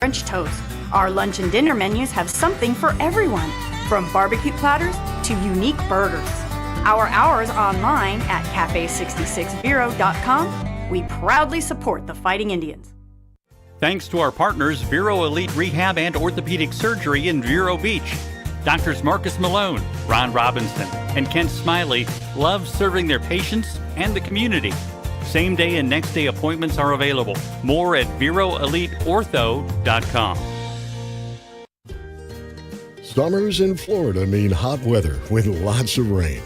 French toast. Our lunch and dinner menus have something for everyone, from barbecue platters to unique burgers. Our hours online at cafe66vero.com. We proudly support the Fighting Indians. Thanks to our partners, Vero Elite Rehab and Orthopedic Surgery in Vero Beach. Doctors Marcus Malone, Ron Robinson, and Kent Smiley love serving their patients and the community. Same day and next day appointments are available. More at VeroEliteOrtho.com. Summers in Florida mean hot weather with lots of rain.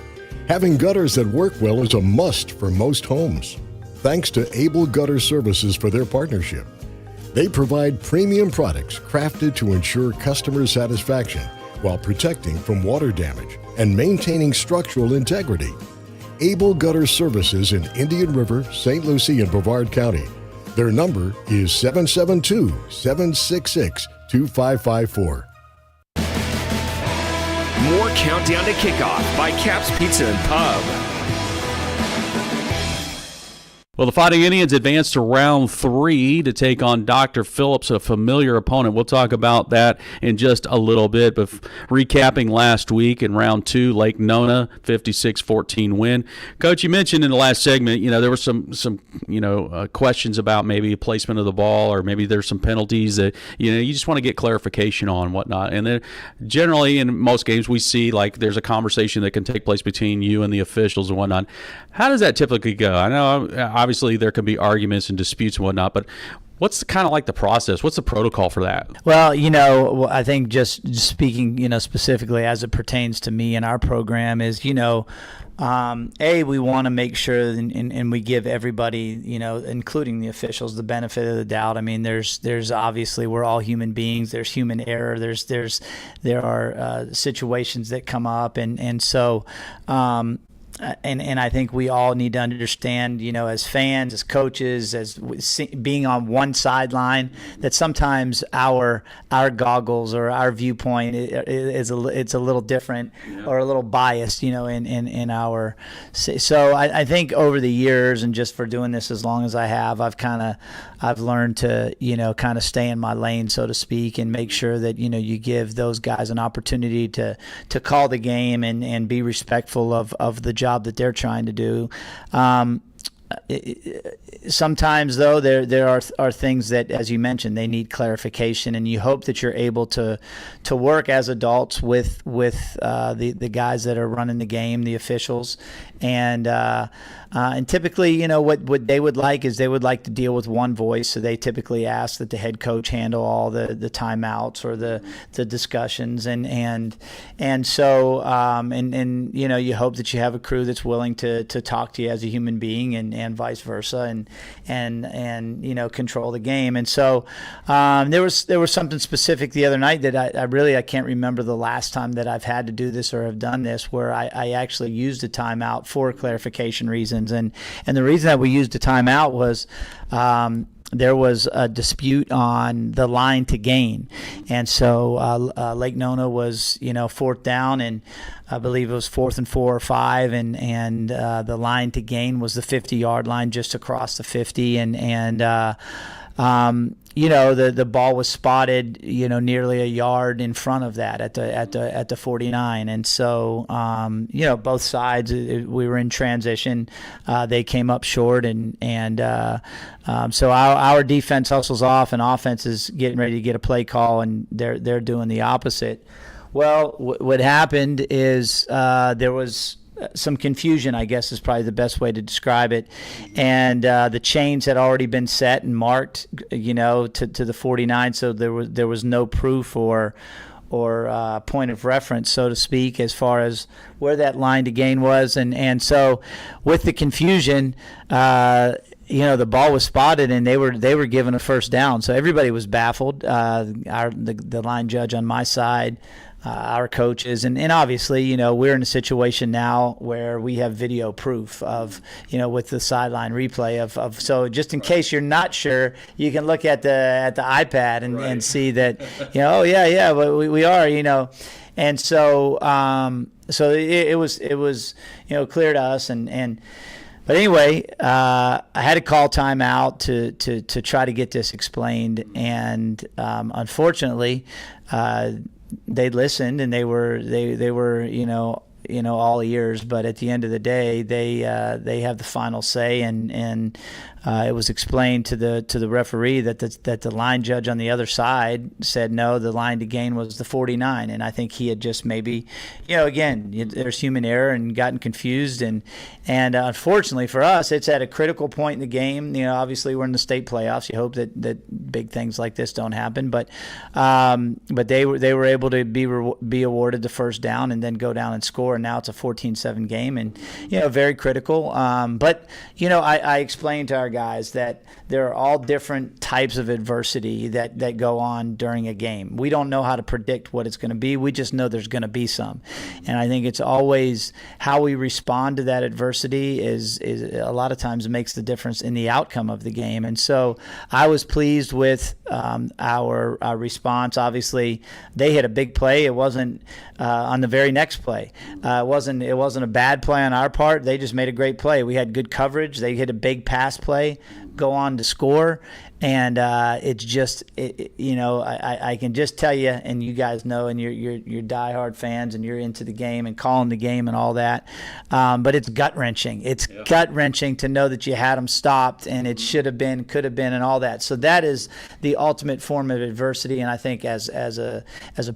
Having gutters that work well is a must for most homes. Thanks to Able Gutter Services for their partnership. They provide premium products crafted to ensure customer satisfaction while protecting from water damage and maintaining structural integrity. Able Gutter Services in Indian River, St. Lucie, and Brevard County. Their number is 772-766-2554. More Countdown to Kickoff by Cap's Pizza and Pub. Well, the Fighting Indians advance to round 3 to take on Dr. Phillips, a familiar opponent. We'll talk about that in just a little bit. But recapping last week in round 2, Lake Nona, 56-14 win. Coach, you mentioned in the last segment, there were some questions about maybe placement of the ball, or maybe there's some penalties that, you just want to get clarification on, whatnot. And then generally in most games we see like there's a conversation that can take place between you and the officials and whatnot. How does that typically go? I know obviously there can be arguments and disputes and whatnot, but what's kind of like the process? What's the protocol for that? Well, I think just speaking, specifically as it pertains to me and our program is, we want to make sure and we give everybody, including the officials, the benefit of the doubt. I mean, there's obviously, we're all human beings. There's human error. There are situations that come up, and so. And I think we all need to understand, as fans, as coaches, as being on one sideline, that sometimes our goggles or our viewpoint it's a little different, or a little biased, in our. So I think over the years, and just for doing this as long as I have, I've learned to kind of stay in my lane, so to speak, and make sure that you give those guys an opportunity to call the game and be respectful of the job that they're trying to do. Sometimes, though, there are things that, as you mentioned, they need clarification, and you hope that you're able to work as adults with the guys that are running the game, the officials, and typically, what they would like is they would like to deal with one voice, so they typically ask that the head coach handle all the timeouts or the discussions, and so you hope that you have a crew that's willing to talk to you as a human being, and vice versa, and control the game. And so there was something specific the other night that I can't remember the last time that I've had to do this or have done this, where I actually used a timeout for clarification reasons. And the reason that we used a timeout was there was a dispute on the line to gain. And so Lake Nona was, fourth down, and I believe it was 4th and 4 or 5, and the line to gain was the 50-yard line just across the 50, the ball was spotted, nearly a yard in front of that at the 49, and so both sides, we were in transition. They came up short, and so our defense hustles off, and offense is getting ready to get a play call, and they're doing the opposite. Well, what happened is there was some confusion, I guess is probably the best way to describe it. And the chains had already been set and marked, to the 49, so there was no proof or point of reference, so to speak, as far as where that line to gain was. And so with the confusion, the ball was spotted, and they were given a first down. So everybody was baffled. The line judge on my side, our coaches, and obviously, we're in a situation now where we have video proof of, with the sideline replay of so just in case you're not sure, you can look at the iPad and see that, but we are, and so it was clear to us, and But anyway, I had to call timeout to try to get this explained, and unfortunately, they listened and they were all ears. But at the end of the day, they have the final say, and it was explained to the referee that the line judge on the other side said no, the line to gain was the 49, and I think he had just maybe, again, there's human error and gotten confused, and unfortunately for us, it's at a critical point in the game. Obviously we're in the state playoffs. You hope that big things like this don't happen, but they were able to be awarded the first down and then go down and score, and now it's a 14-7 game, and very critical. But I explained to our guys that there are all different types of adversity that go on during a game. We don't know how to predict what it's going to be. We just know there's going to be some. And I think it's always how we respond to that adversity is a lot of times makes the difference in the outcome of the game. And so I was pleased with our response. Obviously, they hit a big play. It wasn't on the very next play. It wasn't a bad play on our part. They just made a great play. We had good coverage. They hit a big pass play, go on to score, and it's just I can just tell you, and you guys know, and you're diehard fans, and you're into the game and calling the game and all that, but it's gut wrenching. It's gut wrenching to know that you had them stopped, and it should have been, could have been, and all that. So that is the ultimate form of adversity, and I think as a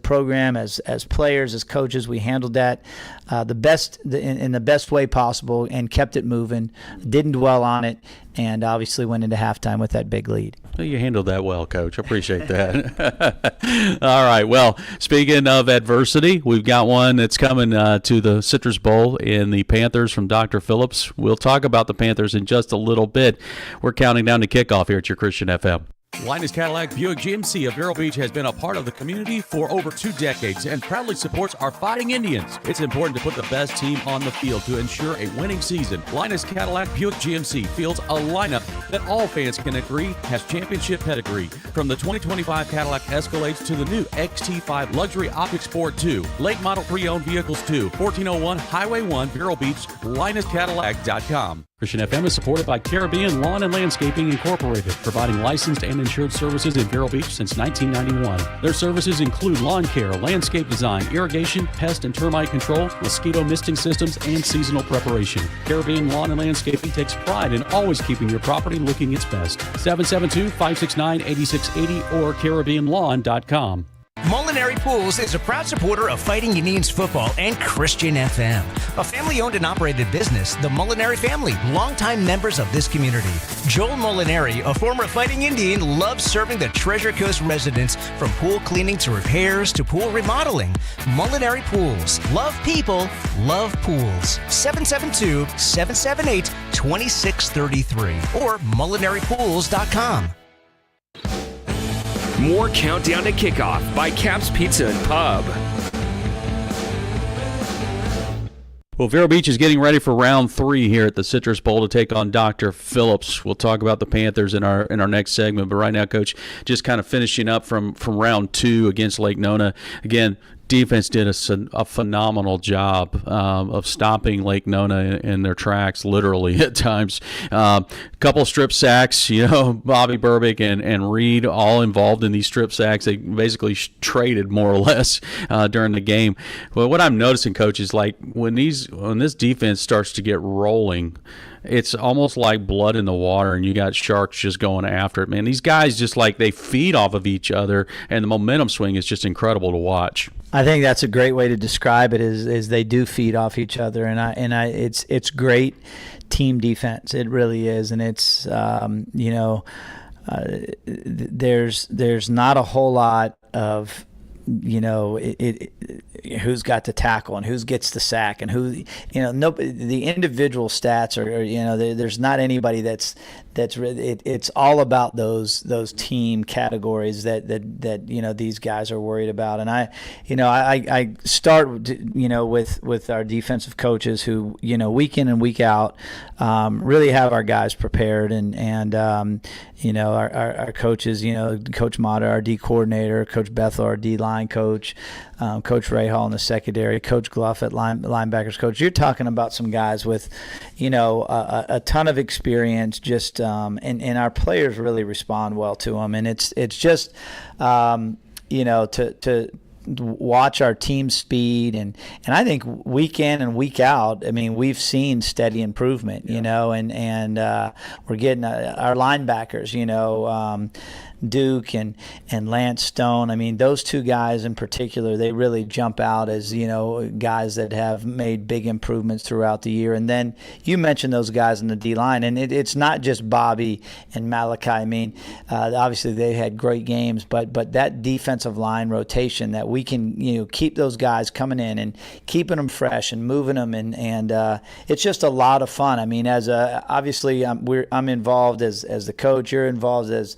program, as players, as coaches, we handled that in the best way possible and kept it moving. Didn't dwell on it, and obviously went into halftime with that big lead. Well, you handled that well, Coach. I appreciate that. All right. Well, speaking of adversity, we've got one that's coming to the Citrus Bowl in the Panthers from Dr. Phillips. We'll talk about the Panthers in just a little bit. We're counting down to kickoff here at your Christian FM. Linus Cadillac Buick GMC of Vero Beach has been a part of the community for over 2 decades and proudly supports our Fighting Indians. It's important to put the best team on the field to ensure a winning season. Linus Cadillac Buick GMC fields a lineup that all fans can agree has championship pedigree. From the 2025 Cadillac Escalades to the new XT5 Luxury Optic Sport 2, late model pre-owned vehicles too. 1401 Highway 1, Vero Beach, LinusCadillac.com. Christian FM is supported by Caribbean Lawn and Landscaping Incorporated, providing licensed and insured services in Vero Beach since 1991. Their services include lawn care, landscape design, irrigation, pest and termite control, mosquito misting systems, and seasonal preparation. Caribbean Lawn and Landscaping takes pride in always keeping your property looking its best. 772-569-8680 or CaribbeanLawn.com. Molinari Pools is a proud supporter of Fighting Indians football and Christian FM. A family-owned and operated business, the Molinari family, longtime members of this community. Joel Molinari, a former Fighting Indian, loves serving the Treasure Coast residents from pool cleaning to repairs to pool remodeling. Molinari Pools. Love people, love pools. 772-778-2633 or molinaripools.com. More Countdown to Kickoff by Caps Pizza and Pub. Well, Vero Beach is getting ready for round 3 here at the Citrus Bowl to take on Dr. Phillips. We'll talk about the Panthers in our next segment, but right now, Coach, just kind of finishing up from round 2 against Lake Nona. Again, defense did a phenomenal job of stopping Lake Nona in their tracks, literally at times. Couple strip sacks, Bobby Burbick and Reed all involved in these strip sacks. They basically traded more or less during the game. But what I'm noticing, Coach, is like when this defense starts to get rolling, it's almost like blood in the water, and you got sharks just going after it. Man, these guys just like they feed off of each other, and the momentum swing is just incredible to watch. I think that's a great way to describe it. Is they do feed off each other, and it's great team defense. It really is, and it's there's not a whole lot of who's got the tackle and who gets the sack and who, the individual stats are, there's not anybody that's really, it's all about those team categories that these guys are worried about. And I start, with our defensive coaches who, week in and week out, really have our guys prepared and our coaches, Coach Mata, our D coordinator, Coach Bethel, our D line coach, Coach Ray Rahal in the secondary, Coach Gluff at linebackers coach. You're talking about some guys with, a ton of experience. Just and our players really respond well to them, and it's just to watch our team speed and I think week in and week out, I mean, we've seen steady improvement, and we're getting our linebackers, Duke and Lance Stone. I mean, those two guys in particular, they really jump out as, guys that have made big improvements throughout the year. And then you mentioned those guys in the D-line, and it's not just Bobby and Malachi. I mean, obviously they had great games, but that defensive line rotation that we can, keep those guys coming in and keeping them fresh and moving them, and it's just a lot of fun. I mean, obviously I'm involved as the coach. You're involved as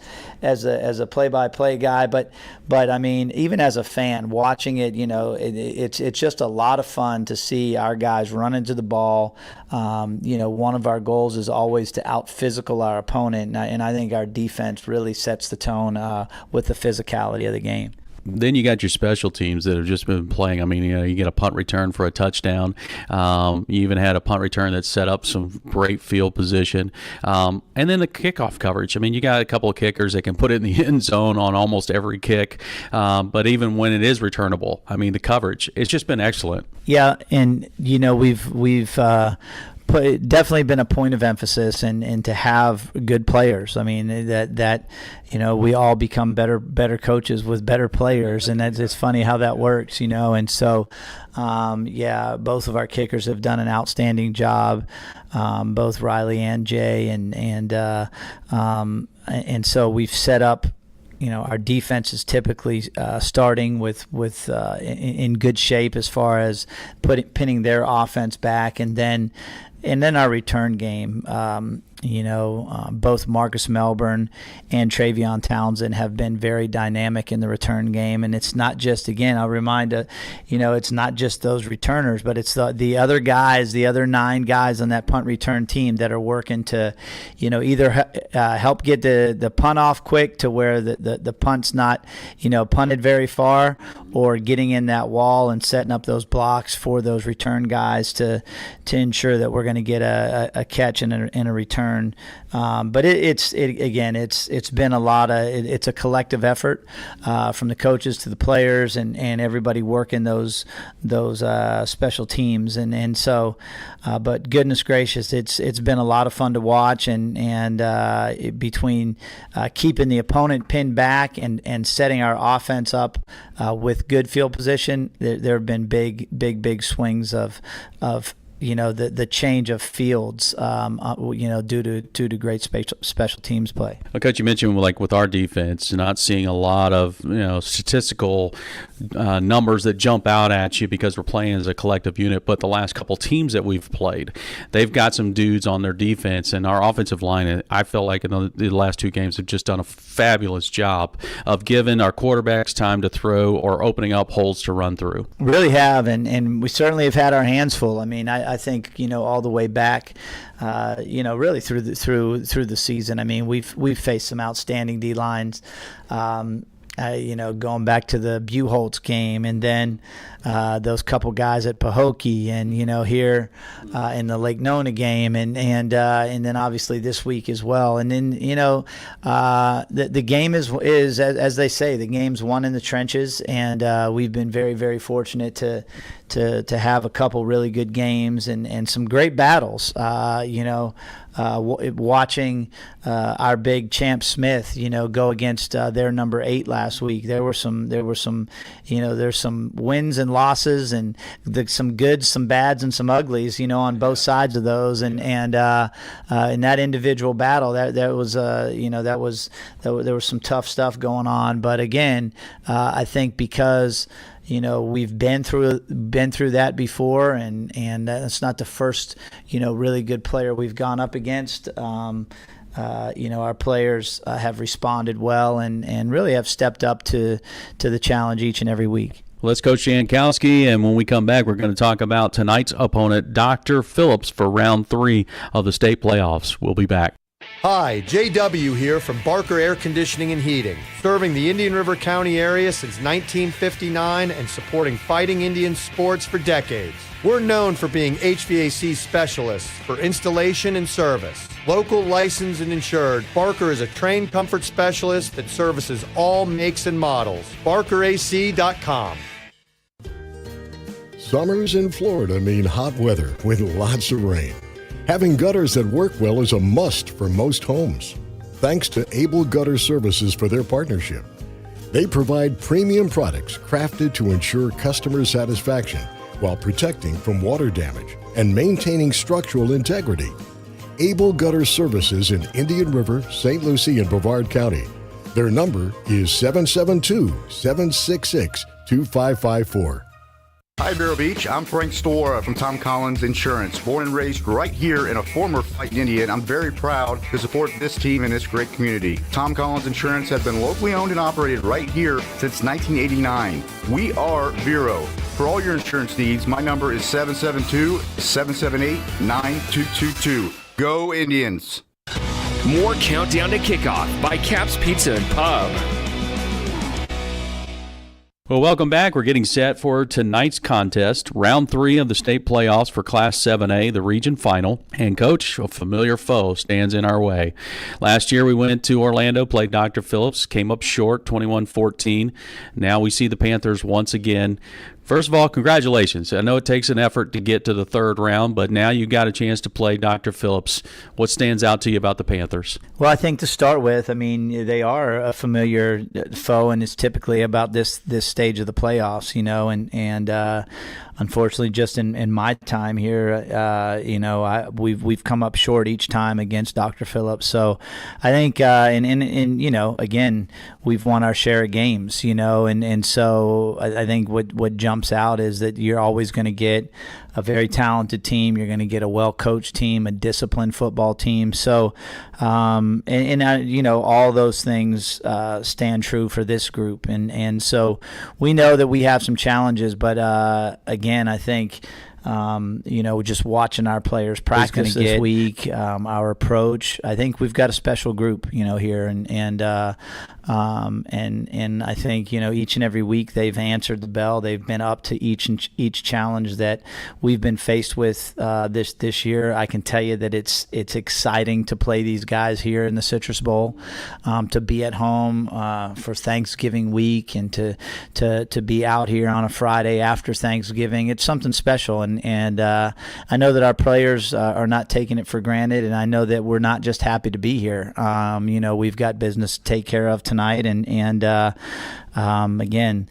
a play-by-play guy, but I mean, even as a fan watching it, it's just a lot of fun to see our guys run into the ball. One of our goals is always to out-physical our opponent, and I think our defense really sets the tone with the physicality of the game. Then you got your special teams that have just been playing. I mean, you get a punt return for a touchdown. You even had a punt return that set up some great field position. And then the kickoff coverage. I mean, you got a couple of kickers that can put it in the end zone on almost every kick. But even when it is returnable, I mean, the coverage, it's just been excellent. Yeah, and, we've definitely been a point of emphasis and to have good players. I mean, that we all become better coaches with better players, and it's funny how that works, and so both of our kickers have done an outstanding job, both Riley and Jay, and so we've set up. Our defense is typically starting with in good shape as far as pinning their offense back, and then our return game. Both Marcus Melbourne and Travion Townsend have been very dynamic in the return game, and it's not just, again, I'll remind it's not just those returners, but it's the other guys, the other 9 guys on that punt return team that are working to, either help get the punt off quick to where the punt's not, punted very far, or getting in that wall and setting up those blocks for those return guys to ensure that we're going to get a catch and a return. But it's been a lot of it's a collective effort from the coaches to the players and everybody working those special teams, and so but goodness gracious, it's been a lot of fun to watch, and between keeping the opponent pinned back and setting our offense up with good field position, there have been big swings of the change of fields, due to great special teams play. Well, Coach, you mentioned with our defense, not seeing a lot of statistical numbers that jump out at you because we're playing as a collective unit. But the last couple teams that we've played, they've got some dudes on their defense, and our offensive line, I feel like in the last 2 games have just done a fabulous job of giving our quarterbacks time to throw or opening up holes to run through. Really have, and we certainly have had our hands full. I mean, I think all the way back, really through the season. I mean, we've faced some outstanding D lines. Going back to the Buchholz game, and then those couple guys at Pahokee, and here in the Lake Nona game, and then obviously this week as well. And then the game is as they say, the game's won in the trenches, and we've been very, very fortunate to have a couple really good games and some great battles. Watching our big Champ Smith, go against their number 8 last week. There were some, there's some wins and losses, and some goods, some bads, and some uglies, on both sides of those. And in that individual battle, there was some tough stuff going on. But again, I think because we've been through that before, and it's not the first, really good player we've gone up against. Our players have responded well and really have stepped up to the challenge each and every week. Let's Coach Jankowski, and when we come back, we're going to talk about tonight's opponent, Dr. Phillips, for round 3 of the state playoffs. We'll be back. Hi, JW here from Barker Air Conditioning and Heating, serving the Indian River County area since 1959 and supporting fighting Indian sports for decades. We're known for being HVAC specialists for installation and service. Local, licensed, and insured, Barker is a trained comfort specialist that services all makes and models. BarkerAC.com. Summers in Florida mean hot weather with lots of rain. Having gutters that work well is a must for most homes. Thanks to Able Gutter Services for their partnership. They provide premium products crafted to ensure customer satisfaction while protecting from water damage and maintaining structural integrity. Able Gutter Services in Indian River, St. Lucie, and Brevard County. Their number is 772-766-2554. Hi, Vero Beach. I'm Frank Stora from Tom Collins Insurance. Born and raised right here in a former fighting Indian, I'm very proud to support this team and this great community. Tom Collins Insurance has been locally owned and operated right here since 1989. We are Vero. For all your insurance needs, my number is 772-778-9222. Go Indians! More Countdown to Kickoff by Caps Pizza and Pub. Well, welcome back. We're getting set for tonight's contest, round 3 of the state playoffs for Class 7A, the region final. And, Coach, a familiar foe stands in our way. Last year we went to Orlando, played Dr. Phillips, came up short, 21-14. Now we see the Panthers once again. First of all, congratulations. I know it takes an effort to get to the third round, but now you got a chance to play Dr. Phillips. What stands out to you about the Panthers? Well, I think to start with, I mean, they are a familiar foe, and it's typically about this stage of the playoffs, you know, and unfortunately, just in my time here, you know, we've come up short each time against Dr. Phillips. So I think, and you know, again, we've won our share of games, you know, and so I think what jumps out is that you're always going to get a very talented team. You're going to get a well-coached team, a disciplined football team. So, you know, all those things stand true for this group. And so we know that we have some challenges, but again, I think, you know, just watching our players practice this week, our approach, I think we've got a special group, you know, here, and I think, you know, each and every week they've answered the bell. They've been up to each challenge that we've been faced with this year. I can tell you that it's exciting to play these guys here in the Citrus Bowl, to be at home for Thanksgiving week, and to be out here on a Friday after Thanksgiving. It's something special, and I know that our players are not taking it for granted, and I know that we're not just happy to be here. You know, we've got business to take care of tonight, and again,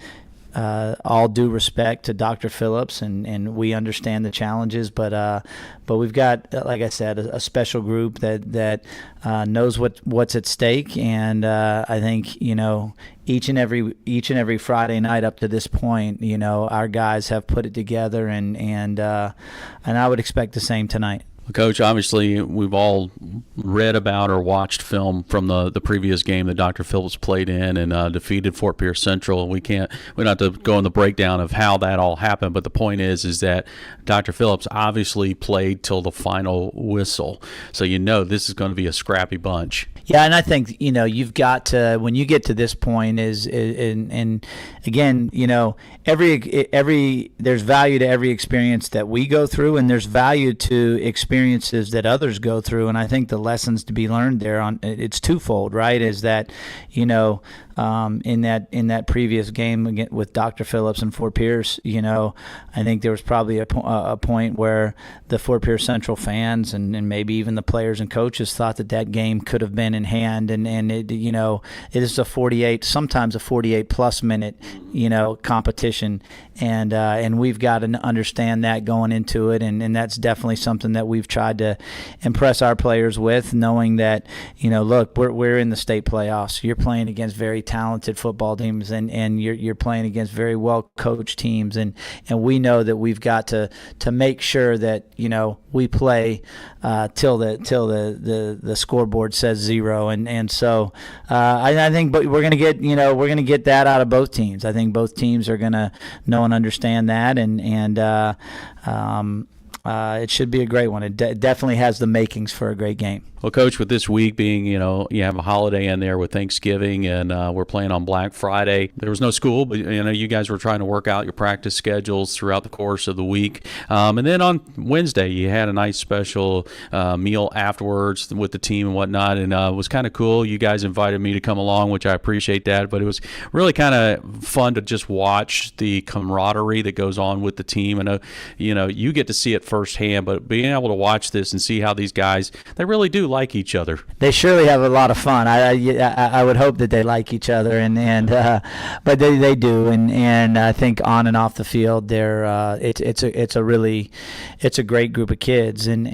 all due respect to Dr. Phillips, and we understand the challenges, but we've got, like I said, a special group that knows what's at stake, and I think, you know, each and every Friday night up to this point, you know, our guys have put it together, and I would expect the same tonight. Coach, obviously we've all read about or watched film from the previous game that Dr. Phillips played in and defeated Fort Pierce Central. We don't have to go in the breakdown of how that all happened, but the point is that Dr. Phillips obviously played till the final whistle. So you know this is going to be a scrappy bunch. Yeah, and I think, you know, you've got to, when you get to this point, and again, you know, every there's value to every experience that we go through, and there's value to experiences that others go through, and I think the lessons to be learned there it's twofold, right? Is that, you know, in that previous game with Dr. Phillips and Fort Pierce, you know, I think there was probably a point where the Fort Pierce Central fans and maybe even the players and coaches thought that game could have been in hand, and it, you know, it is sometimes a 48 plus minute, you know, competition, and we've got to understand that going into it, and that's definitely something that we've tried to impress our players with, knowing that, you know, look, we're in the state playoffs. You're playing against very talented football teams, and you're playing against very well coached teams, and we know that we've got to make sure that, you know, we play till the scoreboard says 0, and so I think, but we're gonna get that out of both teams. I think both teams are gonna know and understand that, and it should be a great one. It definitely has the makings for a great game. Well, Coach, with this week being, you have a holiday in there with Thanksgiving, and we're playing on Black Friday. There was no school, but, you guys were trying to work out your practice schedules throughout the course of the week. And then on Wednesday, you had a nice special meal afterwards with the team and whatnot, and it was kind of cool. You guys invited me to come along, which I appreciate that, but it was really kind of fun to just watch the camaraderie that goes on with the team. I know, you get to see it firsthand, but being able to watch this and see how these guys, they really do like each other. They surely have a lot of fun. I would hope that they like each other, but they do, and I think on and off the field, it's a great group of kids, and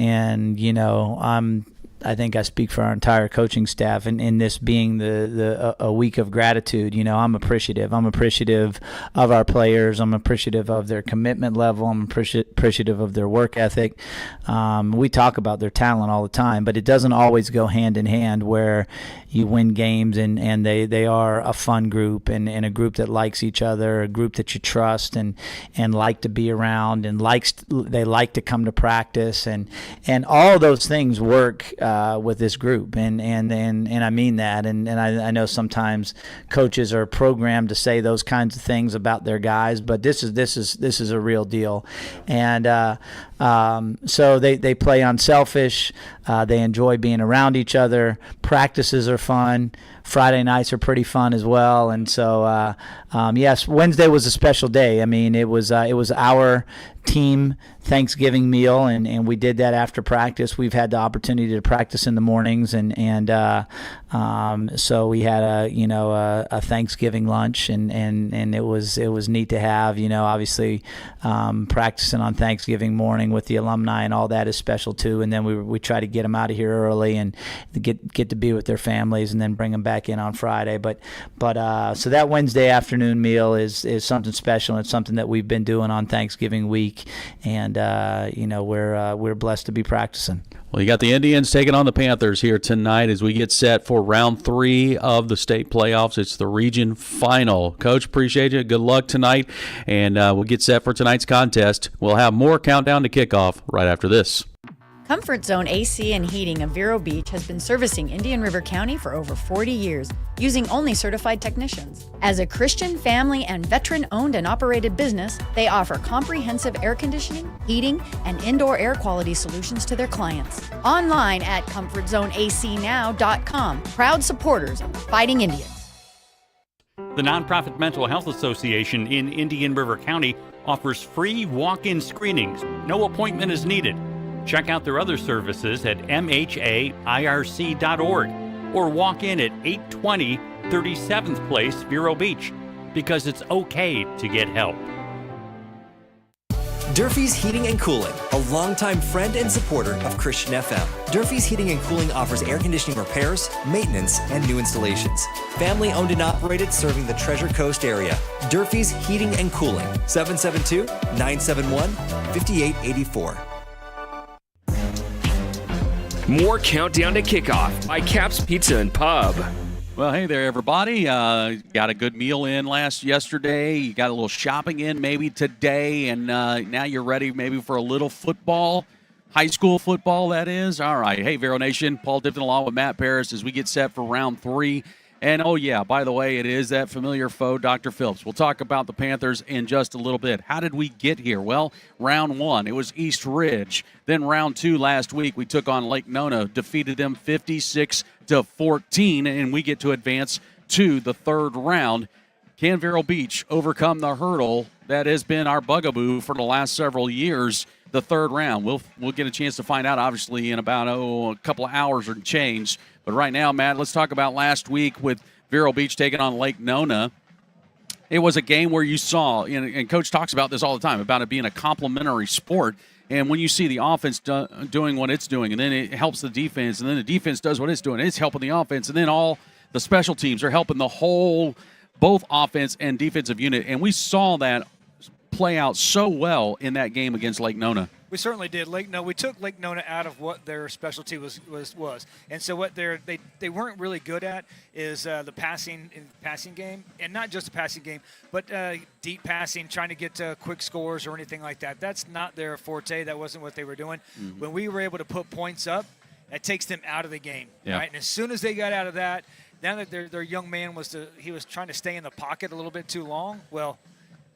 I think I speak for our entire coaching staff, and in this being a week of gratitude, I'm appreciative. I'm appreciative of our players. I'm appreciative of their commitment level. I'm appreciative of their work ethic. We talk about their talent all the time, but it doesn't always go hand in hand where you win games and they are a fun group and a group that likes each other, a group that you trust and like to be around and they like to come to practice and all those things work with this group, and I mean that, and I know sometimes coaches are programmed to say those kinds of things about their guys, but this is a real deal, and so they play unselfish. They enjoy being around each other. Practices are fun. Friday nights are pretty fun as well, and so yes, Wednesday was a special day. I mean, it was our team Thanksgiving meal, and we did that after practice. We've had the opportunity to practice in the mornings, and so we had a Thanksgiving lunch, and it was neat to have. Obviously, practicing on Thanksgiving morning with the alumni and all that is special too. And then we try to get them out of here early and get to be with their families, and then bring them back in on Friday. But so that Wednesday afternoon meal is something special. It's something that we've been doing on Thanksgiving week, and we're blessed to be practicing. Well, you got the Indians taking on the Panthers here tonight as we get set for round 3 of the state playoffs. It's the region final. Coach, appreciate you. Good luck tonight, and we'll get set for tonight's contest. We'll have more countdown to kickoff right after this. Comfort Zone AC and Heating of Vero Beach has been servicing Indian River County for over 40 years, using only certified technicians. As a Christian, family, and veteran-owned and operated business, they offer comprehensive air conditioning, heating, and indoor air quality solutions to their clients. Online at ComfortZoneACNow.com. Proud supporters of the Fighting Indians. The nonprofit Mental Health Association in Indian River County offers free walk-in screenings. No appointment is needed. Check out their other services at mhairc.org or walk in at 820 37th Place, Vero Beach, because it's okay to get help. Durfee's Heating and Cooling, a longtime friend and supporter of Christian FM. Durfee's Heating and Cooling offers air conditioning repairs, maintenance, and new installations. Family owned and operated, serving the Treasure Coast area. Durfee's Heating and Cooling, 772-971-5884. More Countdown to Kickoff by Cap's Pizza and Pub. Well, hey there, everybody. Got a good meal in yesterday. You got a little shopping in maybe today, and now you're ready maybe for a little football, high school football, that is. All right. Hey, Vero Nation, Paul Dipton along with Matt Paris as we get set for round 3. And, oh, yeah, by the way, it is that familiar foe, Dr. Phillips. We'll talk about the Panthers in just a little bit. How did we get here? Well, round 1, it was East Ridge. Then round 2 last week, we took on Lake Nona, defeated them 56-14, and we get to advance to the 3rd round. Can Vero Beach overcome the hurdle that has been our bugaboo for the last several years, the 3rd round? We'll get a chance to find out, obviously, in about a couple of hours or change. But right now, Matt, let's talk about last week with Vero Beach taking on Lake Nona. It was a game where you saw, and Coach talks about this all the time, about it being a complementary sport. And when you see the offense doing what it's doing, and then it helps the defense, and then the defense does what it's doing, it's helping the offense, and then all the special teams are helping the whole, both offense and defensive unit. And we saw that play out so well in that game against Lake Nona. We certainly did. We took Lake Nona out of what their specialty was, and so what they weren't really good at is the passing game, and not just the passing game, but deep passing, trying to get quick scores or anything like that. That's not their forte. That wasn't what they were doing. Mm-hmm. When we were able to put points up, that takes them out of the game, right? And as soon as they got out of that, now that their young man was trying to stay in the pocket a little bit too long. Well,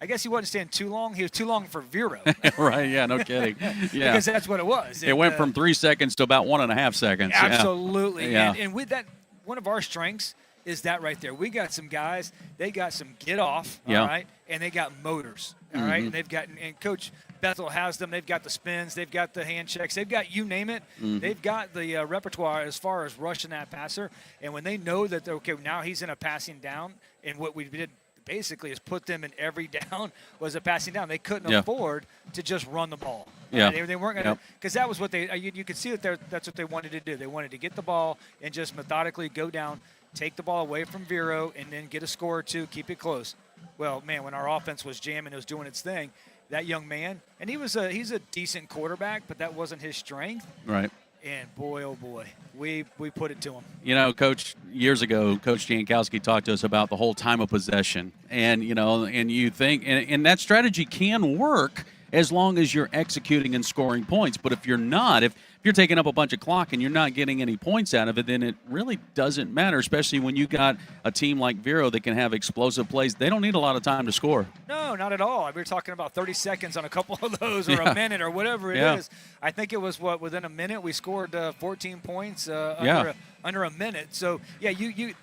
I guess he wasn't staying too long. He was too long for Vero. Right, yeah, no kidding. Yeah. Because that's what it was. It went from 3 seconds to about 1.5 seconds. Absolutely. Yeah. And with that, one of our strengths is that right there. We got some guys, they got some get off, all right, and they got motors, all right, and they've got, and Coach Bethel has them. They've got the spins, they've got the hand checks, they've got you name it. They've got the repertoire as far as rushing that passer. And when they know that, okay, now he's in a passing down, and what we did basically is put them in every down was a passing down. They couldn't afford to just run the ball. Yeah. They weren't going to, because that was what you could see that that's what they wanted to do. They wanted to get the ball and just methodically go down, take the ball away from Vero, and then get a score or two, keep it close. Well, man, when our offense was jamming, it was doing its thing, that young man, and he's a decent quarterback, but that wasn't his strength. Right. And boy, oh boy, we put it to him. You know, Coach, years ago, Coach Jankowski talked to us about the whole time of possession. And, you know, and you think, and that strategy can work as long as you're executing and scoring points. But if you're not, if you're taking up a bunch of clock and you're not getting any points out of it, then it really doesn't matter, especially when you got a team like Vero that can have explosive plays. They don't need a lot of time to score. No, not at all. We were talking about 30 seconds on a couple of those, or a minute, or whatever it is. I think it was, within a minute we scored 14 points under a minute. So, yeah, you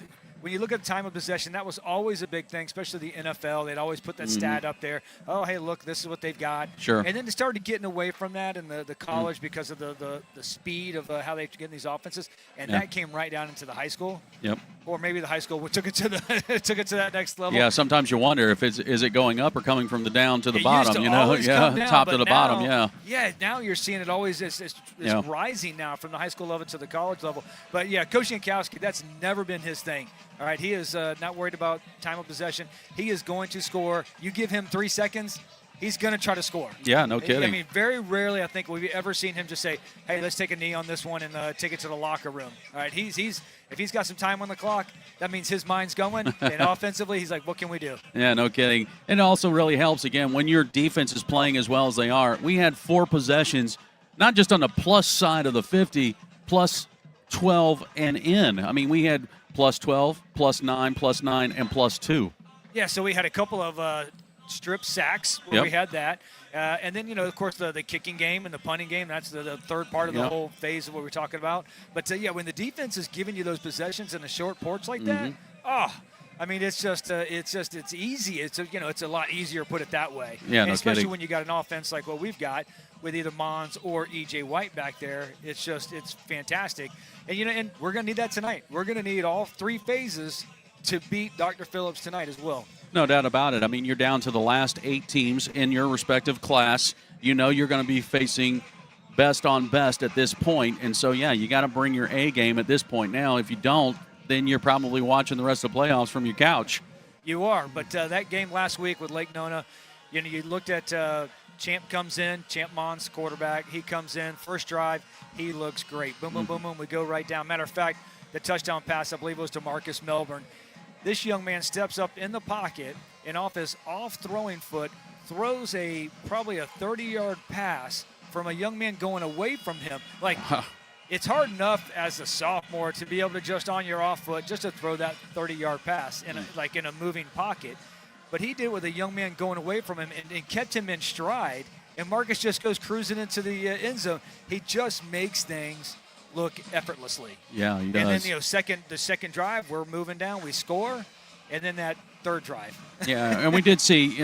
when you look at the time of possession, that was always a big thing, especially the NFL. They'd always put that stat up there. Oh, hey, look, this is what they've got. Sure. And then they started getting away from that in the college because of the speed of how they get in these offenses. And that came right down into the high school. Yep. Or maybe the high school took it to that next level. Yeah, sometimes you wonder if is it going up or coming from the down to the bottom, down, top to the bottom, Yeah, now you're seeing it always is rising now from the high school level to the college level. But, yeah, Coach Jankowski, that's never been his thing. All right, he is not worried about time of possession. He is going to score. You give him 3 seconds, he's going to try to score. Yeah, no kidding. I mean, very rarely I think we've ever seen him just say, hey, let's take a knee on this one and take it to the locker room. All right, if he's got some time on the clock, that means his mind's going. And offensively, he's like, what can we do? Yeah, no kidding. It also really helps, again, when your defense is playing as well as they are. We had 4 possessions, not just on the plus side of the 50, plus 12 and in. I mean, we had plus 12, plus 9, and plus 2. Yeah, so we had a couple of strip sacks where we had that. And then, of course, the kicking game and the punting game, that's the third part of the whole phase of what we're talking about. But, when the defense is giving you those possessions in a short porch like that, I mean, it's easy. It's a lot easier, put it that way. Yeah, and no especially kidding. when you got an offense like what we've got with either Mons or E.J. White back there. It's fantastic. And, and we're going to need that tonight. We're going to need all 3 phases to beat Dr. Phillips tonight as well. No doubt about it. I mean, you're down to the last 8 teams in your respective class. You're going to be facing best on best at this point. And so, you got to bring your A game at this point now. If you don't, then you're probably watching the rest of the playoffs from your couch. You are. But that game last week with Lake Nona, you looked at Champ comes in, Champ Mons, quarterback. He comes in, first drive, he looks great. Boom, boom, boom, boom. We go right down. Matter of fact, the touchdown pass, I believe it was to Marcus Melbourne. This young man steps up in the pocket and off his off-throwing foot throws probably a 30-yard pass from a young man going away from him. It's hard enough as a sophomore to be able to just on your off foot just to throw that 30-yard pass in a moving pocket. But he did it with a young man going away from him and kept him in stride. And Marcus just goes cruising into the end zone. He just makes things look effortlessly. Yeah, he does. And then, the second drive, we're moving down, we score, and then that third drive. Yeah, and we did see,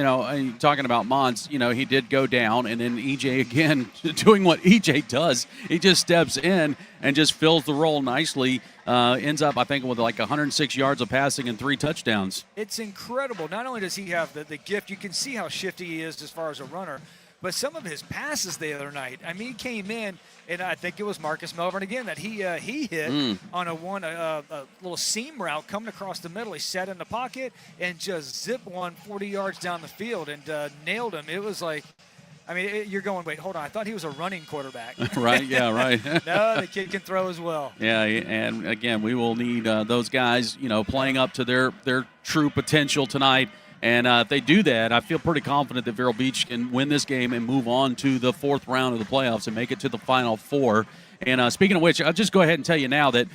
talking about Mons, he did go down, and then EJ again doing what EJ does. He just steps in and just fills the role nicely. Ends up, I think, with 106 yards of passing and 3 touchdowns. It's incredible. Not only does he have the gift, you can see how shifty he is as far as a runner, but some of his passes the other night, I mean, he came in, and I think it was Marcus Melbourne again that he hit on a little seam route coming across the middle. He sat in the pocket and just zipped one 40 yards down the field and nailed him. It was like, I mean, you're going, wait, hold on. I thought he was a running quarterback. Right, yeah, right. No, the kid can throw as well. Yeah, and again, we will need those guys, playing up to their true potential tonight. And if they do that, I feel pretty confident that Vero Beach can win this game and move on to the fourth round of the playoffs and make it to the Final Four. And speaking of which, I'll just go ahead and tell you now that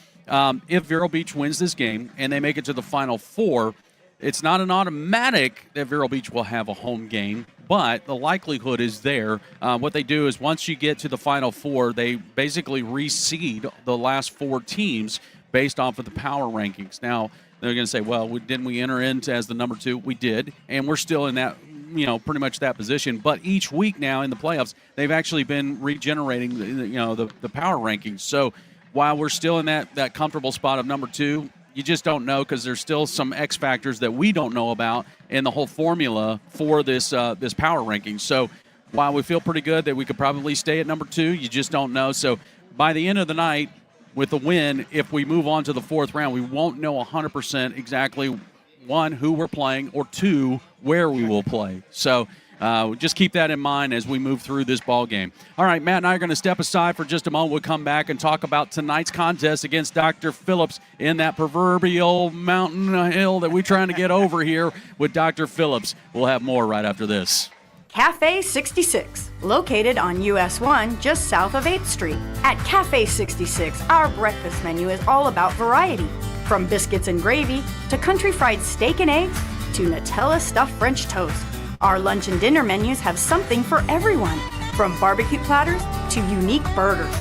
if Vero Beach wins this game and they make it to the Final Four, it's not an automatic that Vero Beach will have a home game, but the likelihood is there. What they do is once you get to the Final Four, they basically reseed the last four teams based off of the power rankings. Now, they're going to say, well, didn't we enter into as the number 2? We did, and we're still in that, pretty much that position. But each week now in the playoffs, they've actually been regenerating, the power rankings. So while we're still in that comfortable spot of number 2, you just don't know because there's still some X factors that we don't know about in the whole formula for this power ranking. So while we feel pretty good that we could probably stay at number 2, you just don't know. So by the end of the night, with the win, if we move on to the fourth round, we won't know 100% exactly, 1, who we're playing, or 2, where we will play. So just keep that in mind as we move through this ball game. All right, Matt and I are going to step aside for just a moment. We'll come back and talk about tonight's contest against Dr. Phillips in that proverbial mountain hill that we're trying to get over here with Dr. Phillips. We'll have more right after this. Cafe 66, located on US 1 just south of 8th Street. At Cafe 66, our breakfast menu is all about variety. From biscuits and gravy to country fried steak and eggs to Nutella stuffed French toast. Our lunch and dinner menus have something for everyone, from barbecue platters to unique burgers.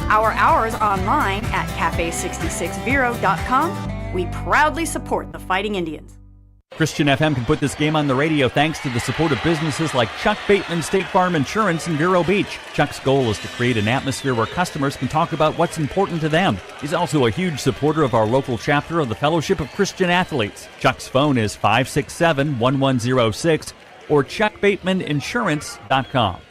Our hours online at cafe66vero.com. We proudly support the Fighting Indians. Christian FM can put this game on the radio thanks to the support of businesses like Chuck Bateman State Farm Insurance in Vero Beach. Chuck's goal is to create an atmosphere where customers can talk about what's important to them. He's also a huge supporter of our local chapter of the Fellowship of Christian Athletes. Chuck's phone is 567-1106 or chuckbatemaninsurance.com.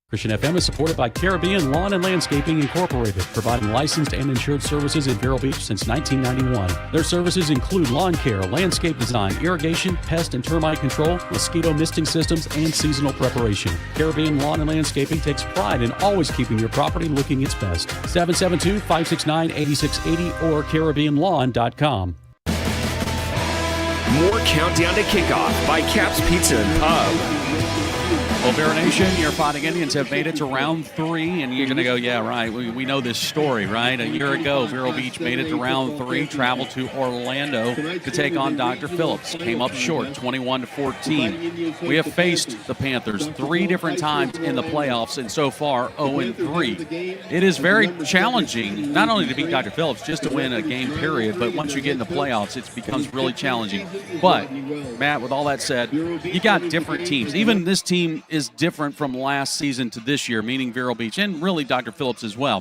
Christian FM is supported by Caribbean Lawn and Landscaping Incorporated, providing licensed and insured services in Vero Beach since 1991. Their services include lawn care, landscape design, irrigation, pest and termite control, mosquito misting systems, and seasonal preparation. Caribbean Lawn and Landscaping takes pride in always keeping your property looking its best. 772-569-8680 or CaribbeanLawn.com. More Countdown to Kickoff by Cap's Pizza and Pub. Well, Vero Nation, your Fighting Indians have made it to round 3, and you're going to go, yeah, right, we know this story, right? A year ago, Vero Beach made it to round 3, traveled to Orlando to take on Dr. Phillips. Came up short, 21-14. We have faced the Panthers 3 different times in the playoffs, and so far, 0-3. It is very challenging, not only to beat Dr. Phillips, just to win a game period, but once you get in the playoffs, it becomes really challenging. But, Matt, with all that said, you got different teams. Even this team is different from last season to this year, meaning Vero Beach, and really Dr. Phillips as well.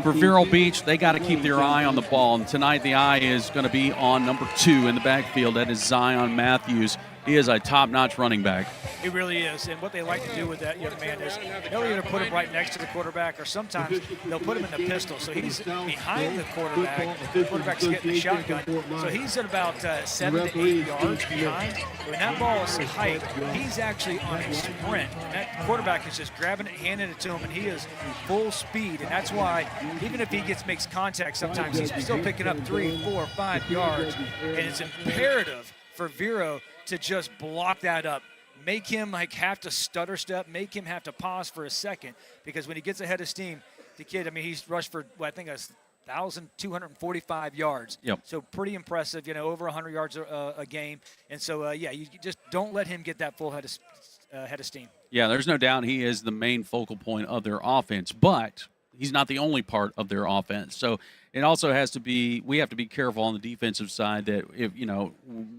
For Vero Beach, they got to keep their eye on the ball, and tonight the eye is going to be on number 2 in the backfield. That is Zion Matthews. He is a top-notch running back. He really is, and what they like to do with that young man is they'll either put him right next to the quarterback or sometimes they'll put him in the pistol. So he's behind the quarterback. The quarterback's getting the shotgun. So he's at about 7 to 8 yards behind. When that ball is tight, he's actually on a sprint. And that quarterback is just grabbing it, handing it to him, and he is full speed. And that's why even if he makes contact, sometimes he's still picking up 3, 4, 5 yards. And it's imperative for Vero to just block that up. Make him have to stutter step, make him have to pause for a second, because when he gets ahead of steam, the kid, he's rushed for, I think, 1,245 yards. Yep. So pretty impressive, over 100 yards a game. And so, you just don't let him get that full head of steam. Yeah, there's no doubt he is the main focal point of their offense, but he's not the only part of their offense. So it also has to be, we have to be careful on the defensive side that if,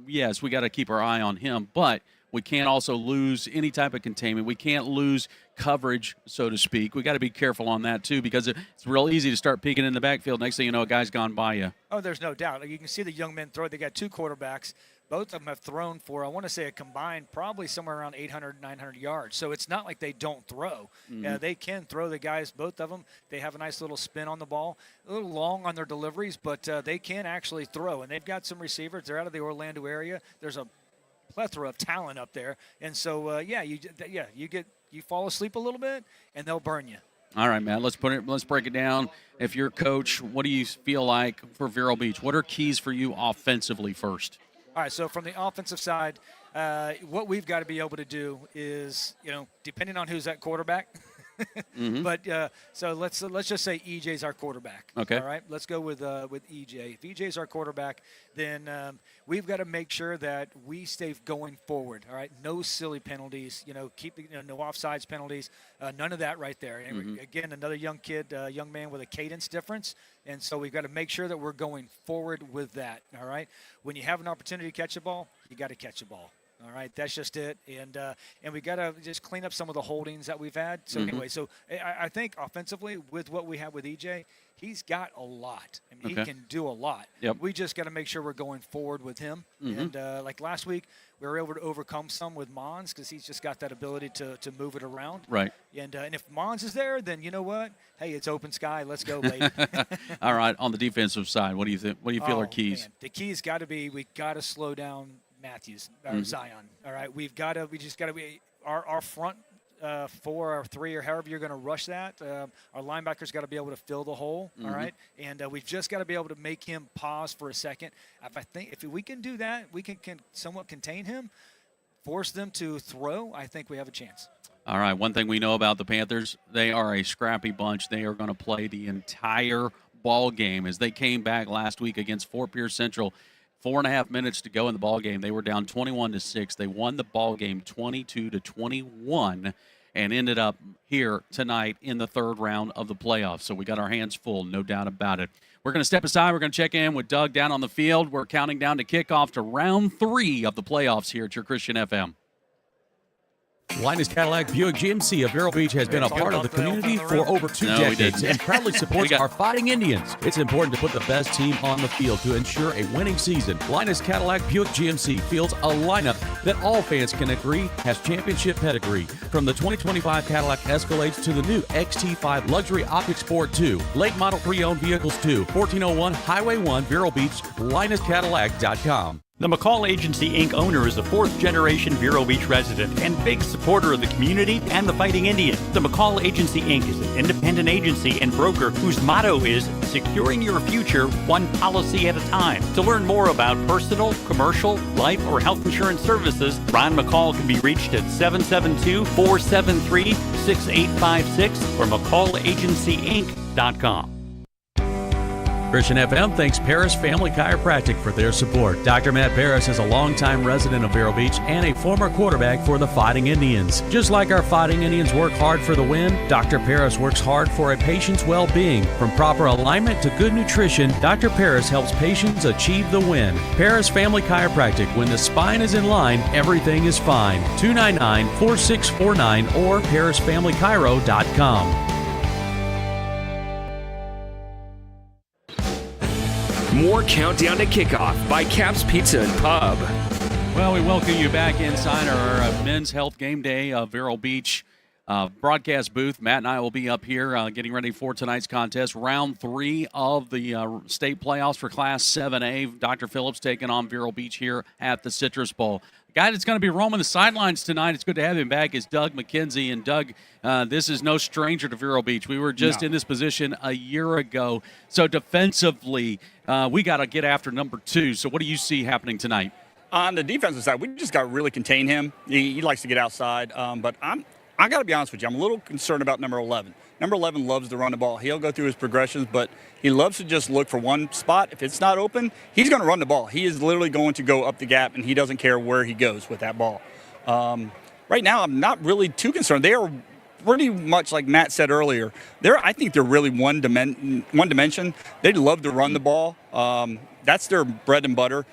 yes, we got to keep our eye on him, but we can't also lose any type of containment. We can't lose coverage, so to speak. We got to be careful on that too, because it's real easy to start peeking in the backfield. Next thing you know, a guy's gone by you. Oh, there's no doubt. You can see the young men throw. They got 2 quarterbacks. Both of them have thrown for, I want to say, a combined probably somewhere around 800, 900 yards. So it's not like they don't throw. Mm-hmm. They can throw, the guys, both of them. They have a nice little spin on the ball, a little long on their deliveries, but they can actually throw. And they've got some receivers. They're out of the Orlando area. There's a plethora of talent up there. And so, you get You fall asleep a little bit, and they'll burn you. All right, Matt. Let's break it down. If you're coach, what do you feel like for Vero Beach? What are keys for you offensively first? All right, so from the offensive side, what we've got to be able to do is, depending on who's at quarterback. But so let's just say EJ's our quarterback. Okay. All right. Let's go with EJ. If EJ's our quarterback, then we've got to make sure that we stay going forward. All right. No silly penalties. Keep no offsides penalties. None of that right there. And again, another young man with a cadence difference, and so we've got to make sure that we're going forward with that. All right. When you have an opportunity to catch a ball, you got to catch a ball. All right, that's just it, and we got to just clean up some of the holdings that we've had. So anyway, so I think offensively with what we have with EJ, he's got a lot. I mean, he can do a lot. Yep. We just got to make sure we're going forward with him. And like last week, we were able to overcome some with Mons because he's just got that ability to move it around. Right. And if Mons is there, then you know what? Hey, it's open sky. Let's go, baby. All right. On the defensive side, what do you think? What do you feel are keys? Man. The keys got to be we got to slow down Matthews or Zion. All right, we just got to be our front 4 or 3 or however you're going to rush that. Our linebackers got to be able to fill the hole. All right, and we've just got to be able to make him pause for a second. If we can do that, we can somewhat contain him, force them to throw. I think we have a chance. All right. One thing we know about the Panthers, they are a scrappy bunch. They are going to play the entire ball game as they came back last week against Fort Pierce Central. 4.5 minutes to go in the ball game. They were down 21-6. They won the ball game 22-21 and ended up here tonight in the third round of the playoffs. So we got our hands full, no doubt about it. We're going to step aside. We're going to check in with Doug down on the field. We're counting down to kickoff to round 3 of the playoffs here at your Christian FM. Linus Cadillac Buick GMC of Vero Beach has been a part of the community for over 2 decades and proudly supports our Fighting Indians. It's important to put the best team on the field to ensure a winning season. Linus Cadillac Buick GMC fields a lineup that all fans can agree has championship pedigree. From the 2025 Cadillac Escalades to the new XT5 Luxury Optic Sport 2, late model pre-owned vehicles too. 1401 Highway 1, Vero Beach, LinusCadillac.com. The McCall Agency, Inc. owner is a 4th-generation Vero Beach resident and big supporter of the community and the Fighting Indians. The McCall Agency, Inc. is an independent agency and broker whose motto is securing your future one policy at a time. To learn more about personal, commercial, life, or health insurance services, Ron McCall can be reached at 772-473-6856 or McCallAgencyInc.com. Christian FM thanks Paris Family Chiropractic for their support. Dr. Matt Paris is a longtime resident of Vero Beach and a former quarterback for the Fighting Indians. Just like our Fighting Indians work hard for the win, Dr. Paris works hard for a patient's well-being. From proper alignment to good nutrition, Dr. Paris helps patients achieve the win. Paris Family Chiropractic, when the spine is in line, everything is fine. 299-4649 or ParisFamilyChiro.com. More Countdown to Kickoff by Cap's Pizza and Pub. Well, we welcome you back inside our men's health game day of Vero Beach broadcast booth. Matt and I will be up here getting ready for tonight's contest. Round 3 of the state playoffs for Class 7A. Dr. Phillips taking on Vero Beach here at the Citrus Bowl. The guy that's going to be roaming the sidelines tonight, it's good to have him back, is Doug McKenzie. And Doug, this is no stranger to Vero Beach. We were just in this position a year ago. So defensively, we got to get after number 2. So what do you see happening tonight? On the defensive side, we just got to really contain him. He likes to get outside. But I got to be honest with you, I'm a little concerned about number 11. Number 11 loves to run the ball. He'll go through his progressions, but he loves to just look for one spot. If it's not open, he's going to run the ball. He is literally going to go up the gap, and he doesn't care where he goes with that ball. Right now, I'm not really too concerned. They are pretty much like Matt said earlier. I think they're really one dimension. They love to run the ball. That's their bread and butter.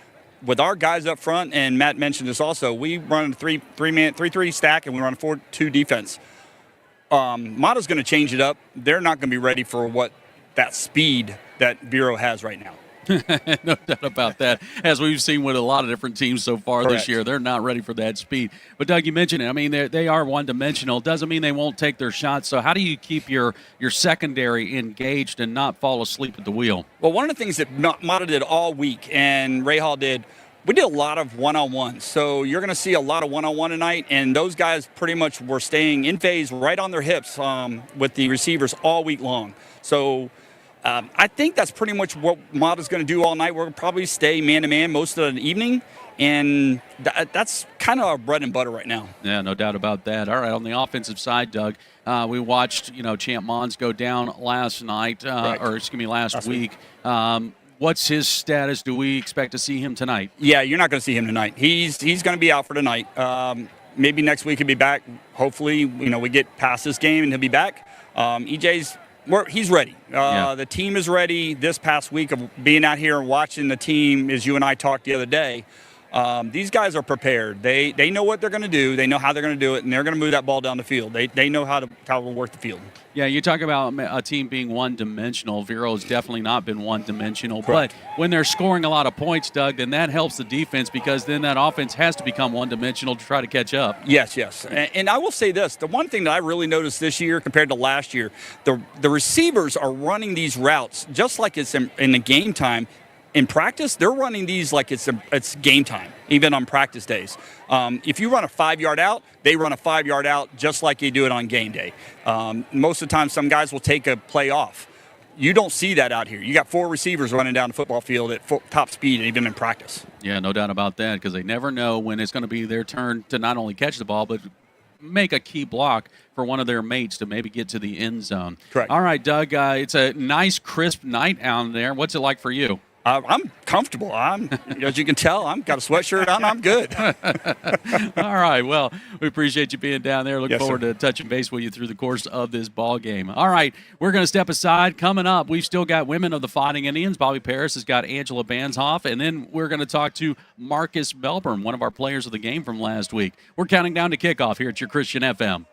With our guys up front, and Matt mentioned this also, we run a 3-3 stack, and we run a 4-2 defense. Mata's going to change it up. They're not going to be ready for that speed that Vero has right now. No doubt about that. As we've seen with a lot of different teams so far this year, they're not ready for that speed. But, Doug, you mentioned it. I mean, they are one-dimensional. Doesn't mean they won't take their shots. So how do you keep your secondary engaged and not fall asleep at the wheel? Well, one of the things that Mata did all week and Ray Hall did, we did a lot of one-on-ones. So you're going to see a lot of one-on-one tonight, and those guys pretty much were staying in phase right on their hips with the receivers all week long. So I think that's pretty much what Mata's going to do all night. We're going to probably stay man-to-man most of the evening, and that's kind of our bread and butter right now. Yeah, no doubt about that. All right, on the offensive side, Doug, we watched, Champ Mons go down last night, last week. What's his status? Do we expect to see him tonight? Yeah, you're not going to see him tonight. He's going to be out for tonight. Maybe next week he'll be back. Hopefully, we get past this game and he'll be back. He's ready. The team is ready. This past week of being out here and watching the team, as you and I talked the other day, these guys are prepared. They know what they're going to do. They know how they're going to do it, and they're going to move that ball down the field. They know how to work the field. Yeah, you talk about a team being one-dimensional. Vero's definitely not been one-dimensional. Correct. But when they're scoring a lot of points, Doug, then that helps the defense because then that offense has to become one-dimensional to try to catch up. Yes. And I will say this. The one thing that I really noticed this year compared to last year, the receivers are running these routes just like it's in the game time. In practice, they're running these like it's game time, even on practice days. If you run a 5-yard out, they run a 5-yard out just like you do it on game day. Most of the time, some guys will take a play off. You don't see that out here. You got 4 receivers running down the football field at top speed, even in practice. Yeah, no doubt about that, because they never know when it's going to be their turn to not only catch the ball, but make a key block for one of their mates to maybe get to the end zone. Correct. All right, Doug, it's a nice, crisp night out there. What's it like for you? I'm comfortable. As you can tell, I've got a sweatshirt on. I'm good. All right. Well, we appreciate you being down there. Look forward sir. to touching base with you through the course of this ball game. All right. We're going to step aside. Coming up, we've still got Women of the Fighting Indians. Bobby Paris has got Angela Banshoff. And then we're going to talk to Marcus Melbourne, one of our players of the game from last week. We're counting down to kickoff here at your Christian FM.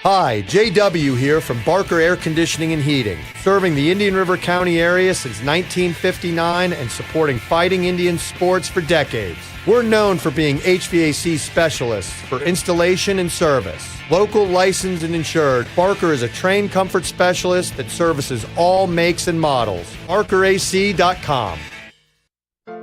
Hi, JW here from Barker Air Conditioning and Heating, serving the Indian River County area since 1959 and supporting fighting Indian sports for decades. We're known for being HVAC specialists for installation and service. Local, licensed, and insured, Barker is a trained comfort specialist that services all makes and models. BarkerAC.com.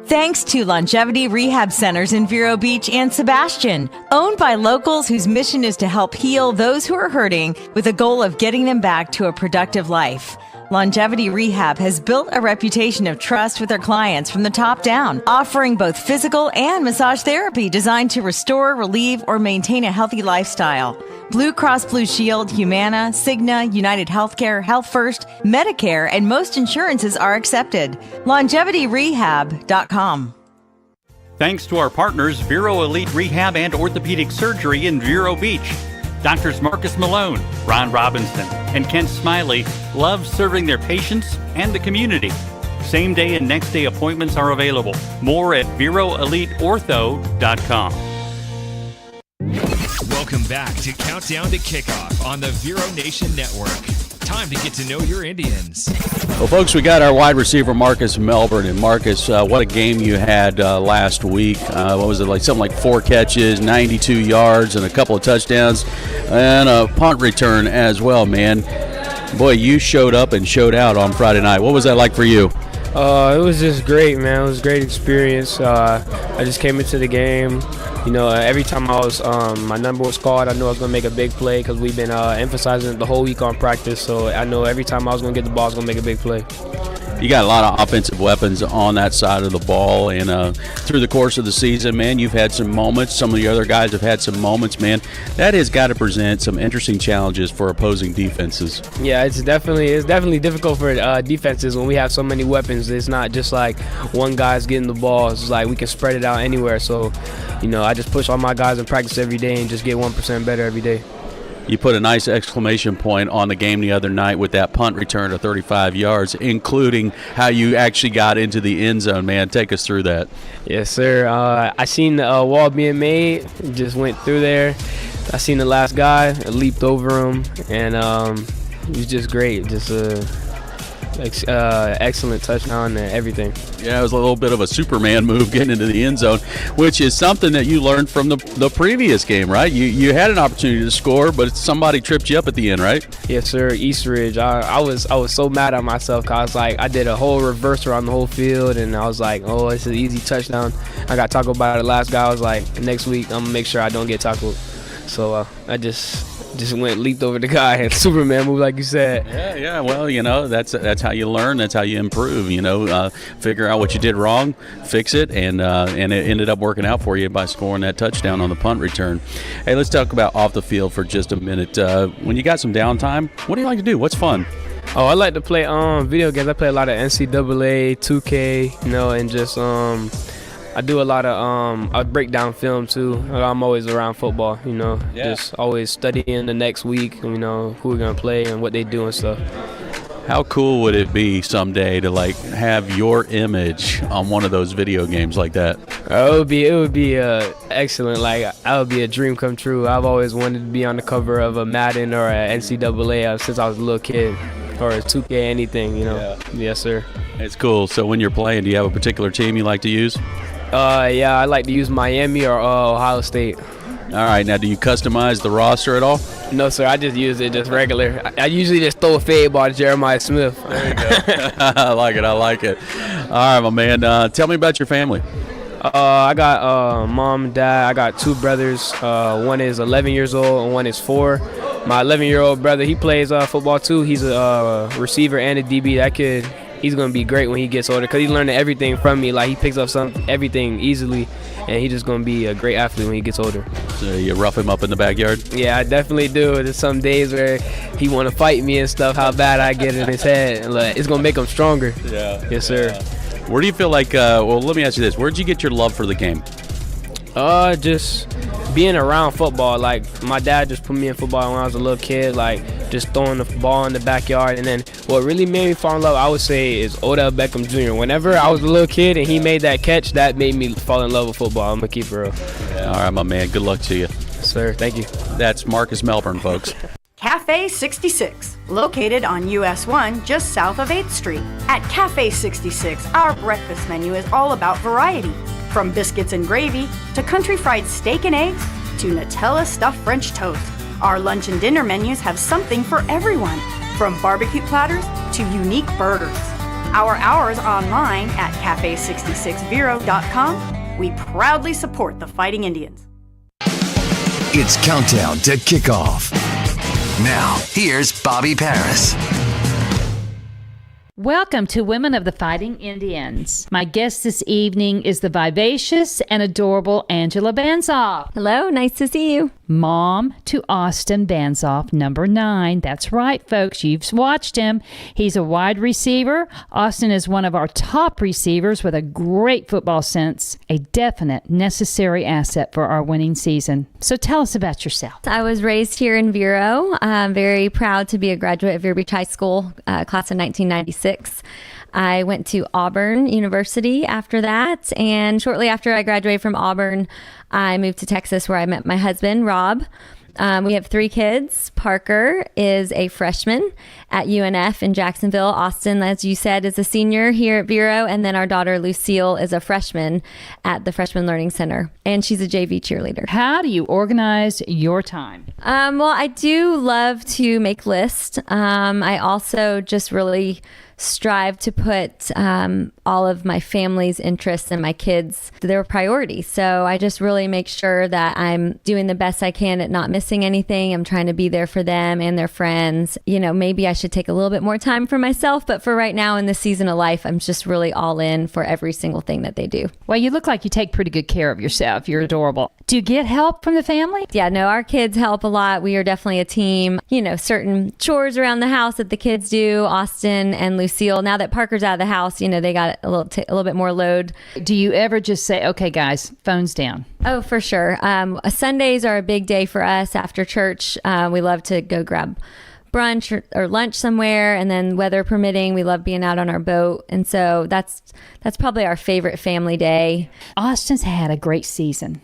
Thanks to Longevity Rehab Centers in Vero Beach and Sebastian, owned by locals whose mission is to help heal those who are hurting with the goal of getting them back to a productive life. Longevity Rehab has built a reputation of trust with their clients from the top down, offering both physical and massage therapy designed to restore, relieve, or maintain a healthy lifestyle. Blue Cross Blue Shield, Humana, Cigna, United Healthcare, Health First, Medicare, and most insurances are accepted. LongevityRehab.com. Thanks to our partners, Vero Elite Rehab and Orthopedic Surgery in Vero Beach. Doctors Marcus Malone, Ron Robinson, and Kent Smiley love serving their patients and the community. Same day and next day appointments are available. More at VeroEliteOrtho.com. Welcome back to Countdown to Kickoff on the Vero Nation Network. Time to get to know your Indians. Well, folks, we got our wide receiver, Marcus Melbourne. And Marcus, what a game you had last week. What was it, something like 4 catches, 92 yards, and a couple of touchdowns, and a punt return as well, man. Boy, you showed up and showed out on Friday night. What was that like for you? It was just great, man. It was a great experience. I just came into the game. Every time my number was called, I knew I was going to make a big play because we've been emphasizing it the whole week on practice. So I know every time I was going to get the ball, I was going to make a big play. You got a lot of offensive weapons on that side of the ball, and through the course of the season, man, you've had some moments. Some of the other guys have had some moments, man. That has got to present some interesting challenges for opposing defenses. Yeah, it's definitely difficult for defenses when we have so many weapons. It's not just like one guy's getting the ball. It's like we can spread it out anywhere. So, I just push all my guys in practice every day and just get 1% better every day. You put a nice exclamation point on the game the other night with that punt return of 35 yards, including how you actually got into the end zone, man. Take us through that. Yes, sir. I seen the wall being made, just went through there. I seen the last guy, leaped over him, and it was just great. Just excellent touchdown and everything. Yeah, it was a little bit of a Superman move getting into the end zone, which is something that you learned from the previous game, right? You had an opportunity to score, but somebody tripped you up at the end, right? Yes, sir. East Ridge. I was so mad at myself because I did a whole reverse around the whole field, and I was like, oh, it's an easy touchdown. I got tackled by the last guy. I was like, next week I'm gonna make sure I don't get tackled. So I just leaped over the guy and Superman move, like you said. Yeah. Well, that's how you learn. That's how you improve. Figure out what you did wrong, fix it, and it ended up working out for you by scoring that touchdown on the punt return. Hey, let's talk about off the field for just a minute. When you got some downtime, what do you like to do? What's fun? Oh, I like to play video games. I play a lot of NCAA, 2K, and just I do a lot of I break down film too. I'm always around football, just always studying the next week, who we're gonna play and what they do and stuff. How cool would it be someday to have your image on one of those video games like that? It would be excellent. That would be a dream come true. I've always wanted to be on the cover of a Madden or a NCAA since I was a little kid, or a 2K, anything. Yes, sir. It's cool. So when you're playing, do you have a particular team you like to use? Yeah, I like to use Miami or Ohio State. All right, now do you customize the roster at all? No, sir, I just use it just regular. I usually just throw a fade ball to Jeremiah Smith. There you go. I like it. All right, my man, tell me about your family. I got mom and dad. I got two brothers. One is 11 years old and one is 4. My 11-year-old brother, he plays football too. He's a receiver and a DB. That kid, he's going to be great when he gets older because he learned everything from me. He picks up everything easily, and he's just going to be a great athlete when he gets older. So you rough him up in the backyard? Yeah, I definitely do. There's some days where he want to fight me and stuff, how bad I get in his head. It's going to make him stronger. Yeah. Yes, sir. Yeah. Where do you feel like, let me ask you this. Where did you get your love for the game? Just being around football. My dad just put me in football when I was a little kid, just throwing the ball in the backyard. And then what really made me fall in love, I would say, is Odell Beckham Jr. Whenever I was a little kid and he made that catch, that made me fall in love with football. I'm going to keep it real. Yeah. All right, my man. Good luck to you. Sir, thank you. That's Marcus Melbourne, folks. Cafe 66, located on US 1 just south of 8th Street. At Cafe 66, our breakfast menu is all about variety. From biscuits and gravy, to country fried steak and eggs, to Nutella stuffed French toast. Our lunch and dinner menus have something for everyone, from barbecue platters to unique burgers. Our hours online at cafe66vero.com. We proudly support the Fighting Indians. It's countdown to kickoff. Now, here's Bobby Paris. Welcome to Women of the Fighting Indians. My guest this evening is the vivacious and adorable Angela Banzoff. Hello, nice to see you. Mom to Austin Banzoff, number 9. That's right, folks. You've watched him. He's a wide receiver. Austin is one of our top receivers with a great football sense, a definite necessary asset for our winning season. So tell us about yourself. I was raised here in Vero. I'm very proud to be a graduate of Vero Beach High School, class of 1996. I went to Auburn University after that, and shortly after I graduated from Auburn, I moved to Texas where I met my husband, Rob. We have 3 kids. Parker is a freshman at UNF in Jacksonville. Austin, as you said, is a senior here at Vero, and then our daughter Lucille is a freshman at the Freshman Learning Center, and she's a JV cheerleader. How do you organize your time? Well, I do love to make lists. I also just really strive to put all of my family's interests and my kids, their priorities. So I just really make sure that I'm doing the best I can at not missing anything. I'm trying to be there for them and their friends. Maybe I should take a little bit more time for myself, but for right now in this season of life, I'm just really all in for every single thing that they do. Well, you look like you take pretty good care of yourself. You're adorable. Do you get help from the family? Yeah, no, our kids help a lot. We are definitely a team. Certain chores around the house that the kids do, Austin and Lucille. Now that Parker's out of the house, they got a little bit more load. Do you ever just say, okay, guys, phones down? Oh, for sure. Sundays are a big day for us after church. We love to go grab brunch or lunch somewhere, and then weather permitting, we love being out on our boat. And so that's probably our favorite family day. Austin's had a great season.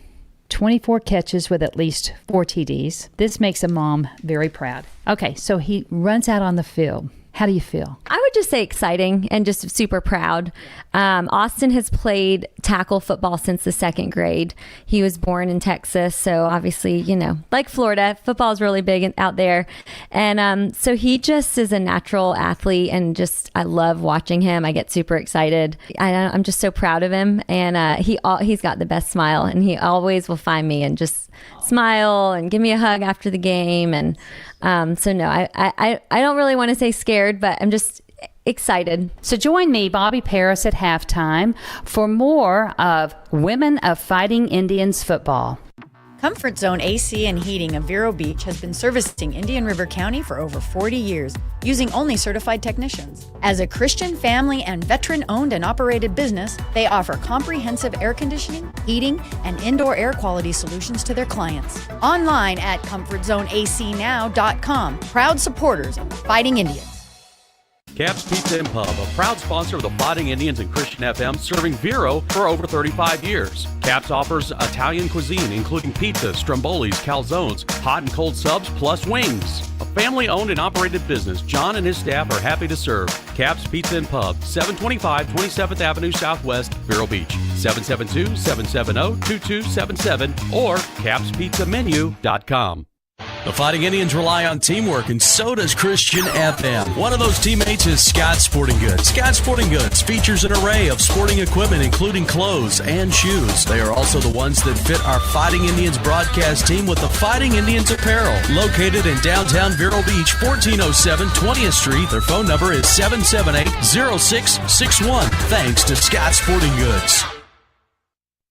24 catches with at least 4 TDs. This makes a mom very proud. Okay, so he runs out on the field. How do you feel? I would just say exciting and just super proud. Austin has played tackle football since the 2nd grade. He was born in Texas, so obviously, like Florida, football is really big out there. And so he just is a natural athlete, and just I love watching him. I get super excited. I'm just so proud of him, and he's got the best smile, and he always will find me and just smile and give me a hug after the game. And so no, I don't really want to say scared, but I'm just excited. So join me, Bobby Paris, at halftime for more of Women of Fighting Indians football. Comfort Zone AC and Heating of Vero Beach has been servicing Indian River County for over 40 years, using only certified technicians. As a Christian family and veteran-owned and operated business, they offer comprehensive air conditioning, heating, and indoor air quality solutions to their clients. Online at ComfortZoneACNow.com. Proud supporters of the Fighting Indians. Cap's Pizza and Pub, a proud sponsor of the Fighting Indians and Christian FM, serving Vero for over 35 years. Cap's offers Italian cuisine, including pizza, strombolis, calzones, hot and cold subs, plus wings. A family-owned and operated business, John and his staff are happy to serve. Cap's Pizza and Pub, 725 27th Avenue Southwest, Vero Beach, 772-770-2277 or capspizzamenu.com. The Fighting Indians rely on teamwork, and so does Christian FM. One of those teammates is Scott Sporting Goods. Scott Sporting Goods features an array of sporting equipment, including clothes and shoes. They are also the ones that fit our Fighting Indians broadcast team with the Fighting Indians apparel. Located in downtown Vero Beach, 1407 20th Street. Their phone number is 778-0661. Thanks to Scott Sporting Goods.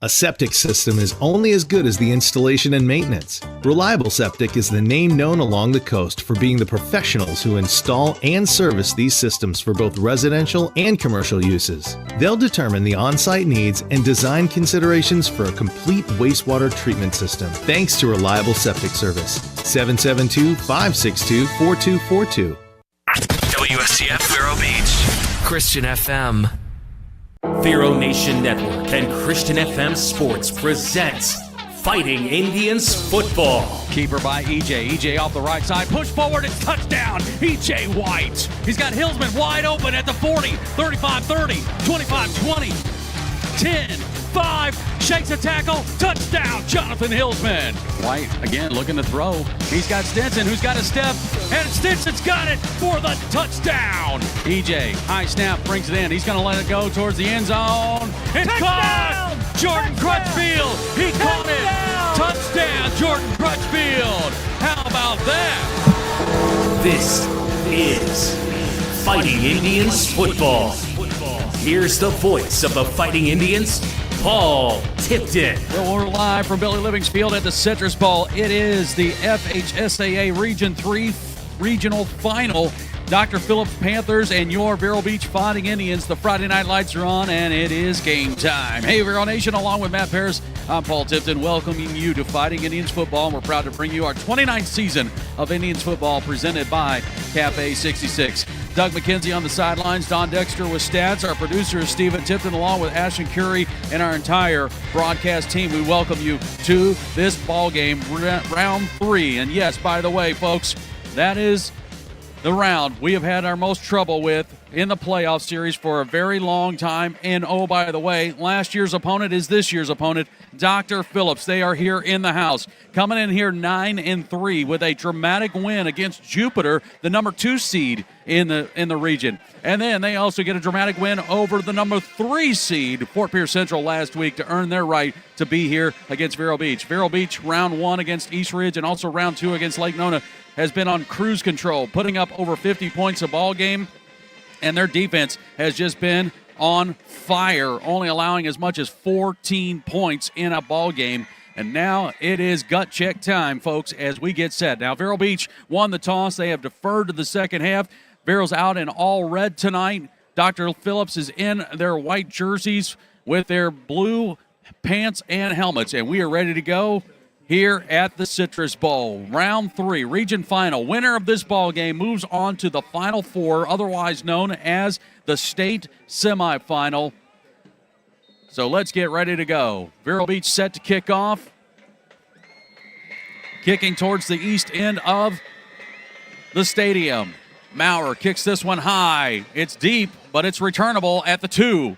A septic system is only as good as the installation and maintenance. Reliable Septic is the name known along the coast for being the professionals who install and service these systems for both residential and commercial uses. They'll determine the on-site needs and design considerations for a complete wastewater treatment system. Thanks to Reliable Septic Service. 772-562-4242. WSCF Vero Beach, Christian FM. Vero Nation Network and Christian FM Sports presents Fighting Indians football. Keeper by EJ. EJ off the right side. Push forward. It's touchdown. EJ White. He's got Hillsman wide open at the 40, 35-30, 25-20, 10-5. Shakes a tackle. Touchdown. Jonathan Hillsman. White again looking to throw. He's got Stinson who's got a step. And Stinson's got it for the touchdown. EJ, high snap, brings it in. He's going to let it go towards the end zone. It's caught! Jordan Crutchfield. He caught it. Touchdown, Jordan Crutchfield. How about that? This is Fighting Indians football. Here's the voice of the Fighting Indians, Paul Tipton. Well, we're live from Billy Livings Field at the Citrus Bowl. It is the FHSAA Region 3 Regional Final. Dr. Phillips Panthers and your Vero Beach Fighting Indians. The Friday night lights are on, and it is game time. Hey, Vero Nation, along with Matt Paris, I'm Paul Tipton, welcoming you to Fighting Indians football. And we're proud to bring you our 29th season of Indians football presented by Cafe 66. Doug McKenzie on the sidelines, Don Dexter with stats. Our producer is Stephen Tipton, along with Ashton Curry and our entire broadcast team. We welcome you to this ball game, round 3. And yes, by the way, folks, that is the round we have had our most trouble with in the playoff series for a very long time. And oh, by the way, last year's opponent is this year's opponent, Dr. Phillips. They are here in the house, coming in here 9-3 with a dramatic win against Jupiter, the number 2 seed in the region. And then they also get a dramatic win over the number 3 seed, Fort Pierce Central, last week to earn their right to be here against Vero Beach. Vero Beach, round 1 against East Ridge and also round 2 against Lake Nona, has been on cruise control, putting up over 50 points a ball game, and their defense has just been on fire, only allowing as much as 14 points in a ball game. And now it is gut check time, folks, as we get set. Now, Vero Beach won the toss. They have deferred to the second half. Vero's out in all red tonight. Dr. Phillips is in their white jerseys with their blue pants and helmets, and we are ready to go here at the Citrus Bowl. Round 3, region final. Winner of this ball game moves on to the Final Four, otherwise known as the state semifinal. So let's get ready to go. Vero Beach set to kick off. Kicking towards the east end of the stadium. Maurer kicks this one high. It's deep, but it's returnable at the 2.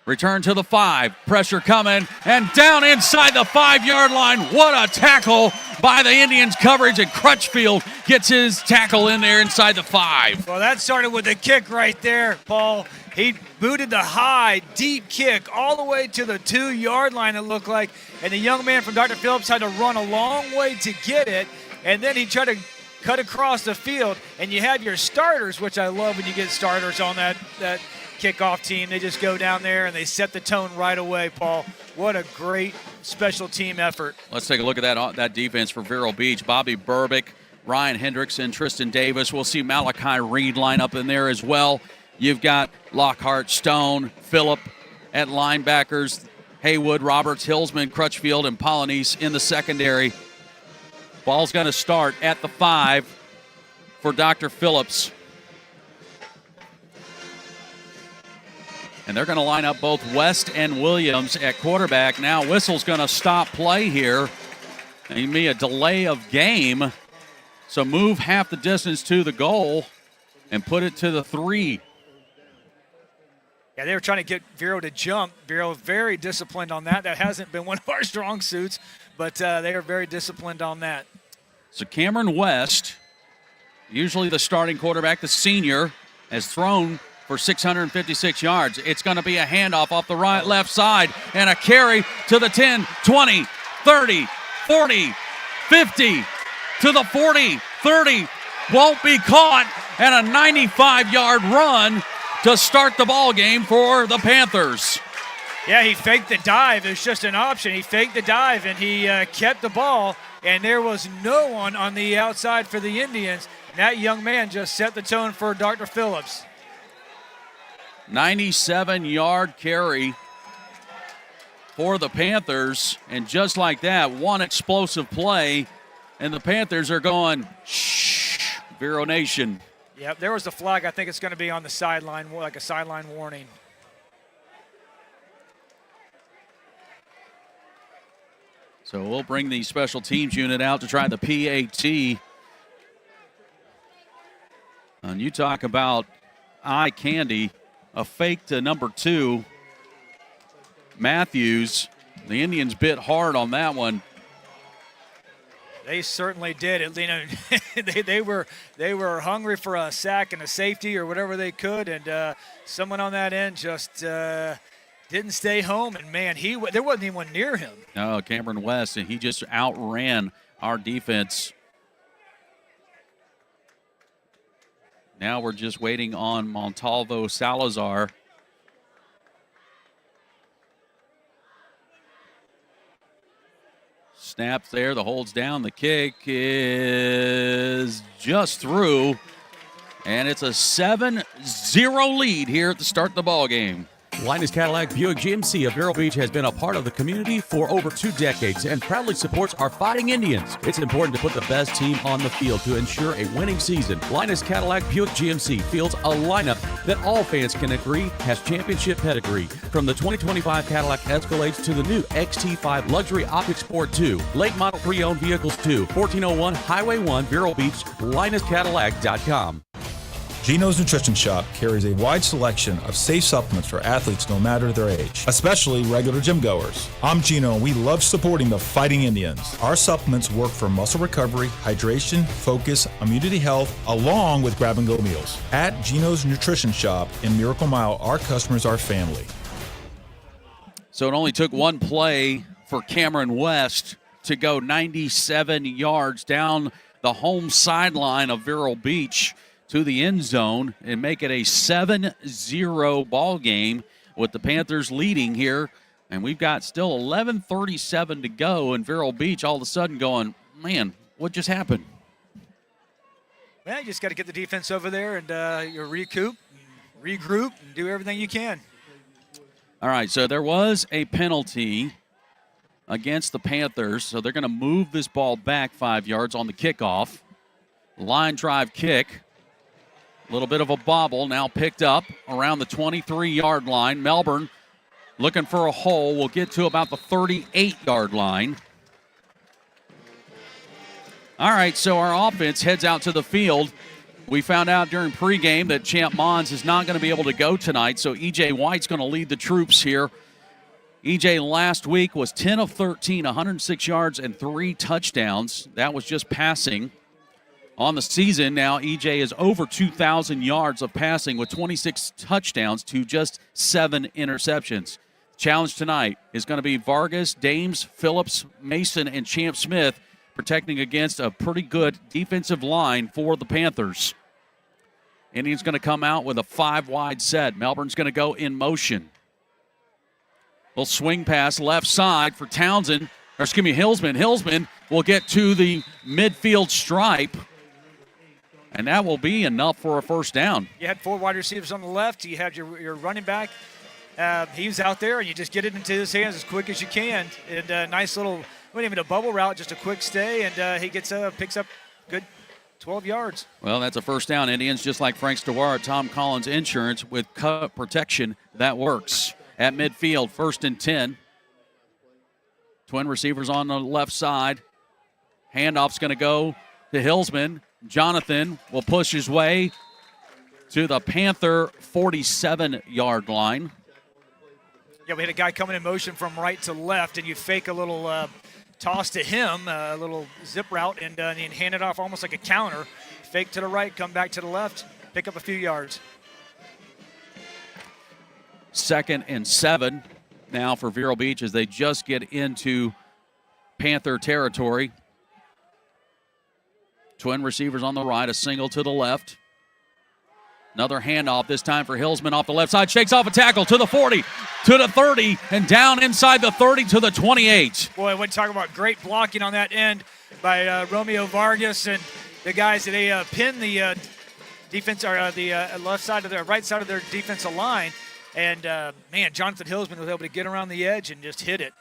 Return to the 5. Pressure coming, and down inside the 5-yard line. What a tackle by the Indians coverage, and Crutchfield gets his tackle in there inside the 5. Well, that started with the kick right there, Paul. He booted the high, deep kick all the way to the 2-yard line, it looked like, and the young man from Dr. Phillips had to run a long way to get it, and then he tried to cut across the field, and you have your starters, which I love when you get starters on that kickoff team. They just go down there and they set the tone right away, Paul. What a great special team effort. Let's take a look at that defense for Vero Beach. Bobby Burbick, Ryan Hendrickson, Tristan Davis. We'll see Malachi Reed line up in there as well. You've got Lockhart, Stone, Phillip at linebackers, Haywood, Roberts, Hillsman, Crutchfield, and Polynice in the secondary. Ball's going to start at the 5 for Dr. Phillips. And they're going to line up both West and Williams at quarterback. Now whistle's going to stop play here. Maybe a delay of game. So move half the distance to the goal and put it to the 3. Yeah, they were trying to get Vero to jump. Vero very disciplined on that. That hasn't been one of our strong suits, but they are very disciplined on that. So Cameron West, usually the starting quarterback, the senior, has thrown for 656 yards. It's going to be a handoff off the left side and a carry to the 10, 20, 30, 40, 50, to the 40, 30. Won't be caught, and a 95-yard run to start the ball game for the Panthers. Yeah, he faked the dive. It was just an option. He faked the dive, and he kept the ball, and there was no one on the outside for the Indians. And that young man just set the tone for Dr. Phillips. 97-yard carry for the Panthers, and just like that, one explosive play, and the Panthers are going, shh, Vero Nation. Yep, there was the flag. I think it's going to be on the sideline, like a sideline warning. So we'll bring the special teams unit out to try the PAT. And you talk about eye candy. A fake to number 2, Matthews. The Indians bit hard on that one. They certainly did. They were hungry for a sack and a safety or whatever they could, and someone on that end just didn't stay home. And man, there wasn't anyone near him. No, Cameron West, and he just outran our defense. Now we're just waiting on Montalvo Salazar. Snap there, the hold's down, the kick is just through, and it's a 7-0 lead here at the start of the ball game. Linus Cadillac Buick GMC of Vero Beach has been a part of the community for over 2 decades and proudly supports our Fighting Indians. It's important to put the best team on the field to ensure a winning season. Linus Cadillac Buick GMC fields a lineup that all fans can agree has championship pedigree. From the 2025 Cadillac Escalades to the new XT5 Luxury Optic Sport 2, late model pre-owned vehicles too. 1401 Highway 1, Vero Beach, LinusCadillac.com. Gino's Nutrition Shop carries a wide selection of safe supplements for athletes no matter their age, especially regular gym goers. I'm Gino, and we love supporting the Fighting Indians. Our supplements work for muscle recovery, hydration, focus, immunity health, along with grab-and-go meals. At Gino's Nutrition Shop in Miracle Mile, our customers are family. So it only took one play for Cameron West to go 97 yards down the home sideline of Vero Beach to the end zone and make it a 7-0 ball game with the Panthers leading here. And we've got still 11:37 to go, and Vero Beach all of a sudden going, man, what just happened? Well, you just got to get the defense over there and you recoup, regroup, and do everything you can. All right, so there was a penalty against the Panthers, so they're going to move this ball back 5 yards on the kickoff. Line drive kick. A little bit of a bobble, now picked up around the 23-yard line. Melbourne looking for a hole. Will get to about the 38-yard line. All right, so our offense heads out to the field We found out during pregame that Champ Mons is not going to be able to go tonight, so E.J. White's going to lead the troops here. E.J. last week was 10 of 13, 106 yards and 3 touchdowns. That was just passing. On the season now, E.J. is over 2,000 yards of passing with 26 touchdowns to just 7 interceptions. Challenge tonight is going to be Vargas, Dames, Phillips, Mason, and Champ Smith protecting against a pretty good defensive line for the Panthers. Indians going to come out with a 5-wide set. Melbourne's going to go in motion. Little swing pass left side for Townsend. Or excuse me, Hillsman. Hillsman will get to the midfield stripe. And that will be enough for a first down. You had 4 wide receivers on the left. You had your running back. He was out there, and you just get it into his hands as quick as you can. And nice little, wasn't even a bubble route, just a quick stay. And he picks up good 12 yards. Well, that's a first down. Indians, just like Frank Stewart at Tom Collins Insurance, with cut protection, that works. At midfield, 1st and 10. Twin receivers on the left side. Handoff's going to go to Hillsman. Jonathan will push his way to the Panther 47-yard line. Yeah, we had a guy coming in motion from right to left, and you fake a little toss to him, a little zip route, and hand it off almost like a counter. Fake to the right, come back to the left, pick up a few yards. 2nd and 7 now for Vero Beach as they just get into Panther territory. Twin receivers on the right, a single to the left. Another handoff, this time for Hillsman off the left side. Shakes off a tackle to the 40, to the 30, and down inside the 30 to the 28. Boy, we're talking about great blocking on that end by Romeo Vargas and the guys that they pin the defense or the left side of their right side of their defensive line. And, Jonathan Hillsman was able to get around the edge and just hit it.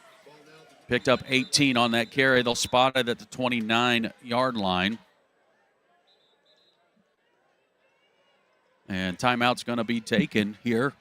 Picked up 18 on that carry. They'll spot it at the 29-yard line. And timeout's going to be taken here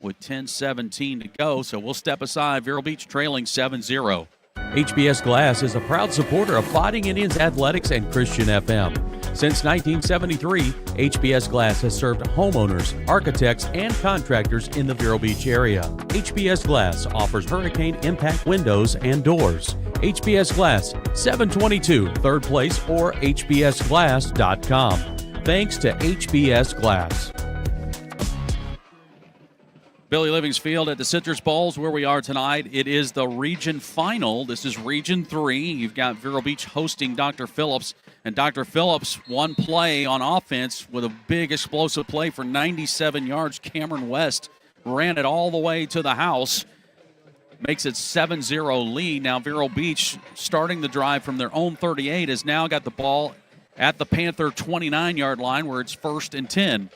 with 10:17 to go. So we'll step aside. Vero Beach trailing 7-0. HBS Glass is a proud supporter of Fighting Indians Athletics and Christian FM. Since 1973, HBS Glass has served homeowners, architects, and contractors in the Vero Beach area. HBS Glass offers hurricane impact windows and doors. HBS Glass, 722 3rd Place or hbsglass.com. Thanks to HBS Glass. Billy Livings Field at the Citrus Bowls where we are tonight. It is the region final. This is Region 3. You've got Vero Beach hosting Dr. Phillips. And Dr. Phillips, one play on offense with a big explosive play for 97 yards. Cameron West ran it all the way to the house. Makes it 7-0 lead. Now Vero Beach, starting the drive from their own 38, has now got the ball at the Panther 29-yard line where it's 1st and 10.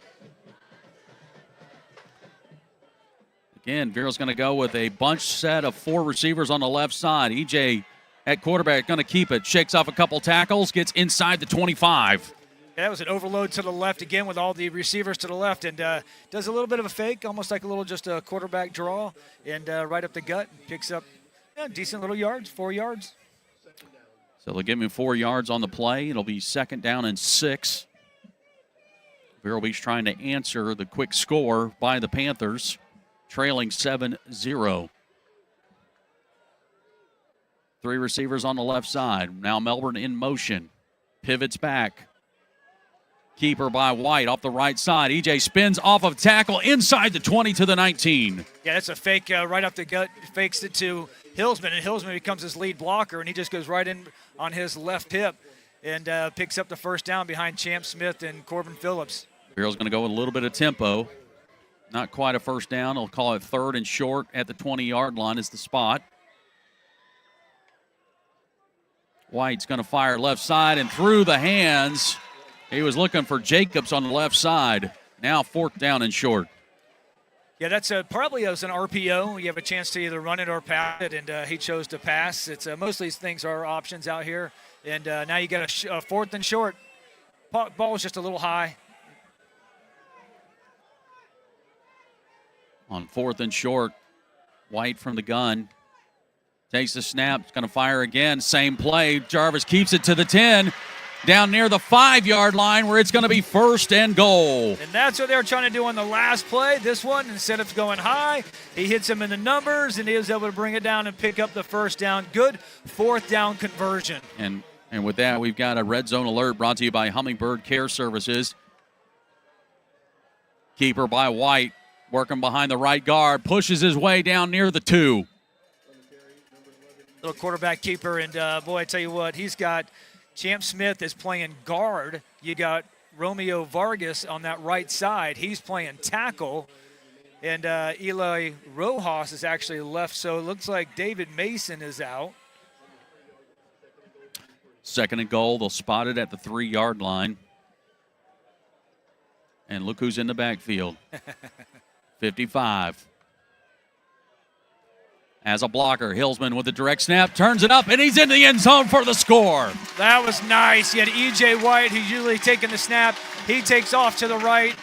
Again, Vero's going to go with a bunch set of 4 receivers on the left side. EJ at quarterback going to keep it. Shakes off a couple tackles, gets inside the 25. Yeah, that was an overload to the left again with all the receivers to the left, and does a little bit of a fake, almost like a little just a quarterback draw, and right up the gut, picks up decent little yards, 4 yards. So they'll give him 4 yards on the play. It'll be 2nd down and 6. Vero Beach trying to answer the quick score by the Panthers, trailing 7-0. 3 receivers on the left side. Now Melbourne in motion. Pivots back. Keeper by White off the right side. EJ spins off of tackle inside the 20 to the 19. Yeah, that's a fake right off the gut. Fakes it to Hillsman, and Hillsman becomes his lead blocker, and he just goes right in on his left hip and picks up the first down behind Champ Smith and Corbin Phillips. Vero's going to go with a little bit of tempo. Not quite a first down. They'll call it 3rd and short at the 20-yard line is the spot. White's going to fire left side and through the hands. He was looking for Jacobs on the left side. Now 4th down and short. Yeah, that's probably as an RPO. You have a chance to either run it or pass it, and he chose to pass. It's most of these things are options out here. And now you got a 4th and short. Ball was just a little high. On 4th and short, White from the gun. Takes the snap, going to fire again. Same play. Jarvis keeps it to the 10. down near the 5-yard line where it's going to be 1st and goal. And that's what they were trying to do on the last play. This one, instead of going high, he hits him in the numbers, and he was able to bring it down and pick up the 1st down. Good 4th down conversion. And with that, we've got a red zone alert brought to you by Hummingbird Care Services. Keeper by White, working behind the right guard, pushes his way down near the 2. Little quarterback keeper, and boy, I tell you what, he's got Champ Smith is playing guard. You got Romeo Vargas on that right side. He's playing tackle. And Eli Rojas is actually left, so it looks like David Mason is out. 2nd and goal. They'll spot it at the 3-yard line. And look who's in the backfield. 55. As a blocker, Hillsman with a direct snap, turns it up, and he's in the end zone for the score. That was nice. You had E.J. White, who's usually taking the snap. He takes off to the right.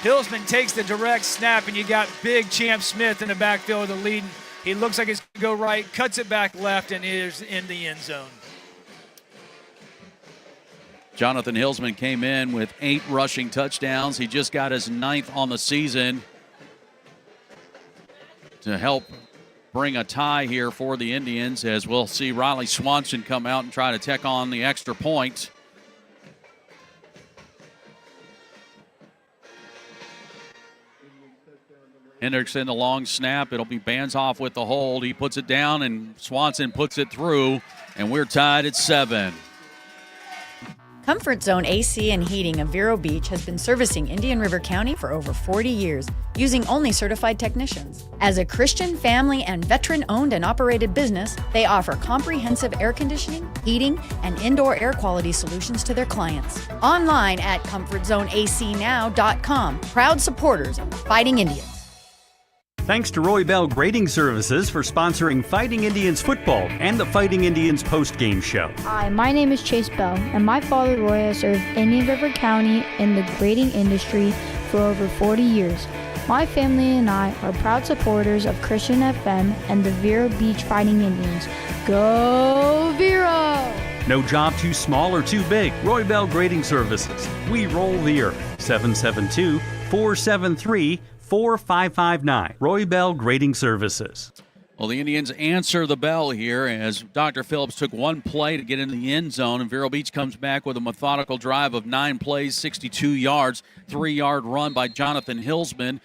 Hillsman takes the direct snap, and you got big Champ Smith in the backfield with the lead. He looks like he's going to go right, cuts it back left, and is in the end zone. Jonathan Hillsman came in with 8 rushing touchdowns. He just got his 9th on the season to help bring a tie here for the Indians, as we'll see Riley Swanson come out and try to tack on the extra point. Hendrickson, the long snap. It'll be Banzoff with the hold. He puts it down, and Swanson puts it through, and we're tied at 7. Comfort Zone AC and Heating of Vero Beach has been servicing Indian River County for over 40 years, using only certified technicians. As a Christian, family, and veteran-owned and operated business, they offer comprehensive air conditioning, heating, and indoor air quality solutions to their clients. Online at ComfortZoneACNow.com. Proud supporters of the Fighting Indians. Thanks to Roy Bell Grading Services for sponsoring Fighting Indians football and the Fighting Indians post-game show. Hi, my name is Chase Bell, and my father Roy has served Indian River County in the grading industry for over 40 years. My family and I are proud supporters of Christian FM and the Vero Beach Fighting Indians. Go Vero! No job too small or too big. Roy Bell Grading Services. We roll the earth. 772-473-4559. Roy Bell Grading Services. Well, the Indians answer the bell here as Dr. Phillips took one play to get into the end zone, and Vero Beach comes back with a methodical drive of 9 plays, 62 yards, 3-yard run by Jonathan Hillsman.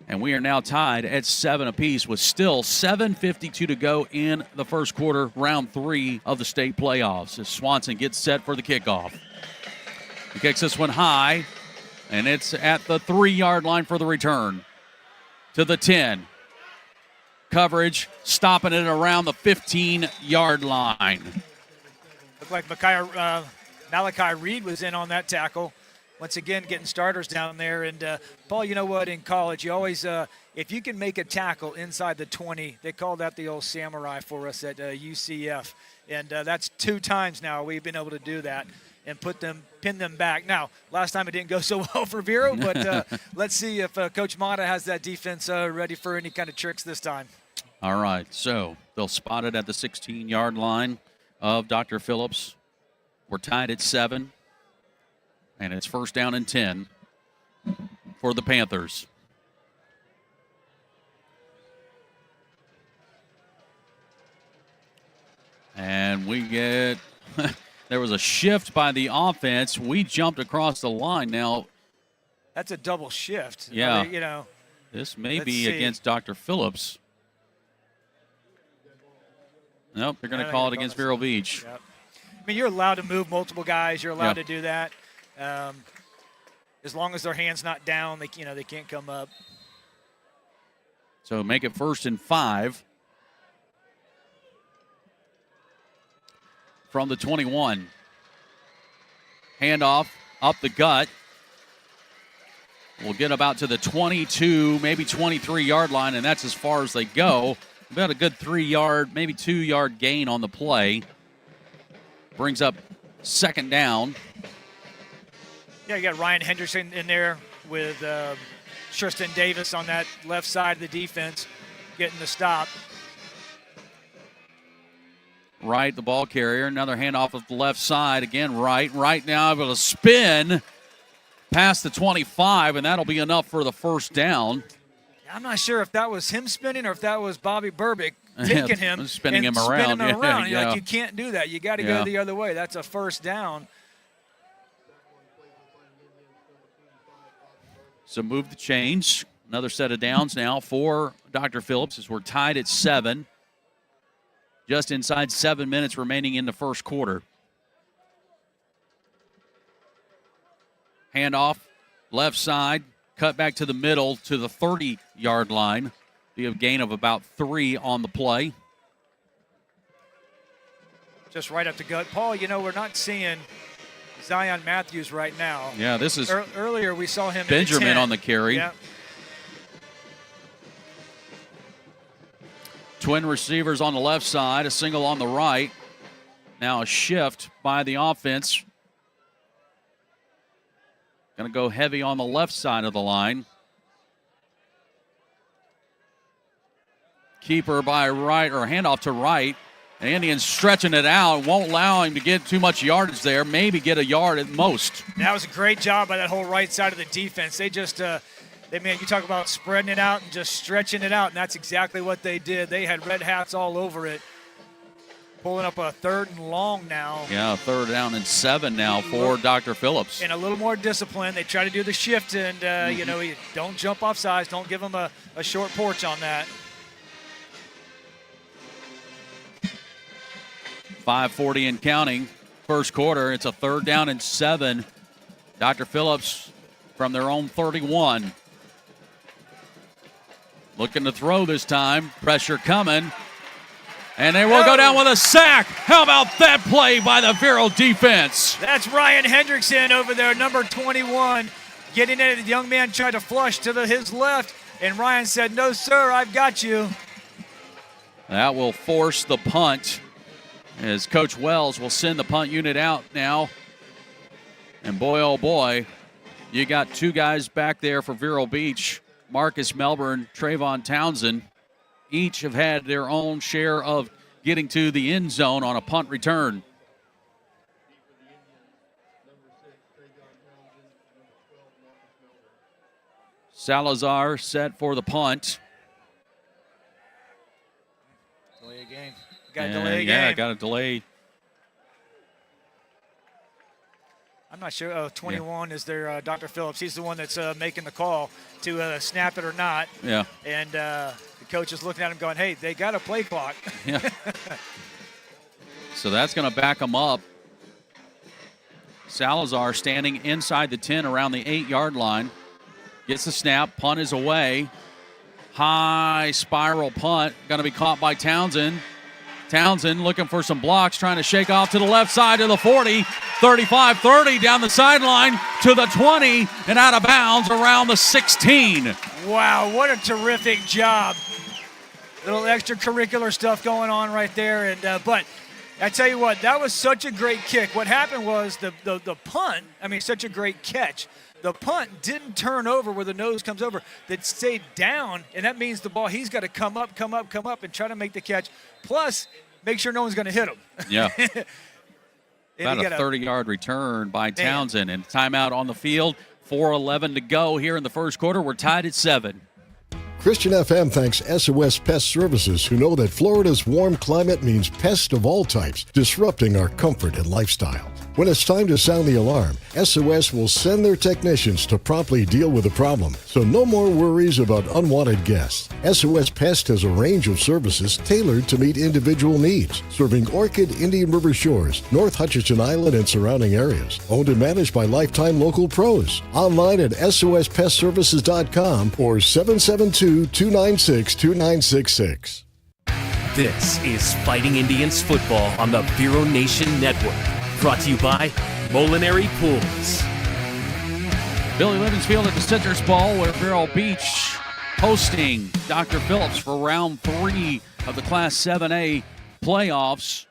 And we are now tied at 7 apiece with still 7:52 to go in the first quarter, round 3 of the state playoffs, as Swanson gets set for the kickoff. He kicks this one high, and it's at the 3-yard line for the return. To the 10. Coverage, stopping it around the 15-yard line. Looked like Malachi Reed was in on that tackle. Once again, getting starters down there. And, Paul, you know what? In college, you always, if you can make a tackle inside the 20, they call that the old samurai for us at UCF. And that's 2 times now we've been able to do that and pin them back. Now, last time it didn't go so well for Vero, but let's see if Coach Mata has that defense ready for any kind of tricks this time. All right, so they'll spot it at the 16-yard line of Dr. Phillips. We're tied at 7, and it's 1st down and 10 for the Panthers. And we get there was a shift by the offense. We jumped across the line. Now that's a double shift. Yeah, this may be against Dr. Phillips. Nope, they're going to call it against Vero Beach. Yep. I mean, you're allowed to move multiple guys. You're allowed to do that. As long as their hand's not down, they can't come up. So make it 1st and 5 from the 21. Handoff up the gut. We'll get about to the 22, maybe 23-yard line, and that's as far as they go. About a good 3-yard, maybe 2-yard gain on the play. Brings up 2nd down. Yeah, you got Ryan Henderson in there with Tristan Davis on that left side of the defense getting the stop. Wright, the ball carrier. Another handoff of the left side. Again, Wright now able to spin past the 25, and that'll be enough for the first down. I'm not sure if that was him spinning or if that was Bobby Burbick taking him spinning him around. You're like, you can't do that. You got to go the other way. That's a first down. So move the change. Another set of downs now for Dr. Phillips as we're tied at 7. Just inside 7 minutes remaining in the first quarter. Handoff, left side, cut back to the middle to the 30-yard line. Be a gain of about 3 on the play. Just right up the gut. Paul, we're not seeing Zion Matthews right now. Yeah, this is earlier we saw him Benjamin in the 10. on the carry. Yeah. Twin receivers on the left side, a single on the right. Now a shift by the offense. Going to go heavy on the left side of the line. Keeper by Wright, or handoff to Wright. And Indians stretching it out. Won't allow him to get too much yardage there. Maybe get a yard at most. That was a great job by that whole right side of the defense. They just, you talk about spreading it out and just stretching it out, and that's exactly what they did. They had red hats all over it. Pulling up a 3rd and long now. Yeah, 3rd down and 7 now for Dr. Phillips. And a little more discipline. They try to do the shift, and, don't jump off sides. Don't give them a short porch on that. 5:40 and counting. First quarter, it's a 3rd down and 7. Dr. Phillips from their own 31. Looking to throw this time. Pressure coming. And they will go down with a sack. How about that play by the Vero defense? That's Ryan Hendrickson over there, number 21. Getting in, the young man tried to flush to his left, and Ryan said, "No, sir, I've got you." That will force the punt as Coach Wells will send the punt unit out now. And boy, oh boy, you got 2 guys back there for Vero Beach. Marcus Melbourne, Trayvon Townsend. Each have had their own share of getting to the end zone on a punt return. Salazar set for the punt. Delay a game. Got to delay a game. Yeah, got to delay. I'm not sure. 21 is their Dr. Phillips. He's the one that's making the call to snap it or not. Yeah. And the coach is looking at him going, hey, they got a play clock. Yeah. So that's going to back them up. Salazar standing inside the 10 around the 8-yard line. Gets the snap. Punt is away. High spiral punt. Going to be caught by Townsend. Townsend looking for some blocks, trying to shake off to the left side to the 40, 35-30 down the sideline to the 20 and out of bounds around the 16. Wow, what a terrific job. Little extracurricular stuff going on right there. And but I tell you what, that was such a great kick. What happened was the punt, such a great catch. The punt didn't turn over where the nose comes over. That stayed down, and that means the ball, he's got to come up, and try to make the catch. Plus, make sure no one's going to hit him. Yeah. About a 30-yard return by Townsend. And timeout on the field. 4:11 to go here in the first quarter. We're tied at 7. Christian FM thanks SOS Pest Services, who know that Florida's warm climate means pests of all types, disrupting our comfort and lifestyle. When it's time to sound the alarm, SOS will send their technicians to promptly deal with the problem, so no more worries about unwanted guests. SOS Pest has a range of services tailored to meet individual needs, serving Orchid, Indian River Shores, North Hutchinson Island, and surrounding areas. Owned and managed by lifetime local pros. Online at sospestservices.com or 772-296-2966. This is Fighting Indians football on the Vero Nation Network. Brought to you by Molinary Pools. Billy Livensfield at the Citrus Bowl, where Vero Beach hosting Dr. Phillips for round 3 of the Class 7A playoffs.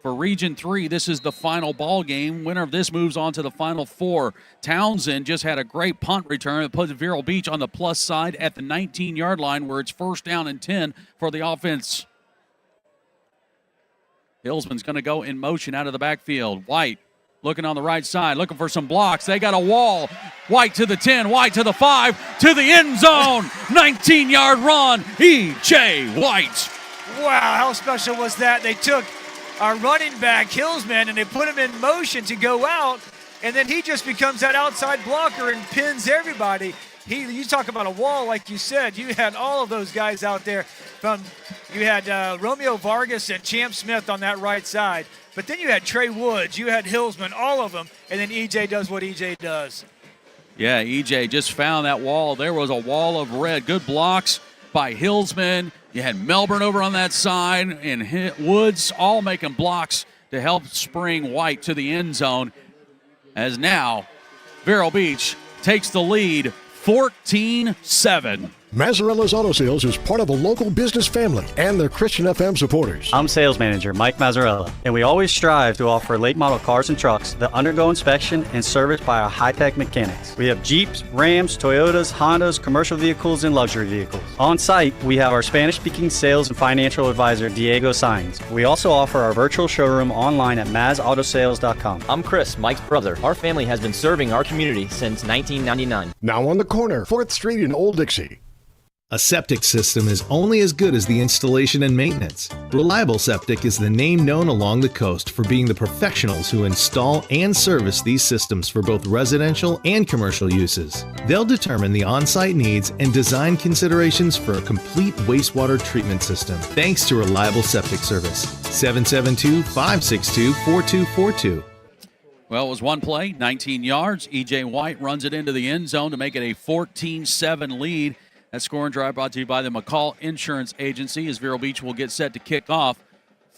For Region 3, this is the final ball game. Winner of this moves on to the Final Four. Townsend just had a great punt return that puts Vero Beach on the plus side at the 19-yard line, where it's 1st down and 10 for the offense. Hillsman's going to go in motion out of the backfield. White looking on the right side, looking for some blocks. They got a wall. White to the 10, White to the 5, to the end zone. 19-yard run, E.J. White. Wow, how special was that? They took our running back, Hillsman, and they put him in motion to go out, and then he just becomes that outside blocker and pins everybody. You talk about a wall, like you said. You had all of those guys out there. You had Romeo Vargas and Champ Smith on that right side. But then you had Trey Woods. You had Hillsman, all of them. And then E.J. does what E.J. does. Yeah, E.J. just found that wall. There was a wall of red. Good blocks by Hillsman. You had Melbourne over on that side and Woods all making blocks to help spring White to the end zone. As now, Vero Beach takes the lead 14-7. Mazzarella's Auto Sales is part of a local business family and their Christian FM supporters. I'm sales manager Mike Mazzarella, and we always strive to offer late model cars and trucks that undergo inspection and service by our high-tech mechanics. We have Jeeps, Rams, Toyotas, Hondas, commercial vehicles, and luxury vehicles. On site, we have our Spanish-speaking sales and financial advisor Diego Sainz. We also offer our virtual showroom online at mazautosales.com. I'm Chris, Mike's brother. Our family has been serving our community since 1999. Now on the corner, 4th Street in Old Dixie. A septic system is only as good as the installation and maintenance. Reliable Septic is the name known along the coast for being the professionals who install and service these systems for both residential and commercial uses. They'll determine the on-site needs and design considerations for a complete wastewater treatment system. Thanks to Reliable Septic Service. 772-562-4242. Well, it was one play, 19 yards. E.J. White runs it into the end zone to make it a 14-7 lead. That scoring drive brought to you by the McCall Insurance Agency as Vero Beach will get set to kick off.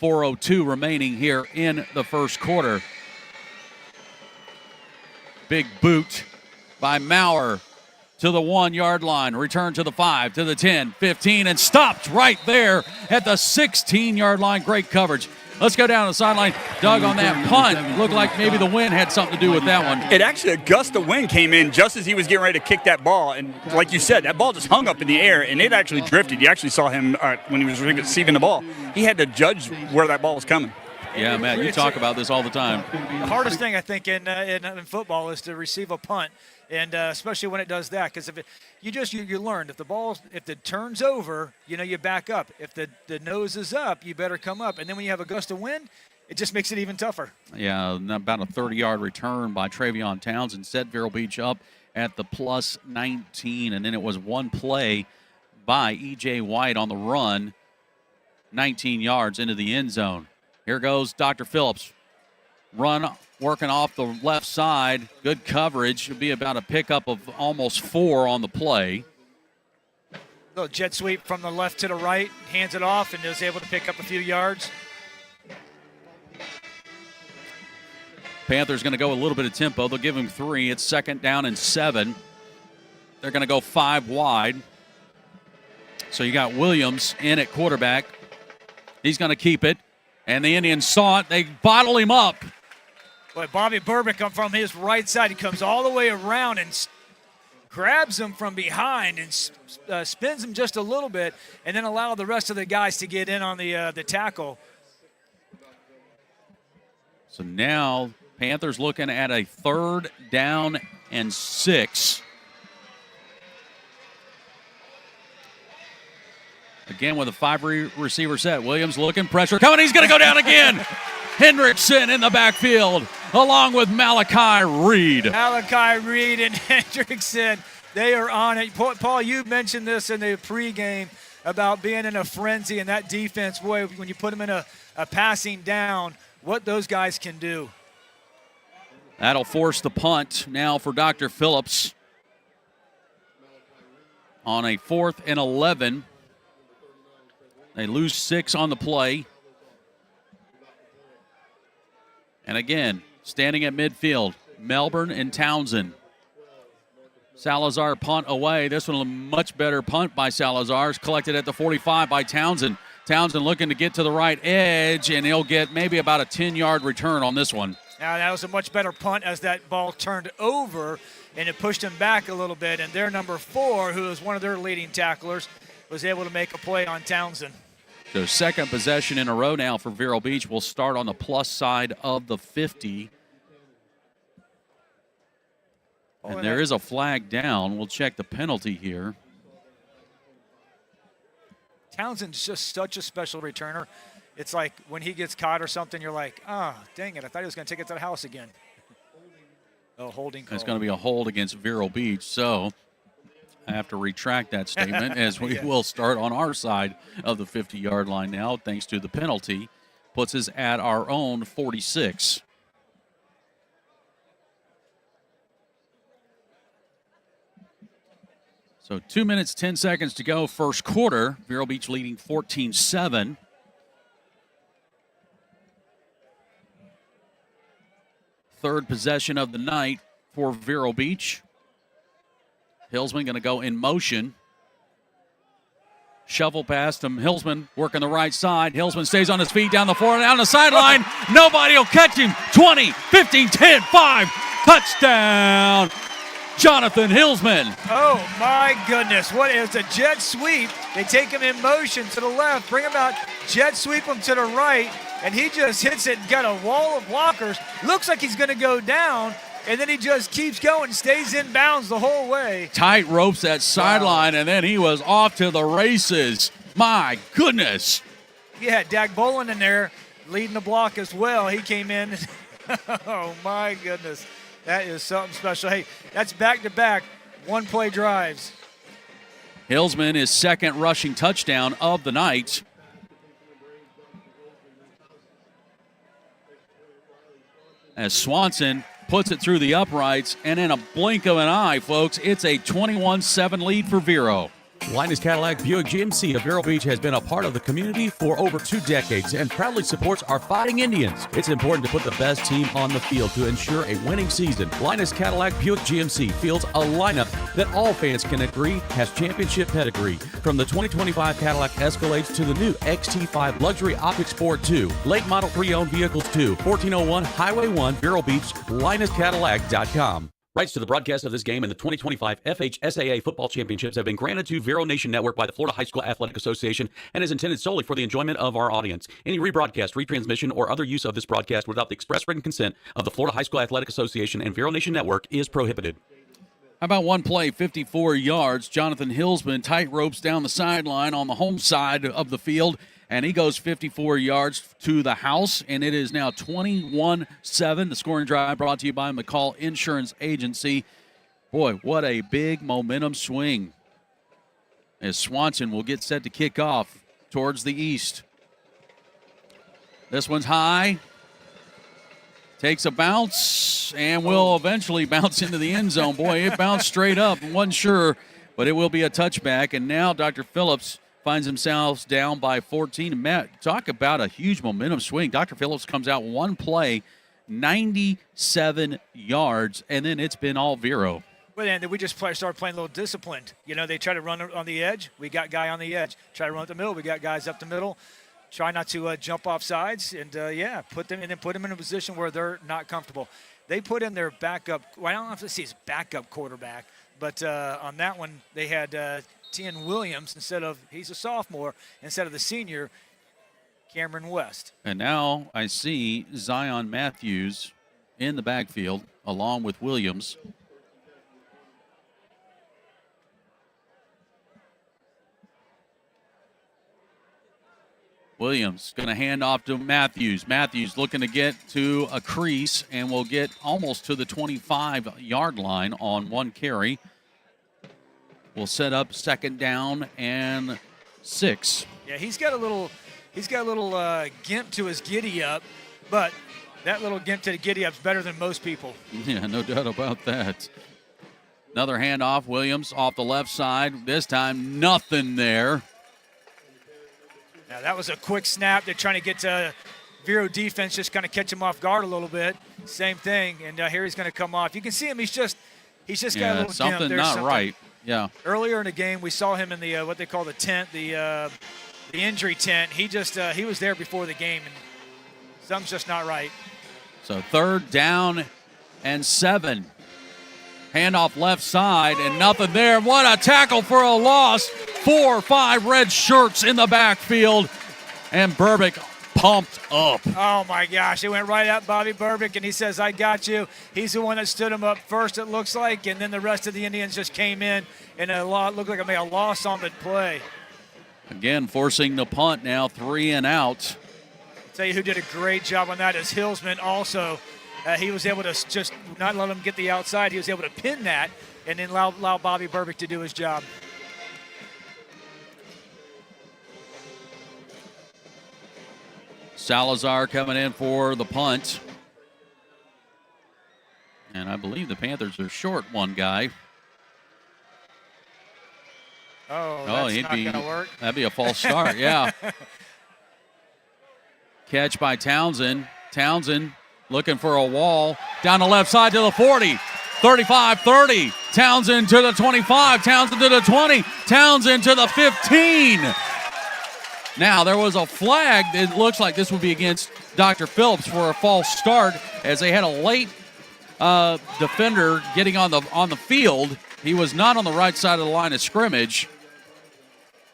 4:02 remaining here in the first quarter. Big boot by Maurer to the 1-yard line. Return to the 5, to the 10, 15, and stopped right there at the 16-yard line. Great coverage. Let's go down the sideline. Doug, on that punt, looked like maybe the wind had something to do with that one. It actually, a gust of wind came in just as he was getting ready to kick that ball. And like you said, that ball just hung up in the air, and it actually drifted. You actually saw him when he was receiving the ball. He had to judge where that ball was coming. Yeah, Matt, you talk about this all the time. The hardest thing, I think, in football is to receive a punt, and especially when it does that. Because if you learned if it turns over, you back up. If the nose is up, you better come up. And then when you have a gust of wind, it just makes it even tougher. Yeah, about a 30-yard return by Travion Townsend set Vero Beach up at the plus 19. And then it was one play by E.J. White on the run, 19 yards into the end zone. Here goes Dr. Phillips. Run working off the left side. Good coverage. It'll be about a pickup of almost 4 on the play. Little jet sweep from the left to the right. Hands it off and is able to pick up a few yards. Panthers going to go a little bit of tempo. They'll give him 3. It's 2nd down and 7. They're going to go 5 wide. So you got Williams in at quarterback. He's going to keep it. And the Indians saw it. They bottle him up. Boy, Bobby Burbick from his right side. He comes all the way around and grabs him from behind and spins him just a little bit and then allow the rest of the guys to get in on the tackle. So now Panthers looking at a 3rd down and 6. Again with a 5-receiver set. Williams looking, pressure coming. He's going to go down again. Hendrickson in the backfield along with Malachi Reed. Malachi Reed and Hendrickson, they are on it. Paul, you mentioned this in the pregame about being in a frenzy and that defense. Boy, when you put them in a passing down, what those guys can do. That'll force the punt now for Dr. Phillips on a 4th and 11. They lose 6 on the play. And again, standing at midfield, Melbourne and Townsend. Salazar punt away. This one a much better punt by Salazar. It's collected at the 45 by Townsend. Townsend looking to get to the right edge, and he'll get maybe about a 10-yard return on this one. Now, that was a much better punt as that ball turned over, and it pushed him back a little bit. And their number 4, who is one of their leading tacklers, was able to make a play on Townsend. So second possession in a row now for Vero Beach. We'll start on the plus side of the 50. And there is a flag down. We'll check the penalty here. Townsend's just such a special returner. It's like when he gets caught or something, you're like, dang it, I thought he was going to take it to the house again. Oh, holding call. It's going to be a hold against Vero Beach. So I have to retract that statement as we will start on our side of the 50-yard line now, thanks to the penalty. Puts us at our own 46. So 2 minutes, 10 seconds to go, first quarter. Vero Beach leading 14-7. Third possession of the night for Vero Beach. Hillsman going to go in motion. Shovel past him. Hillsman working the right side. Hillsman stays on his feet down the floor, down the sideline. Nobody will catch him. 20, 15, 10, 5. Touchdown. Jonathan Hillsman. Oh, my goodness. What is a jet sweep? They take him in motion to the left, bring him out, jet sweep him to the right, and he just hits it and got a wall of blockers. Looks like he's going to go down, and then he just keeps going, stays in bounds the whole way. Tight ropes that sideline, and then he was off to the races. My goodness. Yeah, Dak Bolin in there leading the block as well. He came in. Oh, my goodness. That is something special. Hey, that's back-to-back one-play drives. Hillsman is second rushing touchdown of the night. As Swanson puts it through the uprights, and in a blink of an eye, folks, it's a 21-7 lead for Vero. Linus Cadillac Buick GMC of Vero Beach has been a part of the community for over 2 decades and proudly supports our Fighting Indians. It's important to put the best team on the field to ensure a winning season. Linus Cadillac Buick GMC fields a lineup that all fans can agree has championship pedigree. From the 2025 Cadillac Escalades to the new XT5 Luxury Optic Sport 2, late model pre-owned vehicles to 1401 Highway 1, Vero Beach, LinusCadillac.com. Rights to the broadcast of this game and the 2025 FHSAA Football Championships have been granted to Vero Nation Network by the Florida High School Athletic Association and is intended solely for the enjoyment of our audience. Any rebroadcast, retransmission, or other use of this broadcast without the express written consent of the Florida High School Athletic Association and Vero Nation Network is prohibited. How about one play, 54 yards? Jonathan Hillsman tight ropes down the sideline on the home side of the field, and he goes 54 yards to the house, and it is now 21-7. The scoring drive brought to you by McCall Insurance Agency. Boy, what a big momentum swing as Swanson will get set to kick off towards the east. This one's high. Takes a bounce and will eventually bounce into the end zone. Boy, it bounced straight up. Wasn't sure, but it will be a touchback. And now Dr. Phillips finds himself down by 14. And Matt, talk about a huge momentum swing. Dr. Phillips comes out one play, 97 yards, and then it's been all Vero. Well, and then we just started playing a little disciplined. You know, they try to run on the edge. We got guy on the edge. Try to run up the middle. We got guys up the middle. Try not to jump off sides and, put them in a position where they're not comfortable. They put in their backup. Well, I don't know if this is backup quarterback, but on that one they had Tien Williams he's a sophomore, instead of the senior, Cameron West. And now I see Zion Matthews in the backfield along with Williams. Williams going to hand off to Matthews. Matthews looking to get to a crease and will get almost to the 25-yard line on one carry. We'll set up second down and 6. Yeah, he's got a little gimp to his giddy up, but that little gimp to the giddy up is better than most people. Yeah, no doubt about that. Another handoff. Williams off the left side. This time, nothing there. Now, that was a quick snap. They're trying to get to Vero defense, just kind of catch him off guard a little bit. Same thing, and here he's going to come off. You can see him. He's just got a little something gimp. Not right. Yeah. Earlier in the game, we saw him in the what they call the tent, the injury tent. He was there before the game, and something's just not right. So third down and 7. Handoff left side, and nothing there. What a tackle for a loss. 4 or 5 red shirts in the backfield. And Burbick pumped up. Oh, my gosh. It went right at Bobby Burbick, and he says, I got you. He's the one that stood him up first, it looks like, and then the rest of the Indians just came in, and it looked like it made a loss on the play. Again, forcing the punt now, 3 and out. I'll tell you who did a great job on that is Hillsman also. He was able to just not let him get the outside. He was able to pin that and then allow Bobby Burbick to do his job. Salazar coming in for the punt. And I believe the Panthers are short one guy. Oh, that's not going to work. That'd be a false start, yeah. Catch by Townsend. Townsend looking for a wall. Down the left side to the 40. 35-30. Townsend to the 25. Townsend to the 20. Townsend to the 15. Now, there was a flag. It looks like this would be against Dr. Phillips for a false start as they had a late defender getting on the field. He was not on the right side of the line of scrimmage.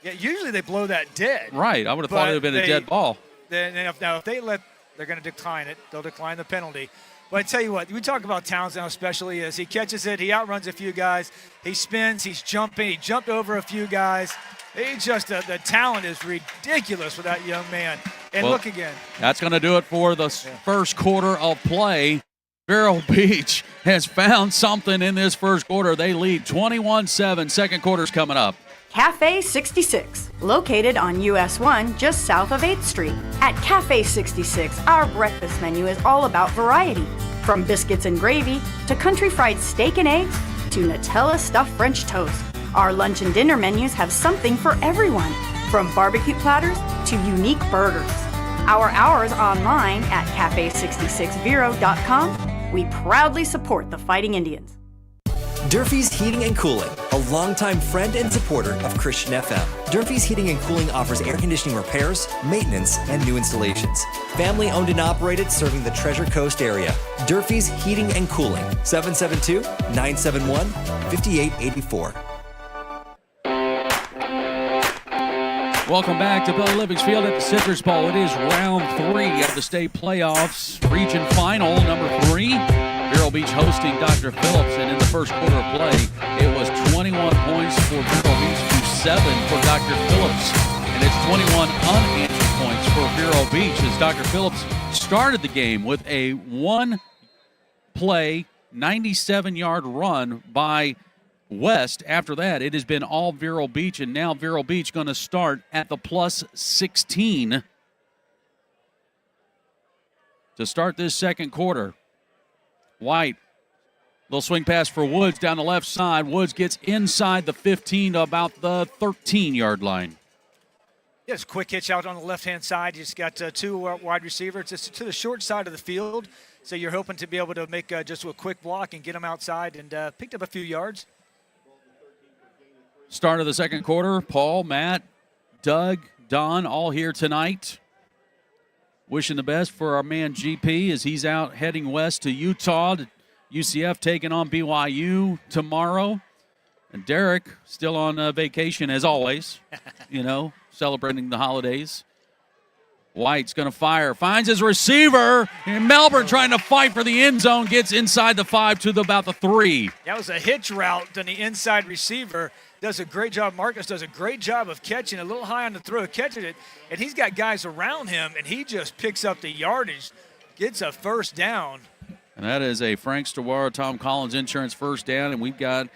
Yeah, usually they blow that dead. Right. I would have thought it would have been a dead ball. If they they're going to decline it. They'll decline the penalty. But I tell you what, we talk about Townsend, especially as he catches it, he outruns a few guys, he spins, he's jumping, he jumped over a few guys. He just the talent is ridiculous for that young man. And look again. That's going to do it for the first quarter of play. Vero Beach has found something in this first quarter. They lead 21-7. Second quarter's coming up. Cafe 66, located on US 1 just south of 8th Street. At Cafe 66, our breakfast menu is all about variety. From biscuits and gravy to country fried steak and eggs to Nutella stuffed French toast. Our lunch and dinner menus have something for everyone, from barbecue platters to unique burgers. Our hours online at cafe66vero.com. We proudly support the Fighting Indians. Durfee's Heating and Cooling, a longtime friend and supporter of Christian FM. Durfee's Heating and Cooling offers air conditioning repairs, maintenance, and new installations. Family owned and operated, serving the Treasure Coast area. Durfee's Heating and Cooling, 772-971-5884. Welcome back to Billy Livings Field at the Citrus Bowl. It is round 3 of the state playoffs, region final number 3. Vero Beach hosting Dr. Phillips, and in the first quarter of play, it was 21 points for Vero Beach to 7 for Dr. Phillips, and it's 21 unanswered points for Vero Beach as Dr. Phillips started the game with a one-play, 97-yard run by West. After that, it has been all Vero Beach, and now Vero Beach going to start at the plus 16 to start this second quarter. White, little swing pass for Woods down the left side. Woods gets inside the 15 to about the 13-yard line. Yeah, it's a quick hitch out on the left-hand side. You just got two wide receivers. It's to the short side of the field, so you're hoping to be able to make just a quick block and get them outside, and picked up a few yards. Start of the second quarter, Paul, Matt, Doug, Don, all here tonight. Wishing the best for our man GP as he's out heading west to Utah. UCF taking on BYU tomorrow. And Derek still on vacation as always, celebrating the holidays. White's going to fire, finds his receiver, and Melbourne trying to fight for the end zone, gets inside the 5 to about the 3. That was a hitch route to the inside receiver. Does a great job. Marcus does a great job of catching a little high on the throw, catching it, and he's got guys around him, and he just picks up the yardage, gets a first down. And that is a Frank Stewart, Tom Collins Insurance first down, and we've got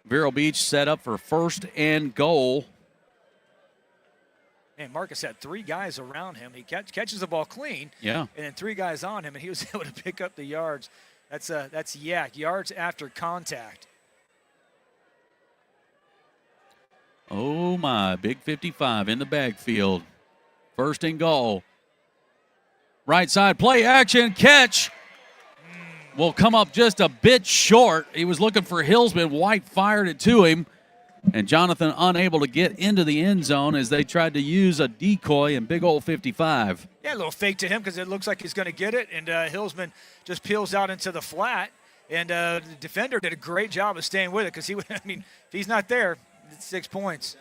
Vero Beach set up for first and goal. Man, Marcus had 3 guys around him. He catches the ball clean, and then 3 guys on him, and he was able to pick up the yards. That's yards after contact. Oh, my. Big 55 in the backfield. First and goal. Right side, play action, catch. Will come up just a bit short. He was looking for Hillsman. White fired it to him. And Jonathan unable to get into the end zone as they tried to use a decoy in big old 55. Yeah, a little fake to him because it looks like he's going to get it. And Hillsman just peels out into the flat. And the defender did a great job of staying with it because if he's not there, it's 6 points.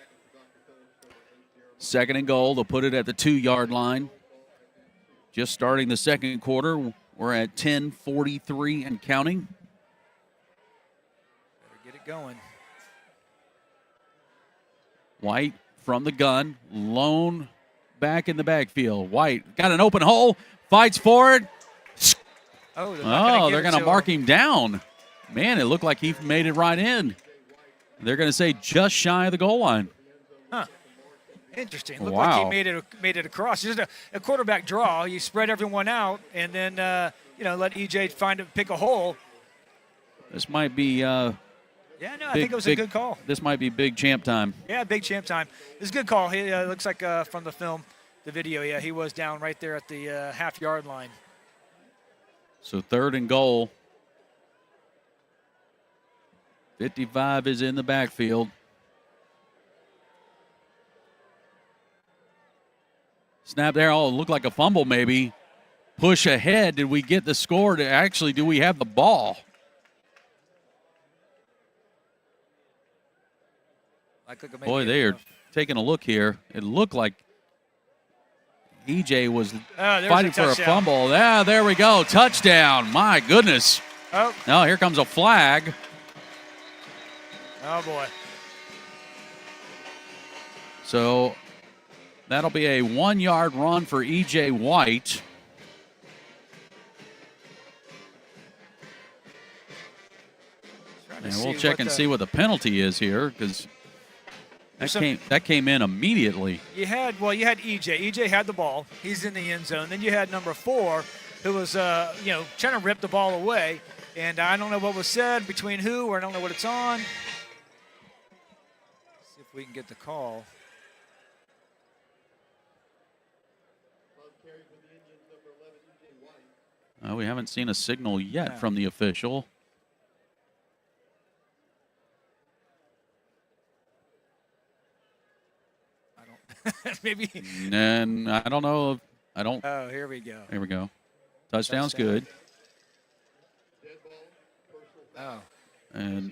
Second and goal. They'll put it at the 2-yard line. Just starting the second quarter. We're at 10:43 and counting. Better get it going. White from the gun. Lone back in the backfield. White got an open hole. Fights for it. Oh, they're going to mark him down. Man, it looked like he made it right in. They're going to say just shy of the goal line. Huh. Interesting. Looked like he made it across. Just a quarterback draw. You spread everyone out, and then let EJ pick a hole. This might be. I think it was a good call. This might be big champ time. Yeah, big champ time. It's a good call. He looks like from the film, the video. Yeah, he was down right there at the half-yard line. So third and goal. 55 is in the backfield. Snap there. Oh, it looked like a fumble maybe. Push ahead. Did we get the score? Do we have the ball? Boy, they are taking a look here. It looked like EJ was fighting for a fumble. Yeah, there we go. Touchdown. My goodness. Oh. Now here comes a flag. Oh, boy. So that'll be a 1-yard run for EJ White. And we'll check and see what the penalty is here, because that came in immediately. You had EJ. EJ had the ball. He's in the end zone. Then you had number 4, who was trying to rip the ball away. And I don't know what was said between who, or I don't know what it's on. See if we can get the call. We haven't seen a signal yet from the official. Maybe. And I don't know. Oh, here we go. Here we go. Touchdown's good. Oh. And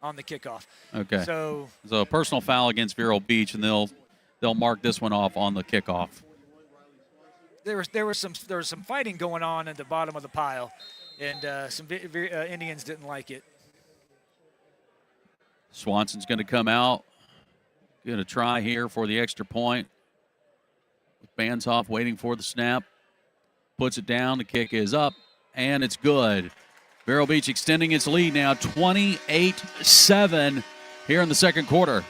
on the kickoff. Okay. So a personal foul against Vero Beach, and they'll mark this one off on the kickoff. There was some fighting going on at the bottom of the pile, and some Indians didn't like it. Swanson's going to come out. Going to try here for the extra point. Bansoff waiting for the snap. Puts it down. The kick is up, and it's good. Vero Beach extending its lead now 28-7 here in the second quarter.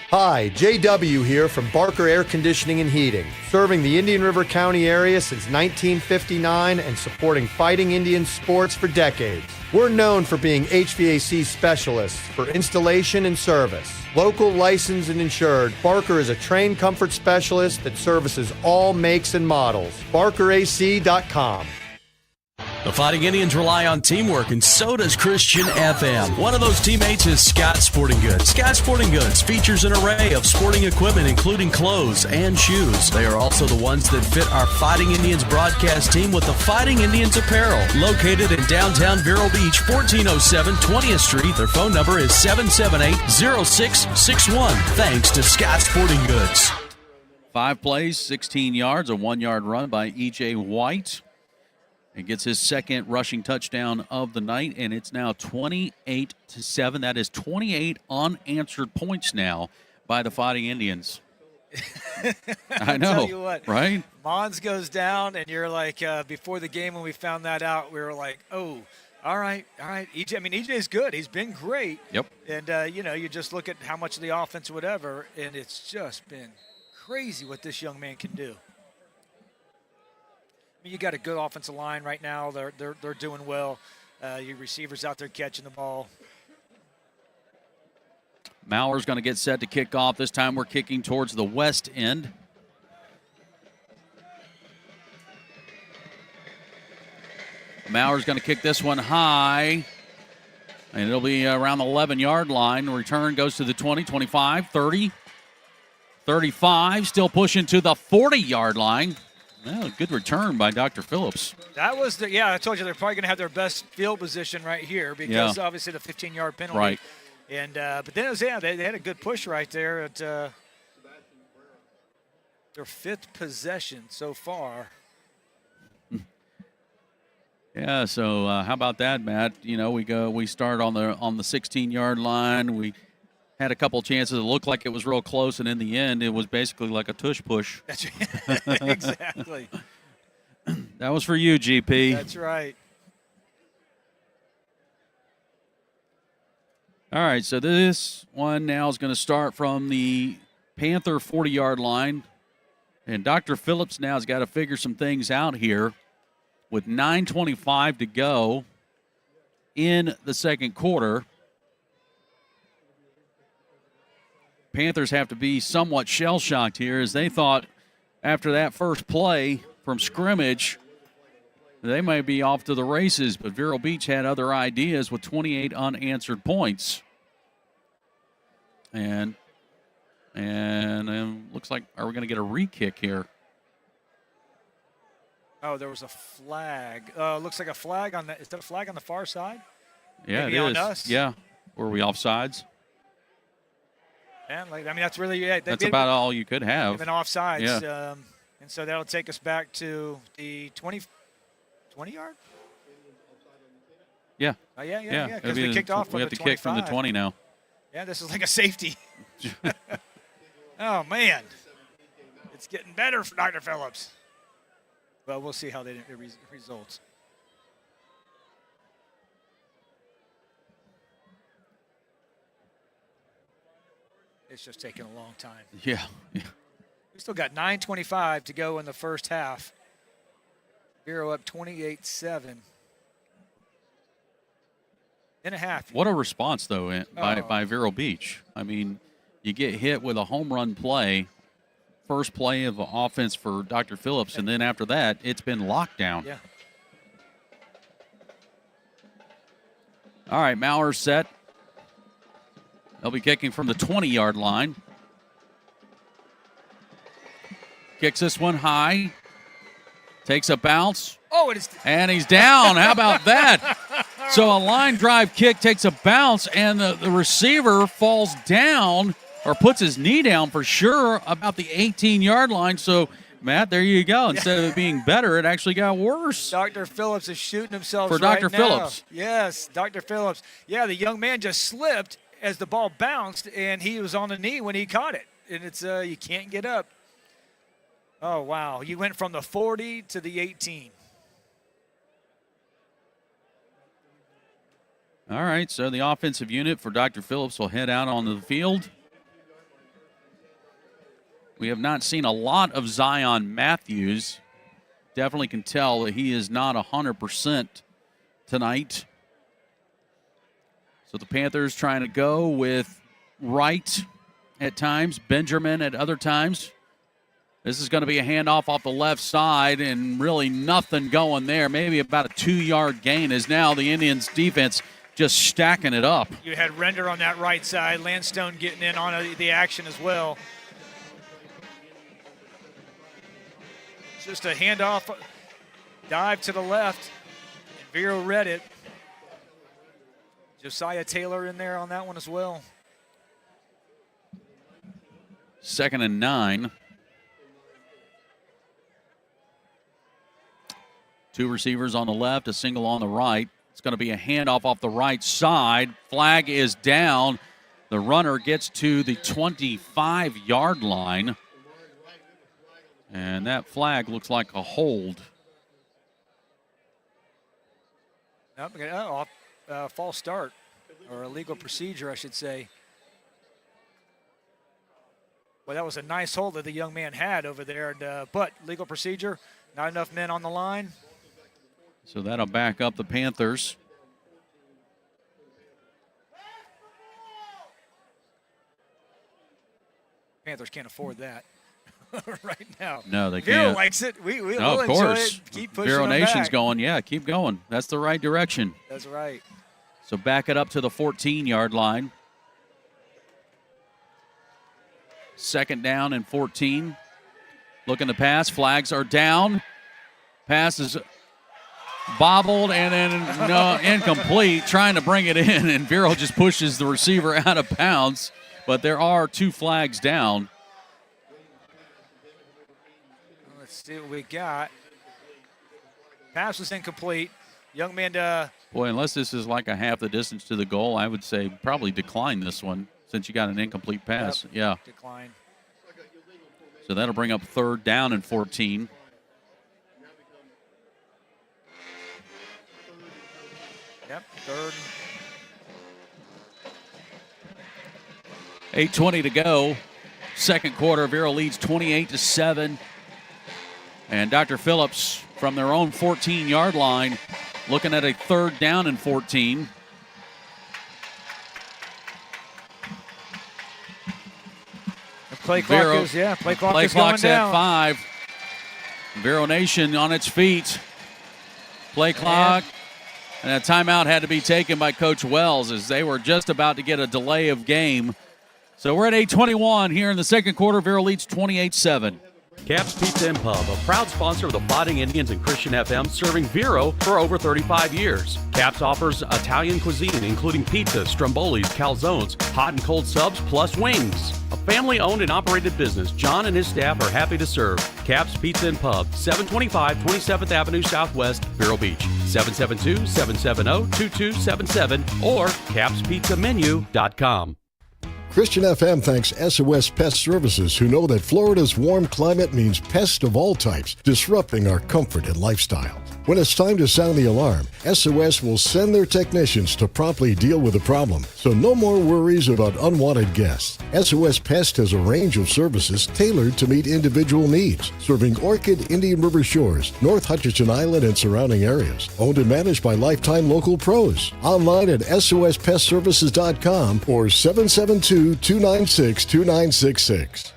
Hi, JW here from Barker Air Conditioning and Heating, serving the Indian River County area since 1959 and supporting fighting Indian sports for decades. We're known for being HVAC specialists for installation and service. Local, licensed, and insured, Barker is a trained comfort specialist that services all makes and models. BarkerAC.com. The Fighting Indians rely on teamwork, and so does Christian FM. One of those teammates is Scott Sporting Goods. Scott Sporting Goods features an array of sporting equipment, including clothes and shoes. They are also the ones that fit our Fighting Indians broadcast team with the Fighting Indians apparel. Located in downtown Vero Beach, 1407 20th Street. Their phone number is 778-0661. Thanks to Scott Sporting Goods. 5 plays, 16 yards, a 1-yard run by E.J. White. He gets his second rushing touchdown of the night, and it's now 28-7. That is 28 unanswered points now by the Fighting Indians. I know, tell you what, right? Mons goes down, and you're like, before the game when we found that out, we were like, oh, all right. EJ, EJ's good. He's been great. Yep. And, you just look at how much of the offense, whatever, and it's just been crazy what this young man can do. You got a good offensive line right now. They're doing well. Your receivers out there catching the ball. Mauer's going to get set to kick off. This time we're kicking towards the west end. Mauer's going to kick this one high. And it'll be around the 11-yard line. The return goes to the 20, 25, 30, 35. Still pushing to the 40-yard line. Well, good return by Dr. Phillips. That was I told you they're probably going to have their best field position right here because obviously the 15-yard penalty. Right. And but then it was, they had a good push right there. Their 5th possession so far. Yeah, so how about that, Matt? We start on the 16-yard line. We had a couple chances. It looked like it was real close, and in the end, it was basically like a tush push. That's right. Exactly. That was for you, GP. That's right. All right, so this one now is going to start from the Panther 40-yard line. And Dr. Phillips now has got to figure some things out here with 9:25 to go in the second quarter. Panthers have to be somewhat shell-shocked here as they thought after that first play from scrimmage they might be off to the races, but Vero Beach had other ideas with 28 unanswered points. And looks like, are we going to get a re-kick here? Oh, there was a flag. Looks like a flag on that. Is that a flag on the far side? Yeah, maybe it on is. us? Yeah. Were we offsides? And that's really it. That's about all you could have. Been offsides. Yeah. And so that'll take us back to the 20 yard? Yeah. Yeah. Because we kicked off from the 25. We have to kick from the 20 now. Yeah, this is like a safety. Oh, man. It's getting better for Dr. Phillips. Well, we'll see how it results. It's just taking a long time. Yeah. We still got 9:25 to go in the first half. Vero up 28-7. In a half. What a response, though, by Vero Beach. I mean, you get hit with a home run play, first play of offense for Dr. Phillips, and then after that, it's been lockdown. Yeah. All right, Mauer's set. They'll be kicking from the 20-yard line. Kicks this one high. Takes a bounce. Oh, it is. And he's down. How about that? So a line drive kick takes a bounce, and the receiver falls down or puts his knee down for sure about the 18-yard line. So, Matt, there you go. Instead of it being better, it actually got worse. Dr. Phillips is shooting himself for right Dr. now. Phillips. Yes, Dr. Phillips. Yeah, the young man just slipped as the ball bounced, and he was on the knee when he caught it. And it's you can't get up. Oh, wow. You went from the 40 to the 18. All right, so the offensive unit for Dr. Phillips will head out onto the field. We have not seen a lot of Zion Matthews. Definitely can tell that he is not 100% tonight. So the Panthers trying to go with Wright at times, Benjamin at other times. This is going to be a handoff off the left side, and really nothing going there. Maybe about a 2-yard gain as now the Indians' defense just stacking it up. You had Render on that right side, Landstone getting in on the action as well. Just a handoff, dive to the left. And Vero read it. Josiah Taylor in there on that one as well. 2nd and 9. 2 receivers on the left, a single on the right. It's going to be a handoff off the right side. Flag is down. The runner gets to the 25-yard line. And that flag looks like a hold. False start, or illegal procedure, I should say. Well, that was a nice hold that the young man had over there, but legal procedure, not enough men on the line. So that'll back up the Panthers. Panthers can't afford that right now. No, they Vero can't. likes it. We'll of enjoy course. it. Keep pushing Vero them Nation's back. going. Yeah, keep going. That's the right direction. That's right. So back it up to the 14-yard line. 2nd down and 14. Looking to pass. Flags are down. Pass is bobbled and then incomplete. Trying to bring it in, and Vero just pushes the receiver out of bounds. But there are 2 flags down. see what we got. Pass was incomplete. Young man Boy, unless this is like a half the distance to the goal, I would say probably decline this one since you got an incomplete pass. Yep, yeah. decline. So that'll bring up 3rd down and 14. Yep, 3rd. 8:20 to go. Second quarter, Vero leads 28-7. And Dr. Phillips from their own 14-yard line looking at a 3rd down and 14. The play clock Vero, is, play clock play is going clock's down. at 5. Vero Nation on its feet. Play clock. And a timeout had to be taken by Coach Wells as they were just about to get a delay of game. So we're at 8:21 here in the second quarter. Vero leads 28-7. Cap's Pizza and Pub, a proud sponsor of the Fighting Indians and Christian FM, serving Vero for over 35 years. Cap's offers Italian cuisine, including pizzas, strombolis, calzones, hot and cold subs, plus wings. A family-owned and operated business, John and his staff are happy to serve. Cap's Pizza and Pub, 725 27th Avenue Southwest, Vero Beach, 772-770-2277 or capspizzamenu.com. Christian FM thanks SOS Pest Services, who know that Florida's warm climate means pests of all types, disrupting our comfort and lifestyle. When it's time to sound the alarm, SOS will send their technicians to promptly deal with the problem, so no more worries about unwanted guests. SOS Pest has a range of services tailored to meet individual needs, serving Orchid, Indian River Shores, North Hutchinson Island, and surrounding areas. Owned and managed by lifetime local pros. Online at sospestservices.com or 772-296-2966.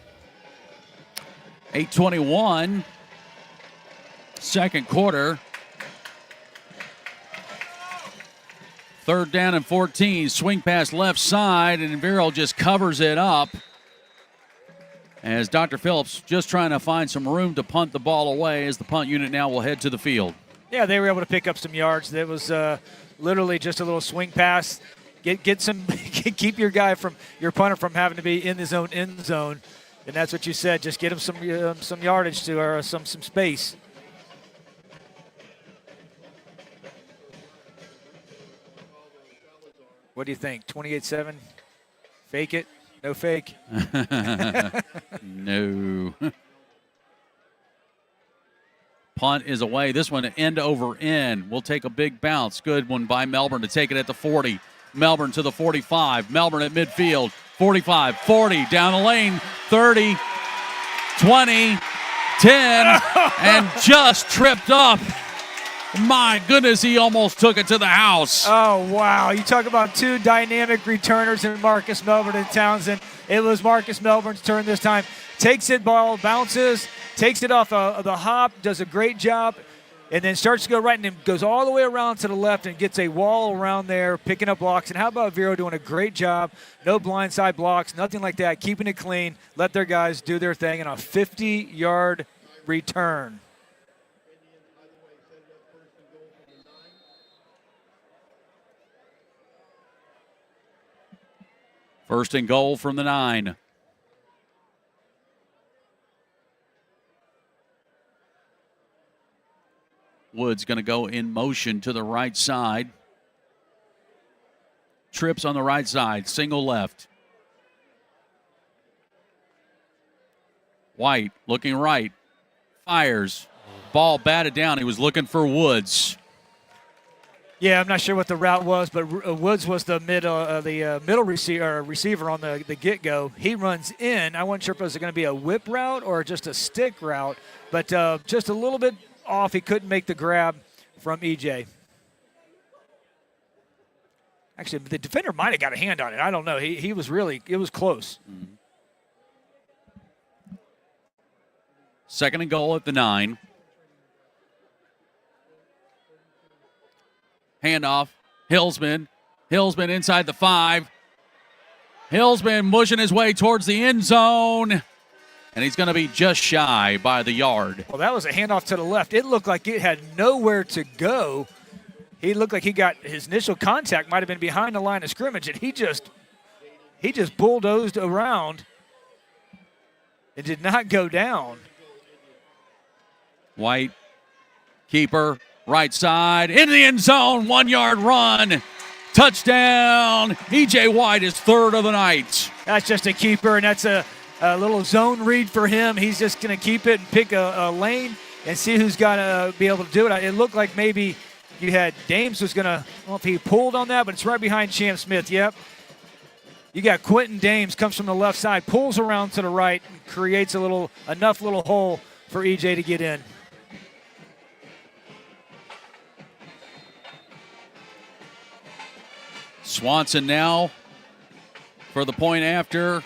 8:21, second quarter. 3rd down and 14. Swing pass left side, and Vero just covers it up. As Dr. Phillips just trying to find some room to punt the ball away as the punt unit now will head to the field. Yeah, they were able to pick up some yards. That was literally just a little swing pass. Get some, keep your punter from having to be in his own end zone, and that's what you said. Just get him some yardage to or some space. What do you think? 28-7? Fake it? No fake? No. Punt is away. This one end over end. Will take a big bounce. Good one by Melbourne to take it at the 40. Melbourne to the 45. Melbourne at midfield. 45, 40, down the lane. 30, 20, 10, and just tripped up. My goodness, he almost took it to the house. Oh, wow. You talk about two dynamic returners in Marcus Melbourne and Townsend. It was Marcus Melbourne's turn this time. Takes it, ball bounces, takes it off the hop, does a great job, and then starts to go right and then goes all the way around to the left and gets a wall around there, picking up blocks. And how about Vero doing a great job? No blindside blocks, nothing like that, keeping it clean, let their guys do their thing, and a 50-yard return. First and goal from the 9. Woods going to go in motion to the right side. Trips on the right side, single left. White looking right, fires. Ball batted down. He was looking for Woods. Yeah, I'm not sure what the route was, but Woods was the middle receiver on the get-go. He runs in. I wasn't sure if it was going to be a whip route or just a stick route, but just a little bit off. He couldn't make the grab from EJ. Actually, the defender might have got a hand on it. I don't know. He was really, it was close. Mm-hmm. Second and goal at the 9. Handoff. Hillsman inside the 5. Hillsman mushing his way towards the end zone. And he's going to be just shy by the yard. Well, that was a handoff to the left. It looked like it had nowhere to go. He looked like he got his initial contact might have been behind the line of scrimmage, and he just bulldozed around and did not go down. White, keeper, right side, in the end zone, 1-yard run. Touchdown. E.J. White is third of the night. That's just a keeper, and that's a little zone read for him. He's just going to keep it and pick a lane and see who's going to be able to do it. It looked like maybe you had Dames was going to, I don't know if he pulled on that, but it's right behind Champ Smith. Yep. You got Quentin Dames, comes from the left side, pulls around to the right, and creates enough little hole for EJ to get in. Swanson now for the point after.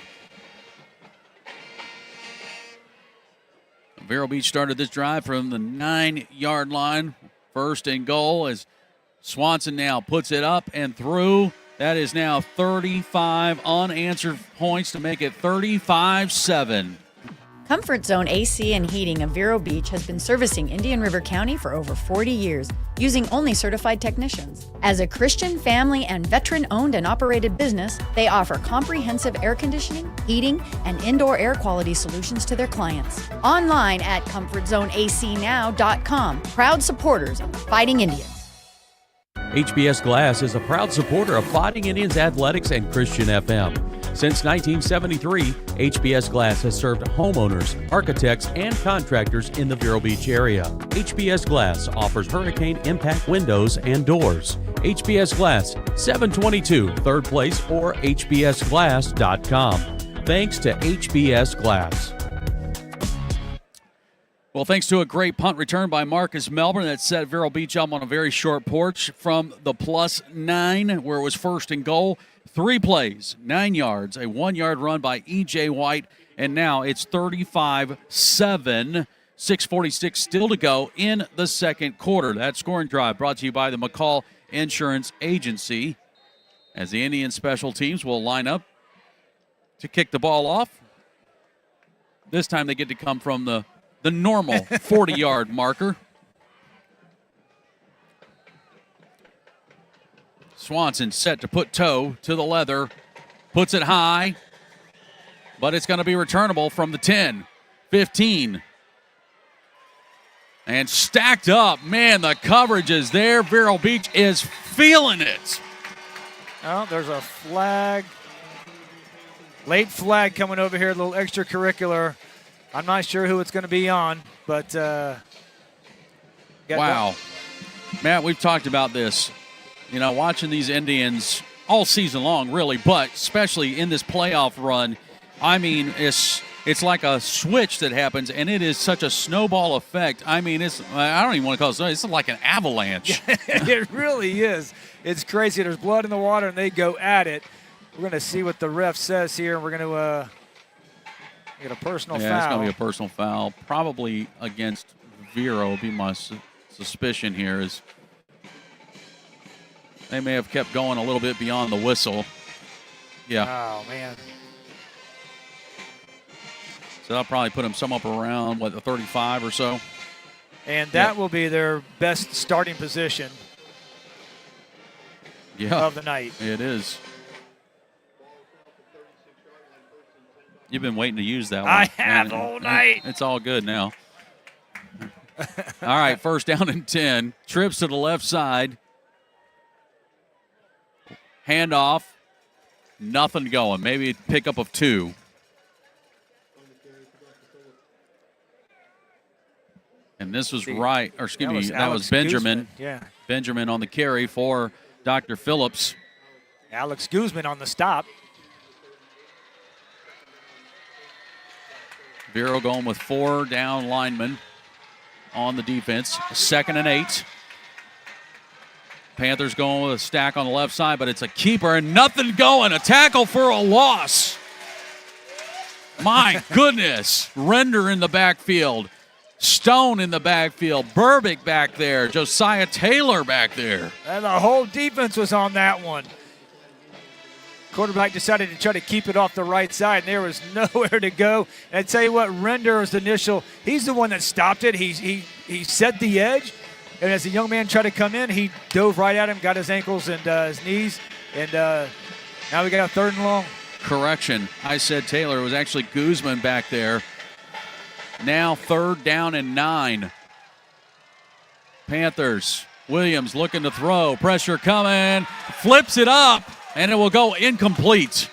Vero Beach started this drive from the 9-yard line. First and goal as Swanson now puts it up and through. That is now 35 unanswered points to make it 35-7. Comfort Zone AC and Heating of Vero Beach has been servicing Indian River County for over 40 years, using only certified technicians. As a Christian, family, and veteran-owned and operated business, they offer comprehensive air conditioning, heating, and indoor air quality solutions to their clients. Online at ComfortZoneACNow.com. Proud supporters of the Fighting Indians. HBS Glass is a proud supporter of Fighting Indians Athletics and Christian FM. Since 1973, HBS Glass has served homeowners, architects, and contractors in the Vero Beach area. HBS Glass offers hurricane impact windows and doors. HBS Glass, 722 3rd Place or hbsglass.com. Thanks to HBS Glass. Well, thanks to a great punt return by Marcus Melbourne that set Vero Beach up on a very short porch from the +9 where it was first and goal. 3 plays, 9 yards, a 1-yard run by E.J. White, and now it's 35-7. 6:46 still to go in the second quarter. That scoring drive brought to you by the McCall Insurance Agency, as the Indian special teams will line up to kick the ball off. This time they get to come from the normal 40-yard marker. Swanson set to put toe to the leather, puts it high, but it's going to be returnable from the 10, 15. And stacked up. Man, the coverage is there. Vero Beach is feeling it. Oh, there's a flag. Late flag coming over here, a little extracurricular. I'm not sure who it's going to be on, but wow. Matt, we've talked about this. You know, watching these Indians all season long, really, but especially in this playoff run, I mean, it's like a switch that happens, and it is such a snowball effect. I mean, I don't even want to call it snow. It's like an avalanche. It really is. It's crazy. There's blood in the water, and they go at it. We're going to see what the ref says here, and we're going to get a personal foul. Yeah, it's going to be a personal foul, probably against Vero, would be my suspicion here is they may have kept going a little bit beyond the whistle. Yeah. Oh, man. So that'll probably put him some up around, the 35 or so. And that will be their best starting position of the night. It is. You've been waiting to use that one. I have all night. It's all good now. All right, first down and 10. Trips to the left side. Handoff. Nothing going. Maybe a pickup of 2. And this was that was Benjamin. Guzman. Yeah. Benjamin on the carry for Dr. Phillips. Alex Guzman on the stop. Vero going with 4 down linemen on the defense. 2nd and 8. Panthers going with a stack on the left side, but it's a keeper and nothing going. A tackle for a loss. My goodness. Render in the backfield. Stone in the backfield. Burbick back there. Josiah Taylor back there. And the whole defense was on that one. Quarterback decided to try to keep it off the right side, and there was nowhere to go. And I tell you what, Render's initial, he's the one that stopped it. He set the edge, and as the young man tried to come in, he dove right at him, got his ankles and his knees, and now we got a 3rd and long. Correction, I said Taylor. It was actually Guzman back there. Now 3rd down and 9. Panthers. Williams looking to throw. Pressure coming. Flips it up, and it will go incomplete.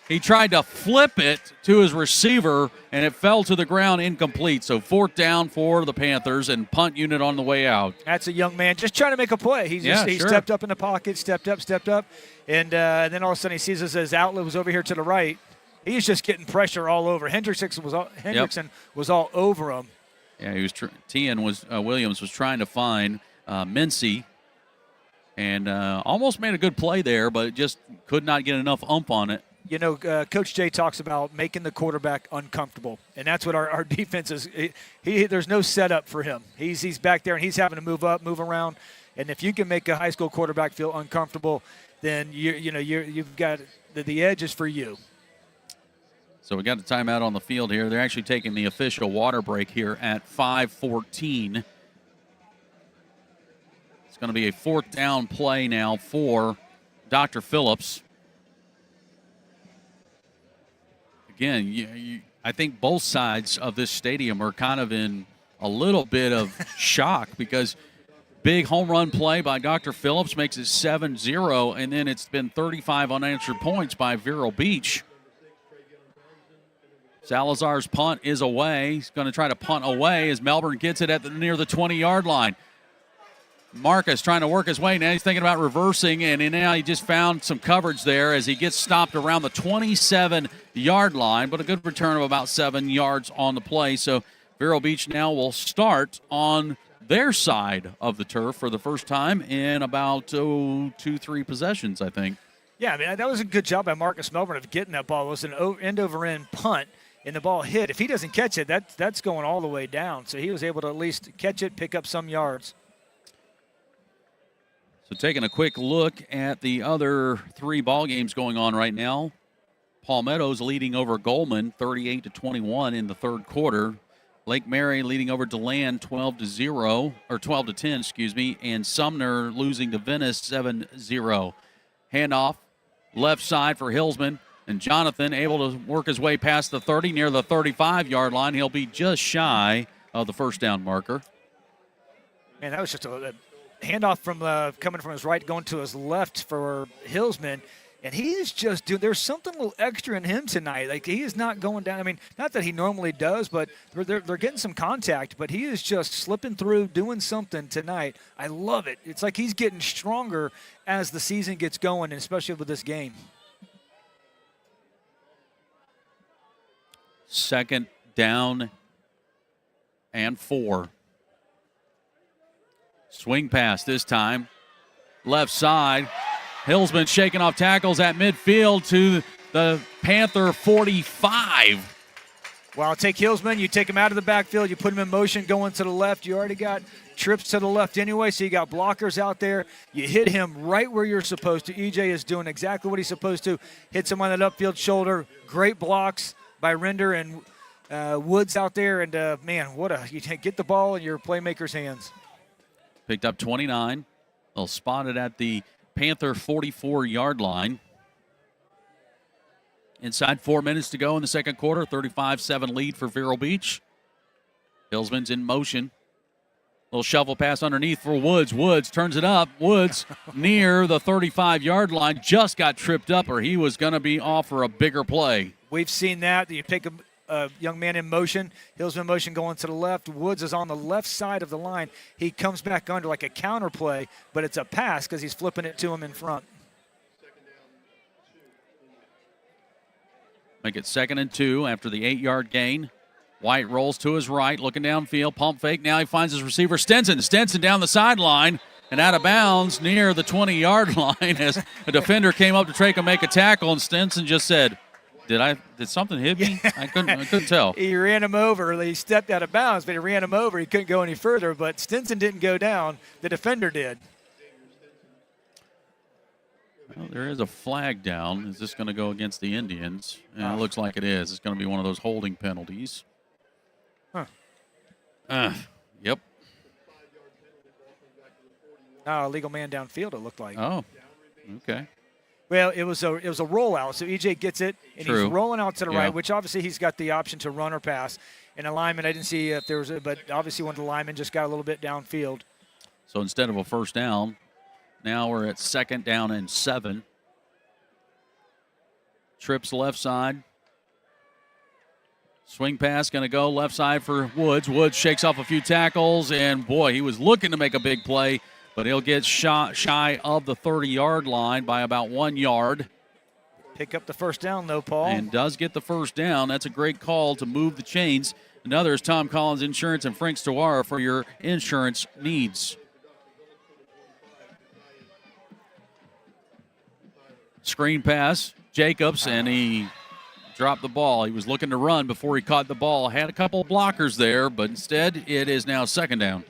He tried to flip it to his receiver, and it fell to the ground incomplete. So 4th down for the Panthers and punt unit on the way out. That's a young man just trying to make a play. He stepped up in the pocket, stepped up, and then all of a sudden he sees his outlet was over here to the right. He's just getting pressure all over. Hendrickson was all over him. Yeah, he was. Williams was trying to find Mincy, and almost made a good play there, but just could not get enough ump on it. You know, Coach Jay talks about making the quarterback uncomfortable, and that's what our defense is. There's no setup for him. He's back there, and he's having to move up, move around, and if you can make a high school quarterback feel uncomfortable, then you've got the edge is for you. So we got a timeout on the field here. They're actually taking the official water break here at 5:14. It's going to be a 4th down play now for Dr. Phillips. Again, I think both sides of this stadium are kind of in a little bit of shock because big home run play by Dr. Phillips makes it 7-0, and then it's been 35 unanswered points by Vero Beach. Salazar's punt is away. He's going to try to punt away as Melbourne gets it near the 20-yard line. Marcus trying to work his way. Now he's thinking about reversing, and now he just found some coverage there as he gets stopped around the 27-yard line, but a good return of about 7 yards on the play. So Vero Beach now will start on their side of the turf for the first time in about 2-3 possessions, I think. Yeah, I mean, that was a good job by Marcus Melbourne of getting that ball. It was an end-over-end punt, and the ball hit. If he doesn't catch it, that's going all the way down. So he was able to at least catch it, pick up some yards. So taking a quick look at the other 3 ball games going on right now. Palmetto's leading over Goldman 38-21 in the 3rd quarter. Lake Mary leading over DeLand 12-10, excuse me, and Sumner losing to Venice 7-0. Handoff left side for Hillsman, and Jonathan able to work his way past the 30 near the 35-yard line. He'll be just shy of the 1st down marker. Man, that was just a handoff from coming from his right going to his left for Hillsman, and he is just there's something a little extra in him tonight. Like, he is not going down. I mean, not that he normally does, but they're getting some contact, but he is just slipping through, doing something tonight. I love it. It's like he's getting stronger as the season gets going, and especially with this game. 2nd down and 4. Swing pass this time. Left side. Hillsman shaking off tackles at midfield to the Panther 45. Well, take Hillsman. You take him out of the backfield. You put him in motion going to the left. You already got trips to the left anyway, so you got blockers out there. You hit him right where you're supposed to. EJ is doing exactly what he's supposed to. Hits him on that upfield shoulder. Great blocks by Render and Woods out there. And, man, you get the ball in your playmaker's hands. Picked up 29. They'll spot it at the Panther 44-yard line. Inside 4 minutes to go in the 2nd quarter. 35-7 lead for Vero Beach. Hillsman's in motion. Little shovel pass underneath for Woods. Woods turns it up. Woods near the 35-yard line. Just got tripped up, or he was going to be off for a bigger play. We've seen that. You pick a young man in motion. Hillsman in motion going to the left. Woods is on the left side of the line. He comes back under like a counter play, but it's a pass because he's flipping it to him in front. Make it 2nd and 2 after the 8-yard gain. White rolls to his right, looking downfield. Pump fake. Now he finds his receiver, Stinson. Stinson down the sideline and out of bounds near the 20-yard line as a defender came up to try to make a tackle, and Stinson just said, Did something hit me? I couldn't tell. He ran him over. He stepped out of bounds, but he ran him over. He couldn't go any further, but Stinson didn't go down. The defender did. Well, there is a flag down. Is this going to go against the Indians? And it looks like it is. It's going to be one of those holding penalties. Yep. Legal man downfield, it looked like. Oh, okay. Well, it was a rollout, so EJ gets it, and True. he's rolling out to the Yeah. right, which obviously he's got the option to run or pass. And a lineman, I didn't see if there was but obviously one of the linemen just got a little bit downfield. So instead of a first down, now we're at 2nd down and 7. Trips left side. Swing pass going to go left side for Woods. Woods shakes off a few tackles, and boy, he was looking to make a big play, but he'll get shy of the 30-yard line by about 1 yard. Pick up the first down, though, Paul. And does get the first down. That's a great call to move the chains. Another is Tom Collins Insurance and Frank Stewara for your insurance needs. Screen pass, Jacobs, and he dropped the ball. He was looking to run before he caught the ball. Had a couple of blockers there, but instead it is now 2nd down.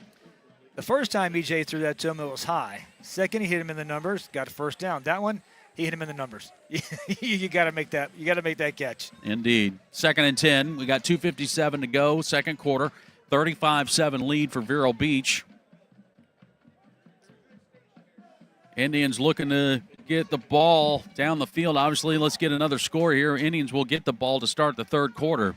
The first time EJ threw that to him, it was high. Second, he hit him in the numbers, got a first down. That one, he hit him in the numbers. You got to make that. You got to make that catch. Indeed. 2nd and 10. We got 2:57 to go. Second quarter. 35-7 lead for Vero Beach. Indians looking to get the ball down the field. Obviously, let's get another score here. Indians will get the ball to start the third quarter.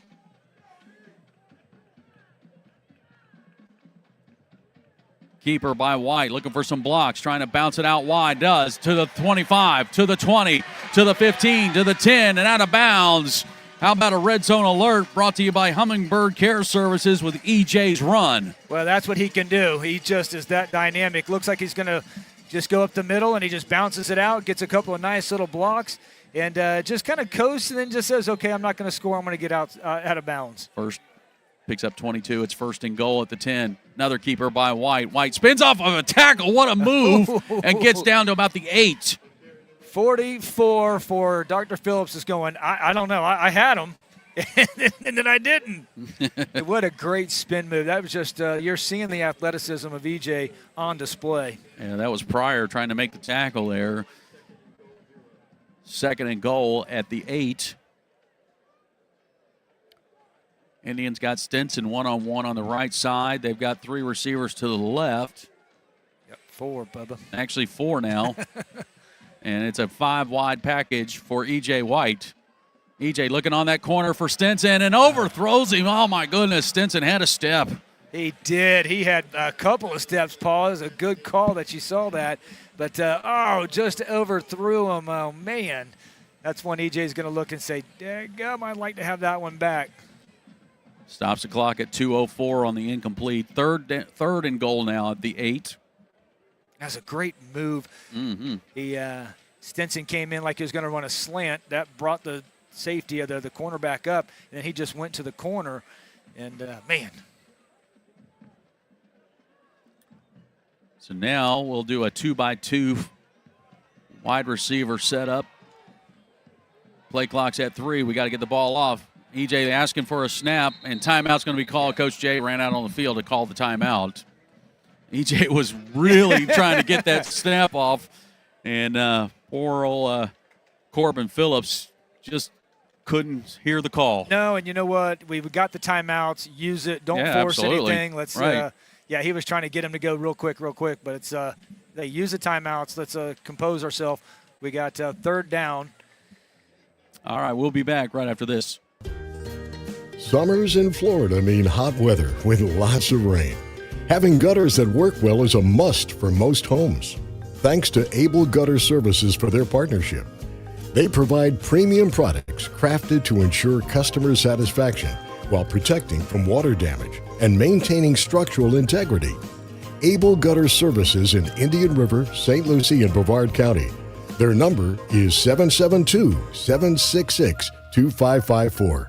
Keeper by White, looking for some blocks, trying to bounce it out wide. Does, to the 25, to the 20, to the 15, to the 10, and out of bounds. How about a red zone alert brought to you by Hummingbird Care Services with EJ's Run? Well, that's what he can do. He just is that dynamic. Looks like he's going to just go up the middle, and he just bounces it out, gets a couple of nice little blocks, and just kind of coasts and then just says, okay, I'm not going to score. I'm going to get out of bounds. First. Picks up 22. It's 1st and goal at the 10. Another keeper by White. White spins off of a tackle. What a move. And gets down to about the 8. 44 for Dr. Phillips is going, I don't know. I had him, and then I didn't. What a great spin move. That was just, you're seeing the athleticism of EJ on display. Yeah, that was Pryor trying to make the tackle there. 2nd and goal at the 8. Indians got Stinson one-on-one on the right side. They've got 3 receivers to the left. Yep, 4, Bubba. Actually 4 now. And it's a 5-wide package for E.J. White. E.J. looking on that corner for Stinson and overthrows him. Oh, my goodness. Stinson had a step. He did. He had a couple of steps, Paul. It was a good call that you saw that. But, just overthrew him. Oh, man. That's when E.J.'s going to look and say, daggum, I'd like to have that one back. Stops the clock at 2:04 on the incomplete. Third and goal now at the 8. That's a great move. Mm-hmm. Stinson came in like he was going to run a slant. That brought the safety of the cornerback up, and then he just went to the corner. And, man. So now we'll do a 2x2 wide receiver setup. Play clock's at 3. We got to get the ball off. EJ asking for a snap, and timeout's going to be called. Coach Jay ran out on the field to call the timeout. EJ was really trying to get that snap off, and poor old Corbin Phillips just couldn't hear the call. No, and you know what? We've got the timeouts. Use it. Don't force anything. Let's. Right. He was trying to get him to go real quick, but it's they use the timeouts. Let's compose ourselves. We got 3rd down. All right, we'll be back right after this. Summers in Florida mean hot weather with lots of rain. Having gutters that work well is a must for most homes. Thanks to Able Gutter Services for their partnership. They provide premium products crafted to ensure customer satisfaction while protecting from water damage and maintaining structural integrity. Able Gutter Services in Indian River, St. Lucie, and Brevard County. Their number is 772-766-2554.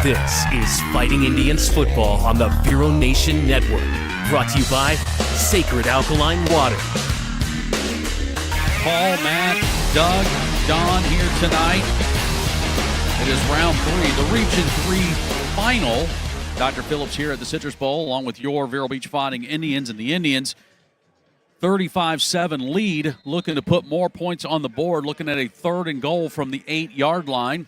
This is Fighting Indians football on the Vero Nation Network. Brought to you by Sacred Alkaline Water. Paul, Matt, Doug, Don here tonight. It is round 3, the Region 3 final. Dr. Phillips here at the Citrus Bowl, along with your Vero Beach Fighting Indians, and the Indians 35-7 lead, looking to put more points on the board, looking at a 3rd and goal from the 8-yard line.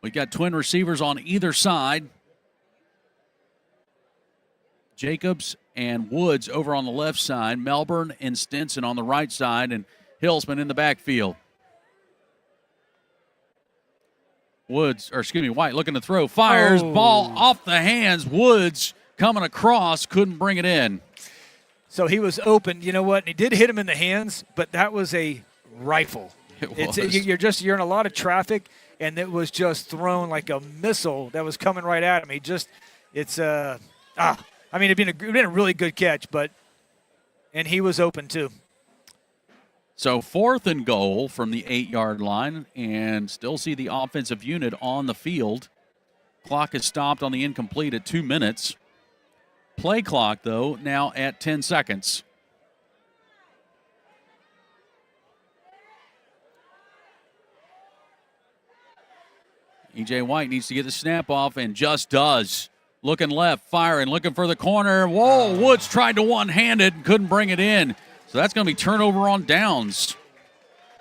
We got twin receivers on either side. Jacobs and Woods over on the left side. Melbourne and Stinson on the right side. And Hillsman in the backfield. White looking to throw. Fires. Ball off the hands. Woods coming across, couldn't bring it in. So he was open. You know what? And he did hit him in the hands, but that was a rifle. You're in a lot of traffic, and it was just thrown like a missile that was coming right at him. It'd been a really good catch, and he was open too. So 4th and goal from the 8-yard line, and still see the offensive unit on the field. Clock is stopped on the incomplete at 2 minutes. Play clock, though, now at 10 seconds. E.J. White needs to get the snap off and just does. Looking left, firing, looking for the corner. Whoa, Woods tried to one-handed and couldn't bring it in. So that's going to be turnover on downs.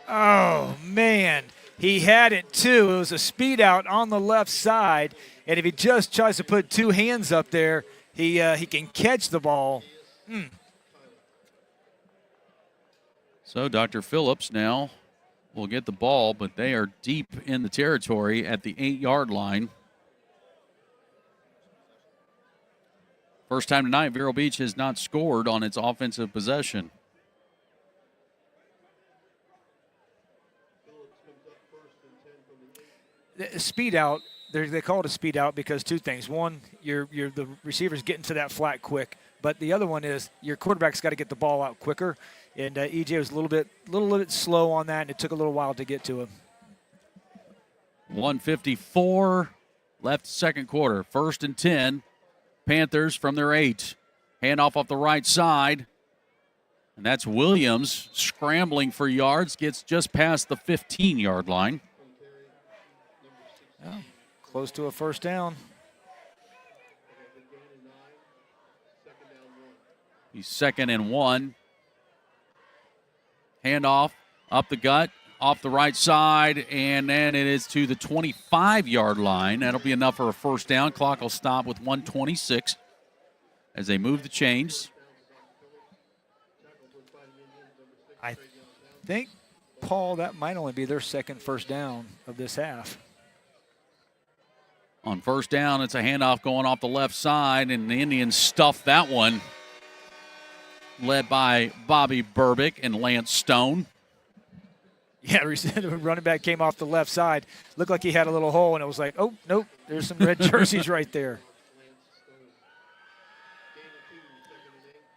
Oh, man. He had it, too. It was a speed out on the left side. And if he just tries to put two hands up there, he can catch the ball. So Dr. Phillips now will get the ball, but they are deep in the territory at the 8-yard line. First time tonight, Vero Beach has not scored on its offensive possession. Speed out, they call it a speed out because two things. One, the receiver's getting to that flat quick, but the other one is your quarterback's got to get the ball out quicker. And EJ was a little bit slow on that, and it took a little while to get to him. 1:54 left second quarter. 1st and 10. Panthers from their 8. Handoff off the right side. And that's Williams scrambling for yards. Gets just past the 15-yard line. Oh, close to a first down. He's 2nd and 1. Handoff up the gut, off the right side, and then it is to the 25-yard line. That'll be enough for a first down. Clock will stop with 1:26 as they move the chains. I think, Paul, that might only be their second first down of this half. On first down, it's a handoff going off the left side, and the Indians stuff that one. Led by Bobby Burbick and Lance Stone. Yeah, the running back came off the left side. Looked like he had a little hole, and it was like, oh, nope, there's some red jerseys right there.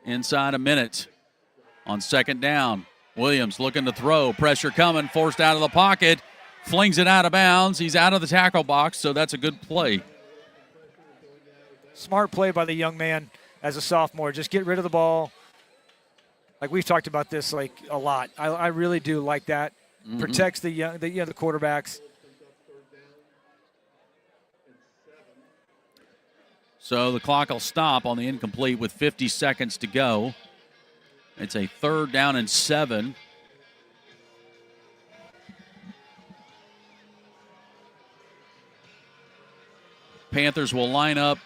Inside a minute on second down. Williams looking to throw. Pressure coming, forced out of the pocket. Flings it out of bounds. He's out of the tackle box, so that's a good play. Smart play by the young man as a sophomore. Just get rid of the ball. Like we've talked about this like a lot. I really do like that. Mm-hmm. Protects the quarterbacks. So the clock will stop on the incomplete with 50 seconds to go. It's a 3rd down and 7. Panthers will line up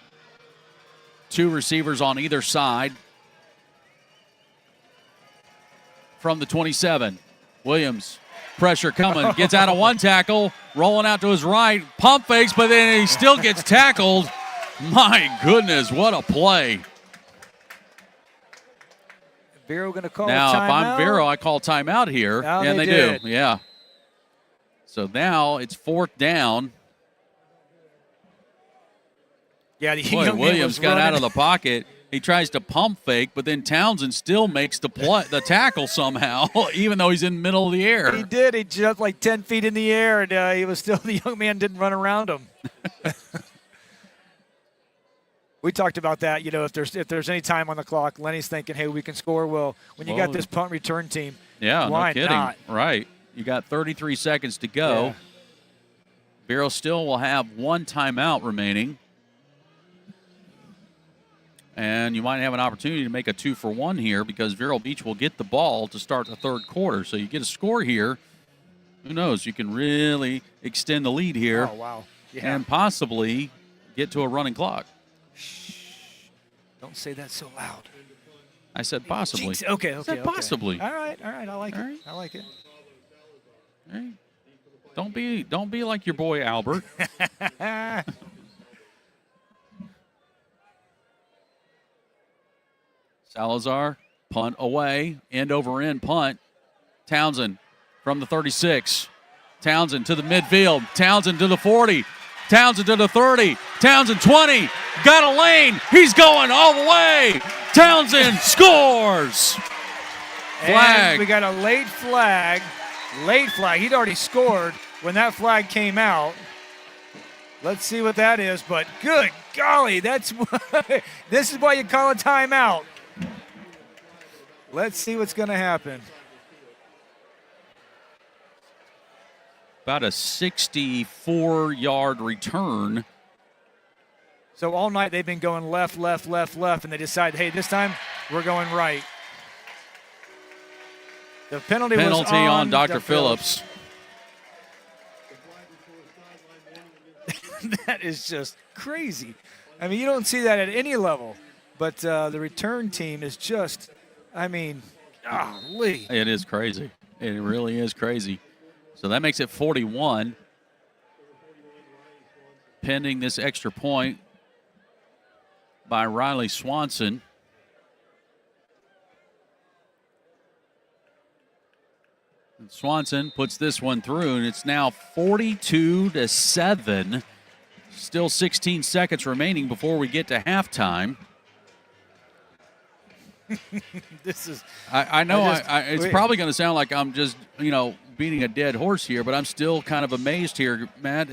2 receivers on either side. From the 27, Williams, pressure coming, gets out of one tackle, rolling out to his right, pump fakes, but then he still gets tackled. My goodness, what a play. Vero going to call now, a timeout? If I'm Vero, I call timeout here, and they do. Yeah. So now it's 4th down. Yeah, the Boy, Williams got out of the pocket. He tries to pump fake, but then Townsend still makes the tackle somehow, even though he's in the middle of the air. He did. He jumped like 10 feet in the air, and the young man didn't run around him. We talked about that. If there's any time on the clock, Lenny's thinking, hey, we can score. Well, when you got this punt return team, why no kidding. not? Right. You got 33 seconds to go. Yeah. Vero still will have 1 timeout remaining. And you might have an opportunity to make a 2-for-1 here because Vero Beach will get the ball to start the 3rd quarter. So you get a score here. Who knows? You can really extend the lead here. Oh, wow. Yeah. And possibly get to a running clock. Shh. Don't say that so loud. I said possibly. Jeez. Okay. I said possibly. All right. I like it. Right. I like it. All right. Don't be like your boy Albert. Salazar, punt away, end over end punt. Townsend from the 36. Townsend to the midfield. Townsend to the 40. Townsend to the 30. Townsend 20. Got a lane. He's going all the way. Townsend scores. Flag. And we got a late flag. Late flag. He'd already scored when that flag came out. Let's see what that is, but good golly, this is why you call a timeout. Let's see what's going to happen. About a 64-yard return. So all night they've been going left, and they decide, hey, this time we're going right. The penalty was on Dr. Phillips. That is just crazy. I mean, you don't see that at any level, but the return team is just, golly. It is crazy. It really is crazy. So that makes it 41. Pending this extra point by Riley Swanson. And Swanson puts this one through, and it's now 42-7. Still 16 seconds remaining before we get to halftime. This is. I know it's probably going to sound like I'm just, beating a dead horse here, but I'm still kind of amazed here, Matt.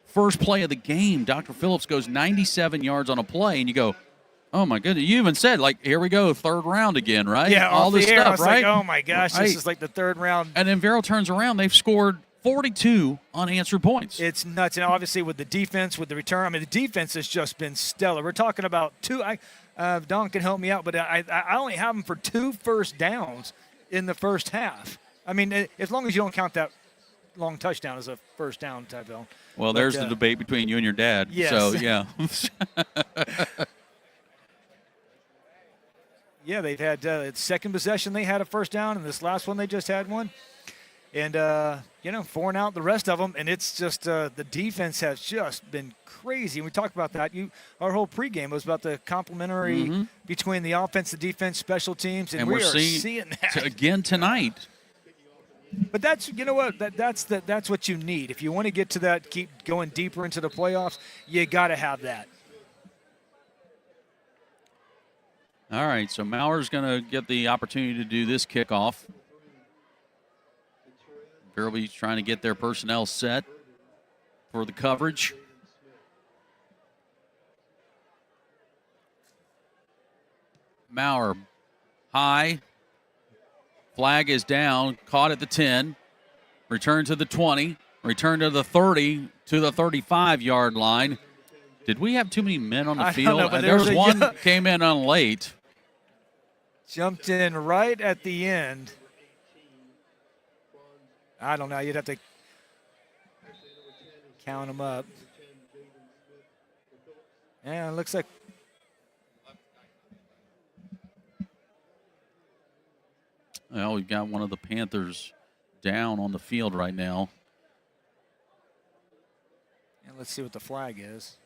First play of the game, Dr. Phillips goes 97 yards on a play, and you go, oh, my goodness. You even said, here we go, third round again, right? Yeah, all this stuff, I was right? like, oh, my gosh, this is like the third round. And then Vero turns around. They've scored 42 unanswered points. It's nuts. And obviously with the defense, with the return, the defense has just been stellar. We're talking about two. Don can help me out, but I only have them for 2 first downs in the first half. As long as you don't count that long touchdown as a first down type of. Well, there's the debate between you and your dad. Yes. So, yeah. Yeah, they've had second possession. They had a first down, and this last one they just had one. And, 4 and out the rest of them. And it's just the defense has just been crazy. And we talked about that. Our whole pregame was about the complementary between the offense, the defense, special teams. And we're seeing that. Again tonight. But that's, that's what you need. If you want to get to that, keep going deeper into the playoffs, you got to have that. All right, so Maurer's going to get the opportunity to do this kickoff. Vero Beach trying to get their personnel set for the coverage. Maurer high. Flag is down. Caught at the 10. Return to the 20. Return to the 30 to the 35-yard line. Did we have too many men on the field? Don't know, but there's one came in on late. Jumped in right at the end. I don't know. You'd have to count them up. Yeah, it looks like. Well, we've got one of the Panthers down on the field right now. And let's see what the flag is.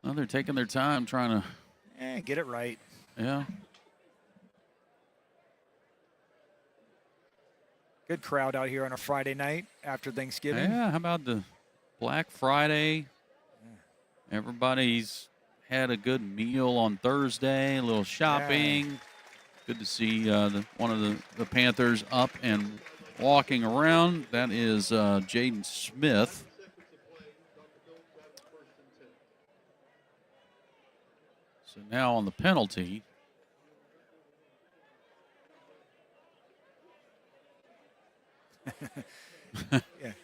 Well, they're taking their time trying to. Get it right. Yeah. Good crowd out here on a Friday night after Thanksgiving. Yeah, how about the Black Friday? Everybody's had a good meal on Thursday, a little shopping. Yeah. Good to see one of the Panthers up and walking around. That is Jaden Smith. So now on the penalty.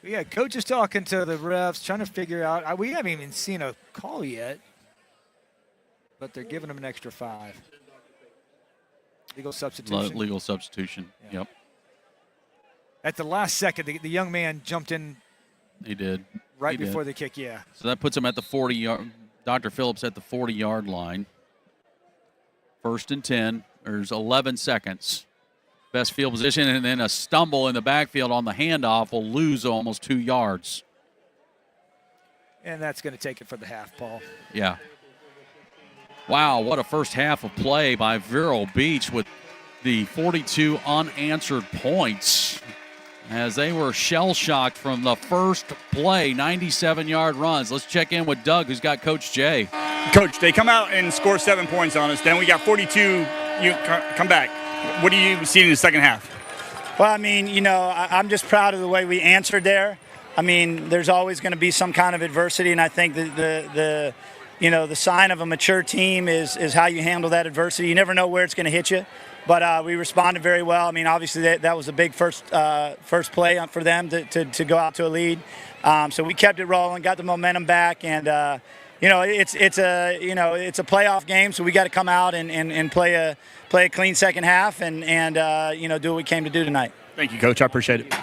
Yeah, coach is talking to the refs, trying to figure out. We haven't even seen a call yet, but they're giving them an extra 5. Legal substitution. Legal substitution, yeah. Yep. At the last second, the young man jumped in. He did. Right before the kick, yeah. So that puts him at the 40-yard. Dr. Phillips at the 40-yard line. 1st and 10. There's 11 seconds. Best field position, and then a stumble in the backfield on the handoff will lose almost 2 yards. And that's going to take it for the half, Paul. Yeah. Wow, what a first half of play by Vero Beach with the 42 unanswered points as they were shell-shocked from the first play, 97-yard runs. Let's check in with Doug, who's got Coach Jay. Coach, they come out and score 7 points on us. Then we got 42. You come back. What do you see in the second half? Well, I mean, I'm just proud of the way we answered there. I mean, there's always going to be some kind of adversity, and I think the sign of a mature team is how you handle that adversity. You never know where it's going to hit you, but we responded very well. I mean, obviously that was a big first play for them to go out to a lead. So we kept it rolling, got the momentum back, and it's a playoff game, so we got to come out and play a clean second half and do what we came to do tonight. Thank you, Coach. I appreciate it.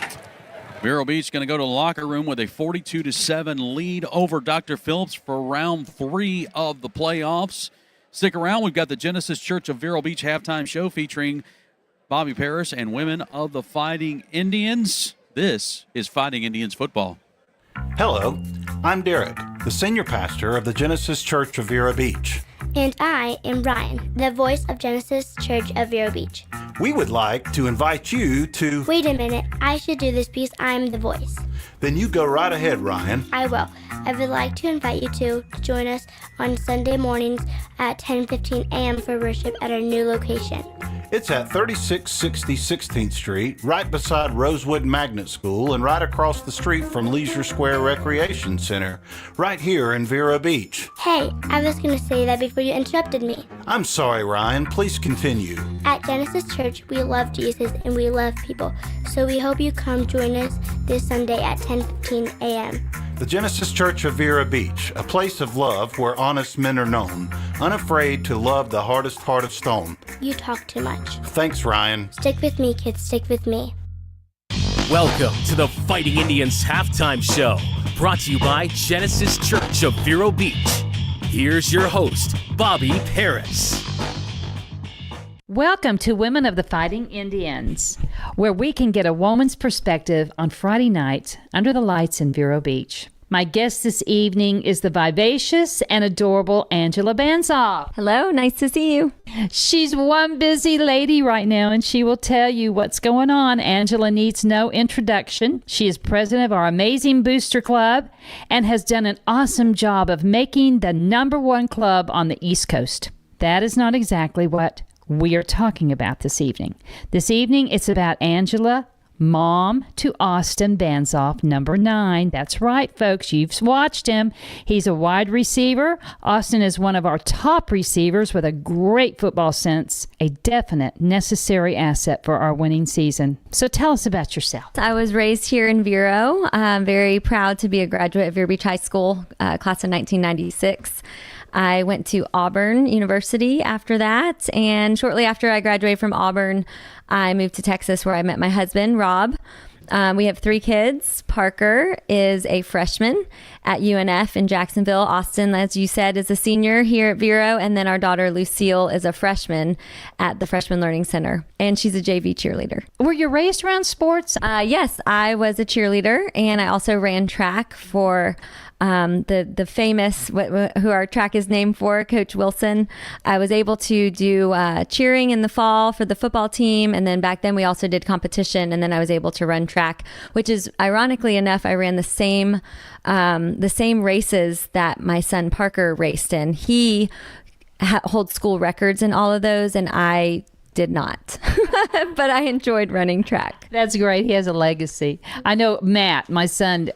Vero Beach going to go to the locker room with a 42-7 lead over Dr. Phillips for round 3 of the playoffs. Stick around. We've got the Genesis Church of Vero Beach halftime show featuring Bobby Paris and women of the Fighting Indians. This is Fighting Indians football. Hello, I'm Derek, the senior pastor of the Genesis Church of Vero Beach. And I am Ryan, the voice of Genesis Church of Vero Beach. We would like to invite you to... Wait a minute, I should do this because I'm the voice. Then you go right ahead, Ryan. I will. I would like to invite you to join us on Sunday mornings at 10:15 a.m. for worship at our new location. It's at 3660 16th Street, right beside Rosewood Magnet School and right across the street from Leisure Square Recreation Center, right here in Vero Beach. Hey, I was going to say that before you interrupted me. I'm sorry, Ryan. Please continue. At Genesis Church, we love Jesus and we love people, so we hope you come join us this Sunday at 10:15 a.m. The Genesis Church of Vero Beach, a place of love where honest men are known, unafraid to love the hardest heart of stone. You talk too much. Thanks, Ryan. Stick with me, kids. Stick with me. Welcome to the Fighting Indians halftime show, brought to you by Genesis Church of Vero Beach. Here's your host, Bobby Paris. Welcome to Women of the Fighting Indians, where we can get a woman's perspective on Friday nights under the lights in Vero Beach. My guest this evening is the vivacious and adorable Angela Banzoff. Hello, nice to see you. She's one busy lady right now, and she will tell you what's going on. Angela needs no introduction. She is president of our amazing Booster Club and has done an awesome job of making the #1 club on the East Coast. That is not exactly what we are talking about this evening. This evening, it's about Angela, mom to Austin Banzoff, number 9. That's right, folks. You've watched him. He's a wide receiver. Austin is one of our top receivers with a great football sense, a definite necessary asset for our winning season. So tell us about yourself. I was raised here in Vero. I'm very proud to be a graduate of Vero Beach High School, class of 1996. I went to Auburn University after that, and shortly after I graduated from Auburn, I moved to Texas where I met my husband, Rob. We have 3 kids. Parker is a freshman at UNF in Jacksonville. Austin, as you said, is a senior here at Vero, and then our daughter, Lucille, is a freshman at the Freshman Learning Center, and she's a JV cheerleader. Were you raised around sports? Yes, I was a cheerleader, and I also ran track for the famous, who our track is named for, Coach Wilson. I was able to do cheering in the fall for the football team, and then back then we also did competition, and then I was able to run track, which is, ironically enough, I ran the same races that my son Parker raced in. He holds school records in all of those, and I did not, but I enjoyed running track. That's great. He has a legacy. I know Matt, my son,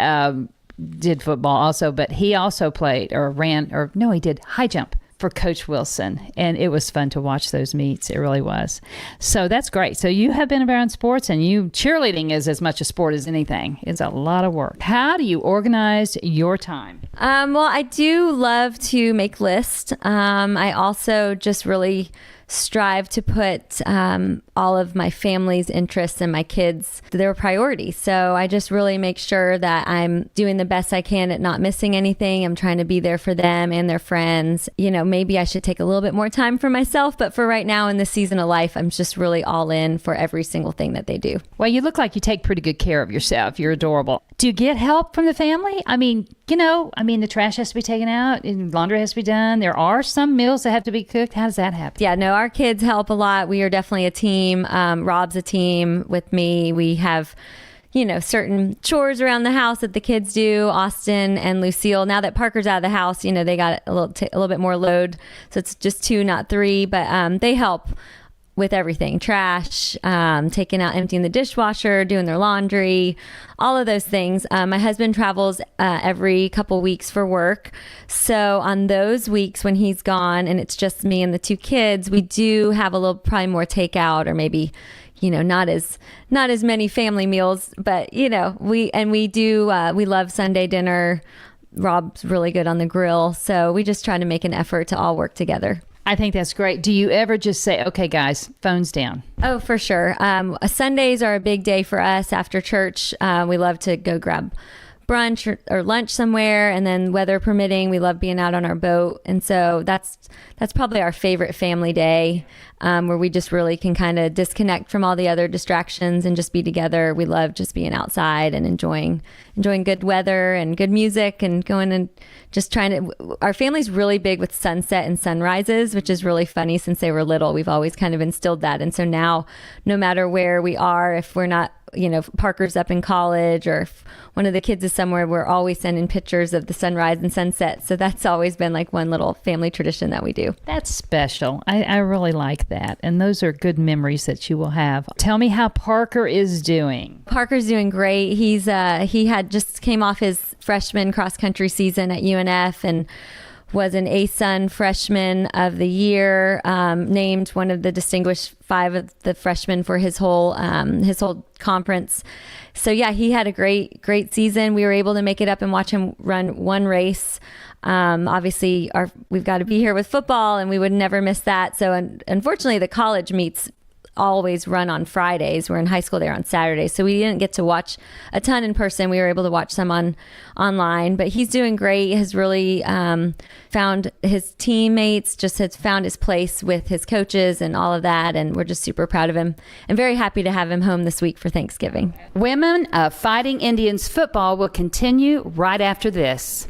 did football also, but he also played he did high jump for Coach Wilson, and it was fun to watch those meets. It really was. So that's great. So you have been around sports, and cheerleading is as much a sport as anything. It's a lot of work. How do you organize your time? Well, I do love to make lists. I also just really strive to put all of my family's interests and my kids, their priorities. So I just really make sure that I'm doing the best I can at not missing anything. I'm trying to be there for them and their friends. You know, maybe I should take a little bit more time for myself, but for right now in this season of life, I'm just really all in for every single thing that they do. Well, you look like you take pretty good care of yourself. You're adorable. Do you get help from the family? I mean, the trash has to be taken out and laundry has to be done. There are some meals that have to be cooked. How does that happen? Yeah, no, our kids help a lot. We are definitely a team. Rob's a team with me. We have, certain chores around the house that the kids do. Austin and Lucille. Now that Parker's out of the house, they got a little bit more load. So it's just 2, not 3. But they help with everything, trash, emptying the dishwasher, doing their laundry, all of those things. My husband travels every couple weeks for work. So on those weeks when he's gone and it's just me and the 2 kids, we do have probably more takeout, or maybe, not as many family meals, but we love Sunday dinner. Rob's really good on the grill. So we just try to make an effort to all work together. I think that's great. Do you ever just say, okay, guys, phones down? Oh, for sure. Sundays are a big day for us after church. We love to go grab brunch or lunch somewhere, and then weather permitting, we love being out on our boat. And so that's probably our favorite family day, where we just really can kind of disconnect from all the other distractions and just be together. We love just being outside and enjoying good weather and good music, and going and just trying to. Our family's really big with sunset and sunrises, which is really funny. Since they were little, we've always kind of instilled that. And so now, no matter where we are, if we're not, Parker's up in college, or if one of the kids is somewhere, we're always sending pictures of the sunrise and sunset. So that's always been like one little family tradition that we do. That's special. I really like that. And those are good memories that you will have. Tell me how Parker is doing. Parker's doing great. He had just came off his freshman cross country season at UNF and was an ASUN Freshman of the Year, named one of the distinguished 5 of the freshmen for his whole conference. So yeah, he had a great season. We were able to make it up and watch him run one race. Obviously, we've got to be here with football, and we would never miss that. So unfortunately, the college meets always run on Fridays. We're in high school there on Saturdays, so we didn't get to watch a ton in person. We were able to watch some online, but he's doing great. He has really found his teammates, just has found his place with his coaches and all of that, and we're just super proud of him and very happy to have him home this week for Thanksgiving. Women of Fighting Indians football will continue right after this.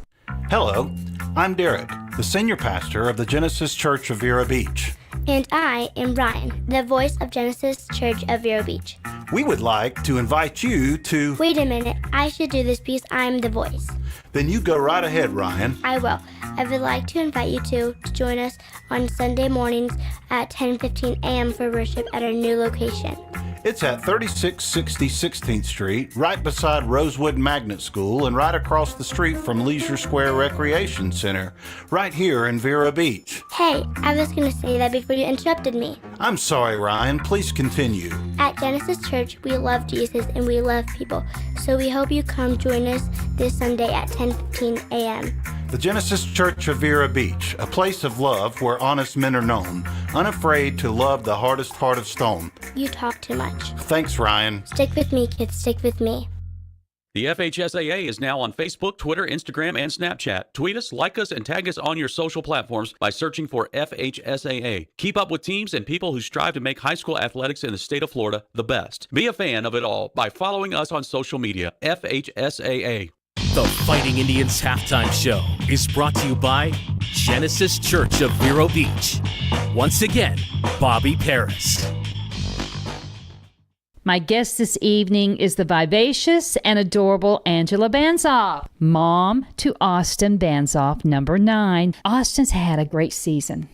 Hello, I'm Derek, the senior pastor of the Genesis Church of Vero Beach. And I am Ryan, the voice of Genesis Church of Vero Beach. We would like to invite you to... Wait a minute, I should do this because I'm the voice. Then you go right ahead, Ryan. I will. I would like to invite you to join us on Sunday mornings at 10:15 a.m. for worship at our new location. It's at 3660 16th Street, right beside Rosewood Magnet School and right across the street from Leisure Square Recreation Center, right here in Vero Beach. Hey, I was going to say that before you interrupted me. I'm sorry, Ryan. Please continue. At Genesis Church, we love Jesus and we love people, so we hope you come join us this Sunday at 10:15 a.m. The Genesis Church of Vero Beach, a place of love where honest men are known, unafraid to love the hardest heart of stone. You talk too much. Thanks, Ryan. Stick with me, kids. Stick with me. The FHSAA is now on Facebook, Twitter, Instagram, and Snapchat. Tweet us, like us, and tag us on your social platforms by searching for FHSAA. Keep up with teams and people who strive to make high school athletics in the state of Florida the best. Be a fan of it all by following us on social media. FHSAA. The Fighting Indians Halftime Show is brought to you by Genesis Church of Vero Beach. Once again, Bobby Paris. My guest this evening is the vivacious and adorable Angela Banzoff, mom to Austin Banzoff, number 9. Austin's had a great season.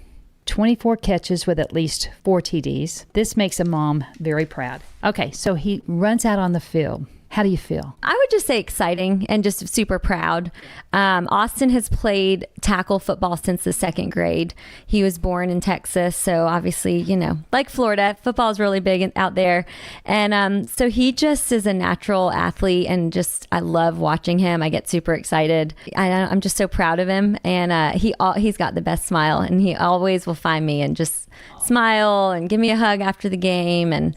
24 catches with at least 4 TDs. This makes a mom very proud. Okay, so he runs out on the field. How do you feel? I would just say exciting and just super proud. Austin has played tackle football since the 2nd grade. He was born in Texas, so obviously, like Florida, football is really big out there. And so he just is a natural athlete, and just I love watching him. I get super excited. I'm just so proud of him, and he's got the best smile, and he always will find me and just smile and give me a hug after the game. And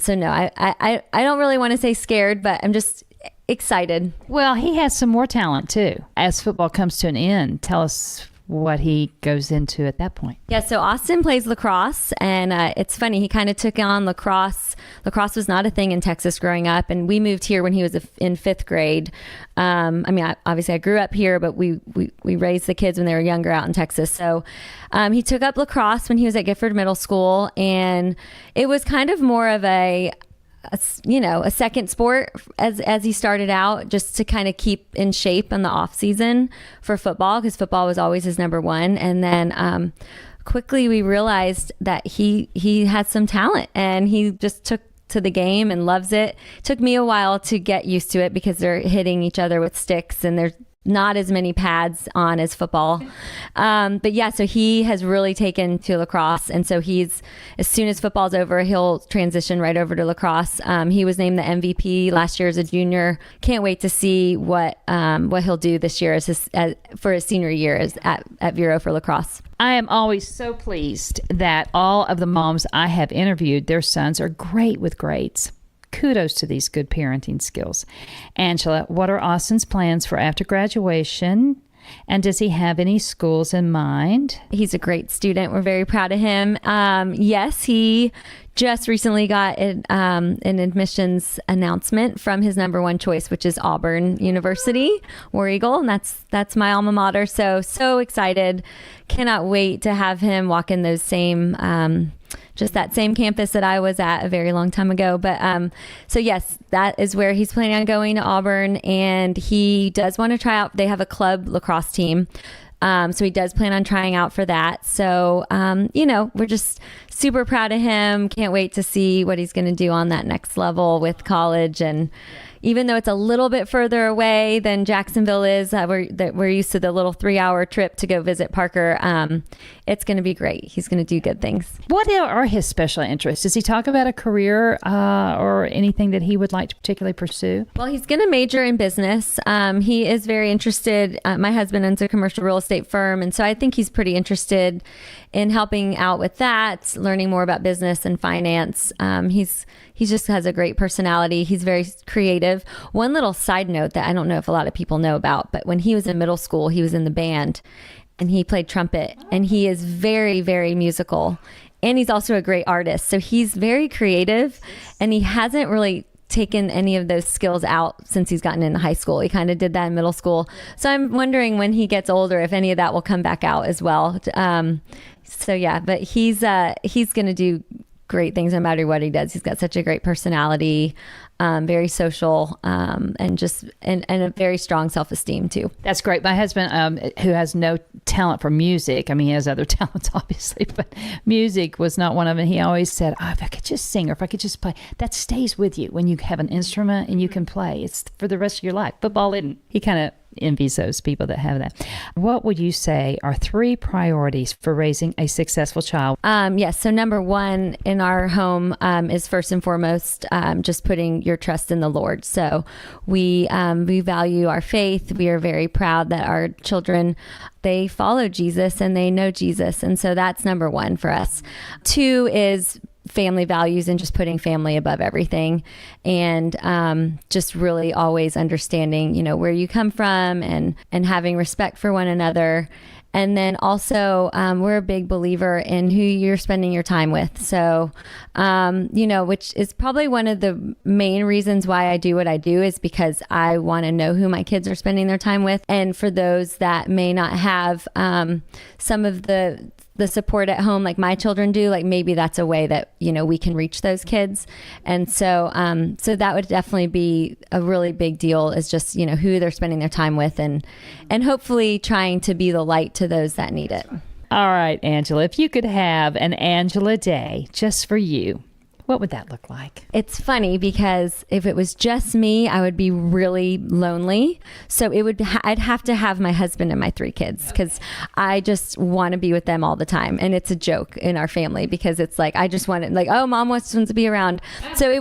so no, I don't really want to say scared, but I'm just excited. Well, he has some more talent too. As football comes to an end, tell us what he goes into at that point. Yeah, so Austin plays lacrosse, and it's funny, he kind of took on lacrosse. Lacrosse was not a thing in Texas growing up, and we moved here when he was in 5th grade. Obviously I grew up here, but we raised the kids when they were younger out in Texas. So he took up lacrosse when he was at Gifford Middle School, and it was kind of more of a second sport as he started out, just to kind of keep in shape in the off season for football, because football was always his number one. And then quickly we realized that he had some talent, and he just took to the game and loves it. Took me a while to get used to it because they're hitting each other with sticks, and there's not as many pads on as football. But yeah, so he has really taken to lacrosse. And so as soon as football's over, he'll transition right over to lacrosse. He was named the MVP last year as a junior. Can't wait to see what he'll do this year for his senior year at Vero for lacrosse. I am always so pleased that all of the moms I have interviewed, their sons are great with grades. Kudos to these good parenting skills. Angela, what are Austin's plans for after graduation? And does he have any schools in mind? He's a great student. We're very proud of him. Yes, he just recently got an admissions announcement from his number one choice, which is Auburn University, War Eagle. And that's my alma mater. So excited. Cannot wait to have him walk in those same just that same campus that I was at a very long time ago. But so yes, that is where he's planning on going, to Auburn, and he does want to try out. They have a club lacrosse team. So he does plan on trying out for that. So, we're just super proud of him. Can't wait to see what he's going to do on that next level with college. And even though it's a little bit further away than Jacksonville is, we're used to the little 3-hour trip to go visit Parker. It's going to be great. He's going to do good things. What are his special interests? Does he talk about a career or anything that he would like to particularly pursue? Well, he's going to major in business. He is very interested. My husband owns a commercial real estate firm, and so I think he's pretty interested in helping out with that, learning more about business and finance. He just has a great personality. He's very creative. One little side note that I don't know if a lot of people know about, but when he was in middle school, he was in the band and he played trumpet, and he is very, very musical. And he's also a great artist. So he's very creative, and he hasn't really taken any of those skills out since he's gotten into high school. He kind of did that in middle school. So I'm wondering when he gets older if any of that will come back out as well. But he's going to do great things no matter what he does. He's got such a great personality, very social, and a very strong self-esteem too. That's great. My husband, who has no talent for music, I mean, he has other talents obviously, but music was not one of them. He always said, if I could just sing, or if I could just play, that stays with you when you have an instrument and you can play. It's for the rest of your life. Football isn't. He kind of envies those people that have that. What would you say are 3 priorities for raising a successful child? Yes. So number one in our home is first and foremost just putting your trust in the Lord. So we value our faith. We are very proud that our children, they follow Jesus and they know Jesus. And so that's number one for us. 2 is family values and just putting family above everything, and just really always understanding, where you come from and having respect for one another. And then also, we're a big believer in who you're spending your time with. So, which is probably one of the main reasons why I do what I do, is because I want to know who my kids are spending their time with. And for those that may not have some of the support at home like my children do, like maybe that's a way that, we can reach those kids. And so that would definitely be a really big deal, is just, who they're spending their time with, and hopefully trying to be the light to those that need it. All right, Angela, if you could have an Angela day just for you, What would that look like? It's funny because if it was just me, I would be really lonely. So I'd have to have my husband and my 3 kids because I just want to be with them all the time. And it's a joke in our family because it's like, I just want it like, oh, mom wants to be around. So I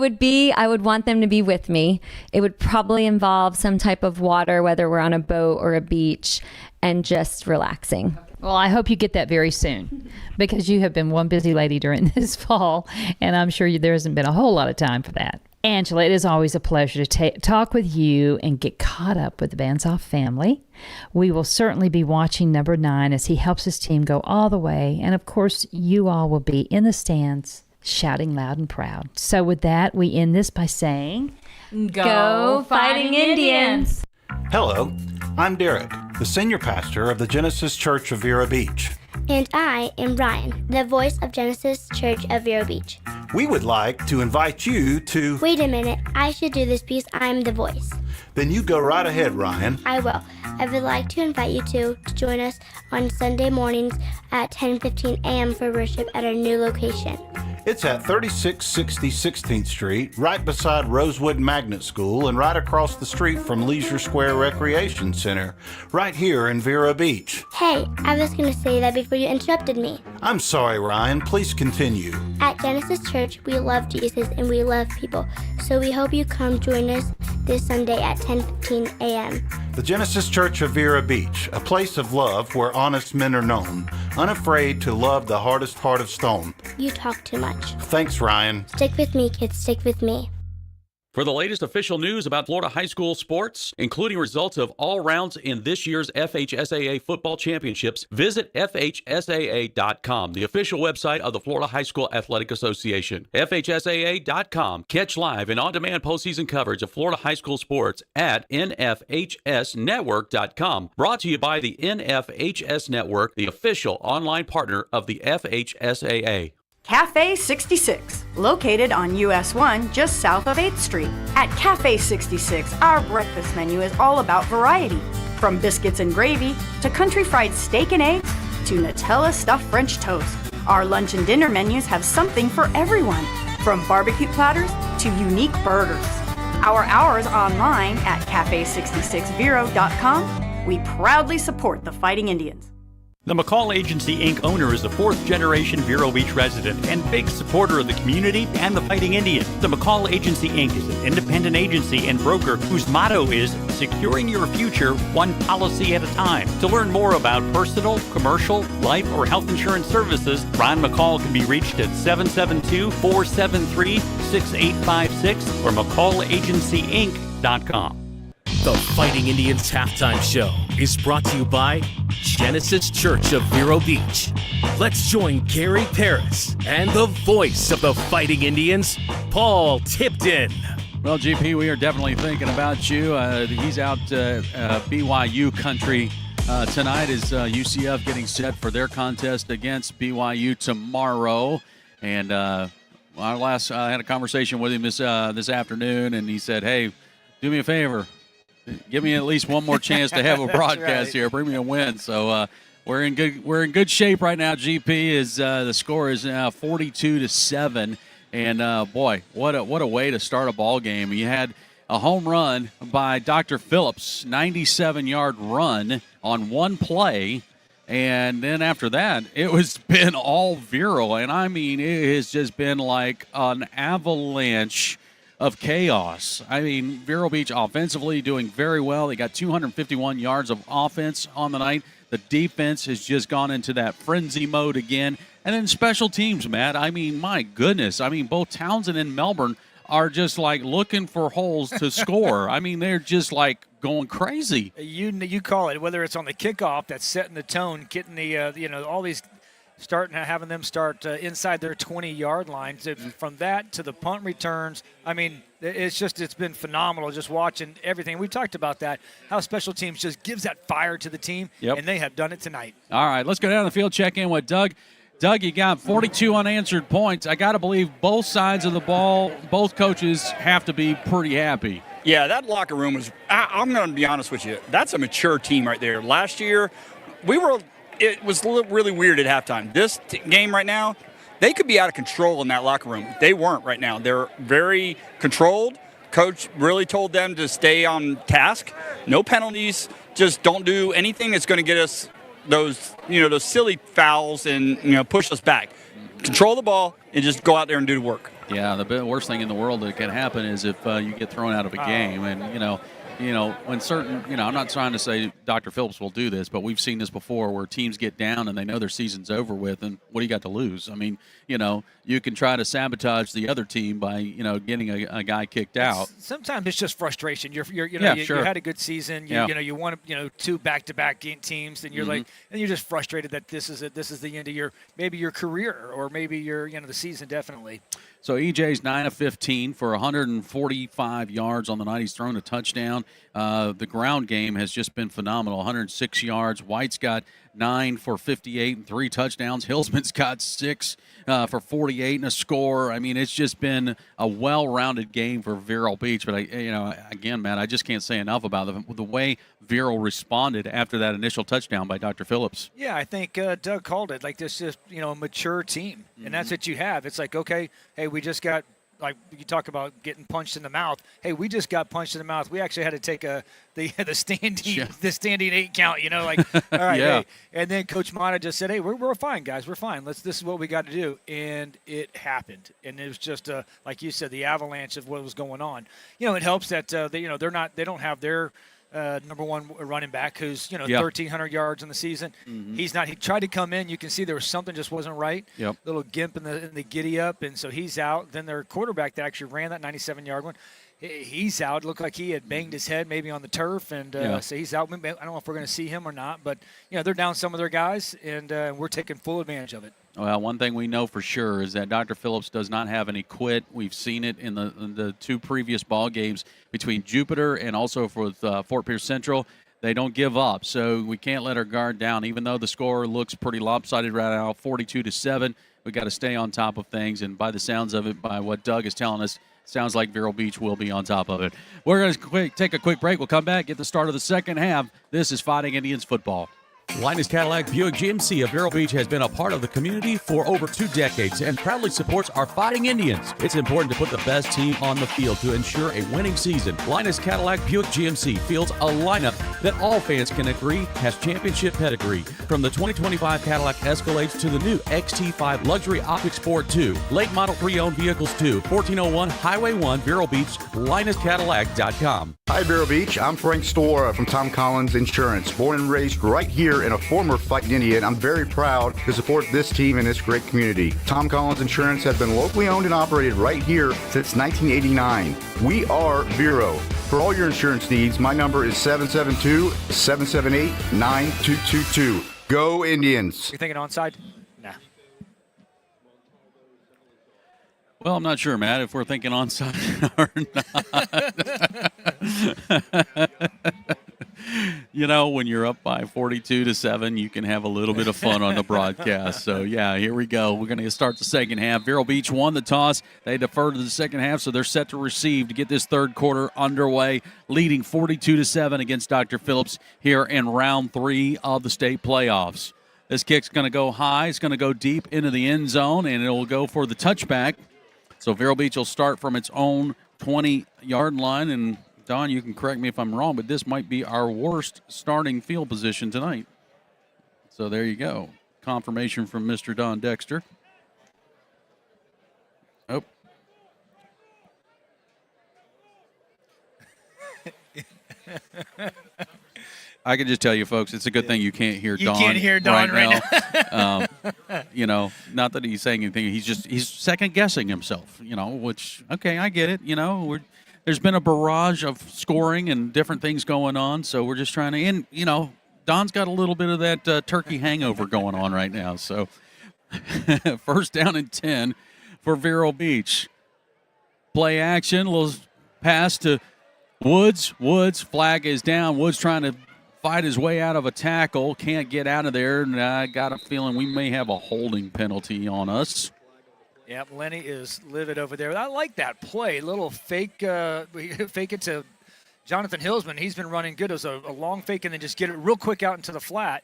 would want them to be with me. It would probably involve some type of water, whether we're on a boat or a beach, and just relaxing. Well, I hope you get that very soon because you have been one busy lady during this fall, and I'm sure there hasn't been a whole lot of time for that. Angela, it is always a pleasure to talk with you and get caught up with the Banzoff family. We will certainly be watching number 9 as he helps his team go all the way, and of course, you all will be in the stands shouting loud and proud. So with that, we end this by saying, Go Fighting Indians! Hello, I'm Derek, the senior pastor of the Genesis Church of Vero Beach. And I am Ryan, the voice of Genesis Church of Vero Beach. We would like to invite you to... Wait a minute, I should do this piece. I'm the voice. Then you go right ahead, Ryan. I will. I would like to invite you to join us on Sunday mornings at 10:15 a.m. for worship at our new location. It's at 3660 16th Street, right beside Rosewood Magnet School and right across the street from Leisure Square Recreation Center, right here in Vero Beach. Hey, I was going to say that before you interrupted me. I'm sorry, Ryan. Please continue. At Genesis Church, we love Jesus and we love people, so we hope you come join us this Sunday at 10:15 a.m. The Genesis Church of Vero Beach, a place of love where honest men are known, unafraid to love the hardest heart of stone. You talk too much. Thanks, Ryan. Stick with me, kids. Stick with me. For the latest official news about Florida high school sports, including results of all rounds in this year's FHSAA football championships, visit FHSAA.com, the official website of the Florida High School Athletic Association. FHSAA.com. Catch live and on-demand postseason coverage of Florida high school sports at NFHSnetwork.com. Brought to you by the NFHS Network, the official online partner of the FHSAA. Cafe 66, located on US 1 just south of 8th Street. At Cafe 66, our breakfast menu is all about variety. From biscuits and gravy to country fried steak and eggs to Nutella stuffed French toast. Our lunch and dinner menus have something for everyone, from barbecue platters to unique burgers. Our hours online at cafe66vero.com. We proudly support the Fighting Indians. The McCall Agency, Inc. owner is a fourth-generation Vero Beach resident and big supporter of the community and the Fighting Indians. The McCall Agency, Inc. is an independent agency and broker whose motto is securing your future one policy at a time. To learn more about personal, commercial, life, or health insurance services, Ron McCall can be reached at 772-473-6856 or McCallAgencyInc.com. The Fighting Indians Halftime Show is brought to you by Genesis Church of Vero Beach. Let's join Gary Paris and the voice of the Fighting Indians, Paul Tipton. Well, GP, we are definitely thinking about you. He's out BYU country tonight as UCF getting set for their contest against BYU tomorrow. And I had a conversation with him this afternoon, and he said, hey, do me a favor. Give me at least one more chance to have a broadcast here. Bring me a win. So we're in good shape right now. GP is the score is now 42-7, and boy, what a way to start a ball game. You had a home run by Dr. Phillips, 97-yard run on one play, and then after that, it was been all Vero, and I mean it has just been like an avalanche of chaos. I mean, Vero Beach offensively doing very well. They got 251 yards of offense on the night. The defense has just gone into that frenzy mode again. And then special teams, Matt. I mean, my goodness. I mean, both Townsend and Melbourne are just like looking for holes to score. I mean, they're just like going crazy. You call it, whether it's on the kickoff that's setting the tone, getting the all these having them start inside their 20-yard line. From that to the punt returns, I mean, it's been phenomenal just watching everything. We talked about that, how special teams just gives that fire to the team, and they have done it tonight. All right, let's go down the field, check in with Doug. Doug, you got 42 unanswered points. I got to believe both sides of the ball, both coaches have to be pretty happy. Yeah, that locker room was, I'm going to be honest with you, that's a mature team right there. Last year, it was really weird at halftime. This game right now, they could be out of control in that locker room. They weren't right now. They're very controlled. Coach really told them to stay on task. No penalties. Just don't do anything that's going to get us those silly fouls and push us back. Control the ball and just go out there and do the work. Yeah, the worst thing in the world that can happen is if you get thrown out of a game, and when certain, I'm not trying to say Dr. Phillips will do this, but we've seen this before where teams get down and they know their season's over with, and what do you got to lose? I mean, you can try to sabotage the other team by, getting a guy kicked out. Sometimes it's just frustration. You had a good season. You won, 2 back-to-back teams, and you're like, and you're just frustrated that this is the end of your career, or maybe your the season definitely. So EJ's 9 of 15 for 145 yards on the night. He's thrown a touchdown. The ground game has just been phenomenal. 106 yards. White's got 9 for 58 and 3 touchdowns. Hillsman's got 6 for 48 and a score. I mean, it's just been a well-rounded game for Vero Beach. But again, Matt, I just can't say enough about the way Vero responded after that initial touchdown by Dr. Phillips. Yeah, I think Doug called it like this is a mature team, and that's what you have. It's like, okay, hey, we just got, like you talk about getting punched in the mouth. Hey, we just got punched in the mouth. We actually had to take the standing 8 count. All right. Yeah. Hey. And then Coach Mata just said, hey, we're fine, guys. We're fine. This is what we got to do, and it happened. And it was just like you said, the avalanche of what was going on. It helps that they don't have their number one running back who's 1,300 yards in the season. Mm-hmm. He's not. He tried to come in. You can see there was something just wasn't right. Yep. Little gimp in the giddy up, and so he's out. Then their quarterback that actually ran that 97-yard one, he's out. It looked like he had banged his head maybe on the turf, and so he's out. I don't know if we're going to see him or not, but they're down some of their guys, and we're taking full advantage of it. Well, one thing we know for sure is that Dr. Phillips does not have any quit. We've seen it in the 2 previous ball games between Jupiter and also with Fort Pierce Central. They don't give up, so we can't let our guard down. Even though the score looks pretty lopsided right now, 42-7, we got to stay on top of things. And by the sounds of it, by what Doug is telling us, sounds like Vero Beach will be on top of it. We're going to take a quick break. We'll come back, get the start of the second half. This is Fighting Indians football. Linus Cadillac Buick GMC of Vero Beach has been a part of the community for over 2 decades and proudly supports our Fighting Indians. It's important to put the best team on the field to ensure a winning season. Linus Cadillac Buick GMC fields a lineup that all fans can agree has championship pedigree. From the 2025 Cadillac Escalades to the new XT5 Luxury Optic Sport 2, late model pre-owned vehicles too. 1401 Highway 1, Vero Beach, LinusCadillac.com. Hi, Vero Beach. I'm Frank Storr from Tom Collins Insurance. Born and raised right here and a former Fighting Indian, I'm very proud to support this team and this great community. Tom Collins Insurance has been locally owned and operated right here since 1989. We are Vero. For all your insurance needs, my number is 772-778-9222. Go Indians. You're thinking onside? Nah. Well, I'm not sure, Matt, if we're thinking onside or not. When you're up by 42-7, you can have a little bit of fun on the broadcast. So, yeah, here we go. We're going to start the second half. Vero Beach won the toss. They deferred to the second half, so they're set to receive to get this third quarter underway, leading 42-7 against Dr. Phillips here in round 3 of the state playoffs. This kick's going to go high. It's going to go deep into the end zone, and it will go for the touchback. So Vero Beach will start from its own 20-yard line, and Don, you can correct me if I'm wrong, but this might be our worst starting field position tonight. So there you go. Confirmation from Mr. Don Dexter. Oh. I can just tell you, folks, it's a good thing you can't hear Don. You can't hear Don right now. Not that he's saying anything. He's second guessing himself. Which okay, I get it. There's been a barrage of scoring and different things going on, so we're just trying to. And Don's got a little bit of that turkey hangover going on right now. So first down and 10 for Vero Beach. Play action, a little pass to Woods. Woods, flag is down. Woods trying to fight his way out of a tackle, can't get out of there, and I got a feeling we may have a holding penalty on us. Yep, Lenny is livid over there. I like that play. Little fake it to Jonathan Hillsman. He's been running good. It was a long fake and then just get it real quick out into the flat.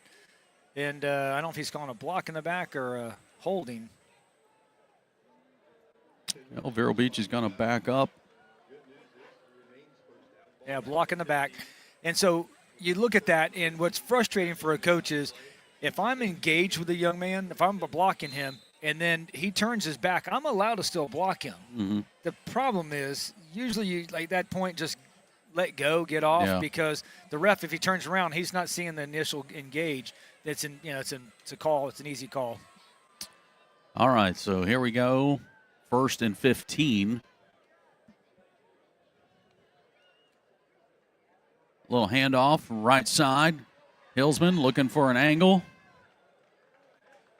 And I don't know if he's calling a block in the back or a holding. Well, Vero Beach is going to back up. Yeah, block in the back. And so you look at that, and what's frustrating for a coach is if I'm engaged with a young man, if I'm blocking him, and then he turns his back, I'm allowed to still block him. Mm-hmm. The problem is usually you, like that point, just let go, get off, because the ref, if he turns around, he's not seeing the initial engage. It's a call. It's an easy call. All right, so here we go. 1st and 15. Little handoff, right side. Hillsman looking for an angle.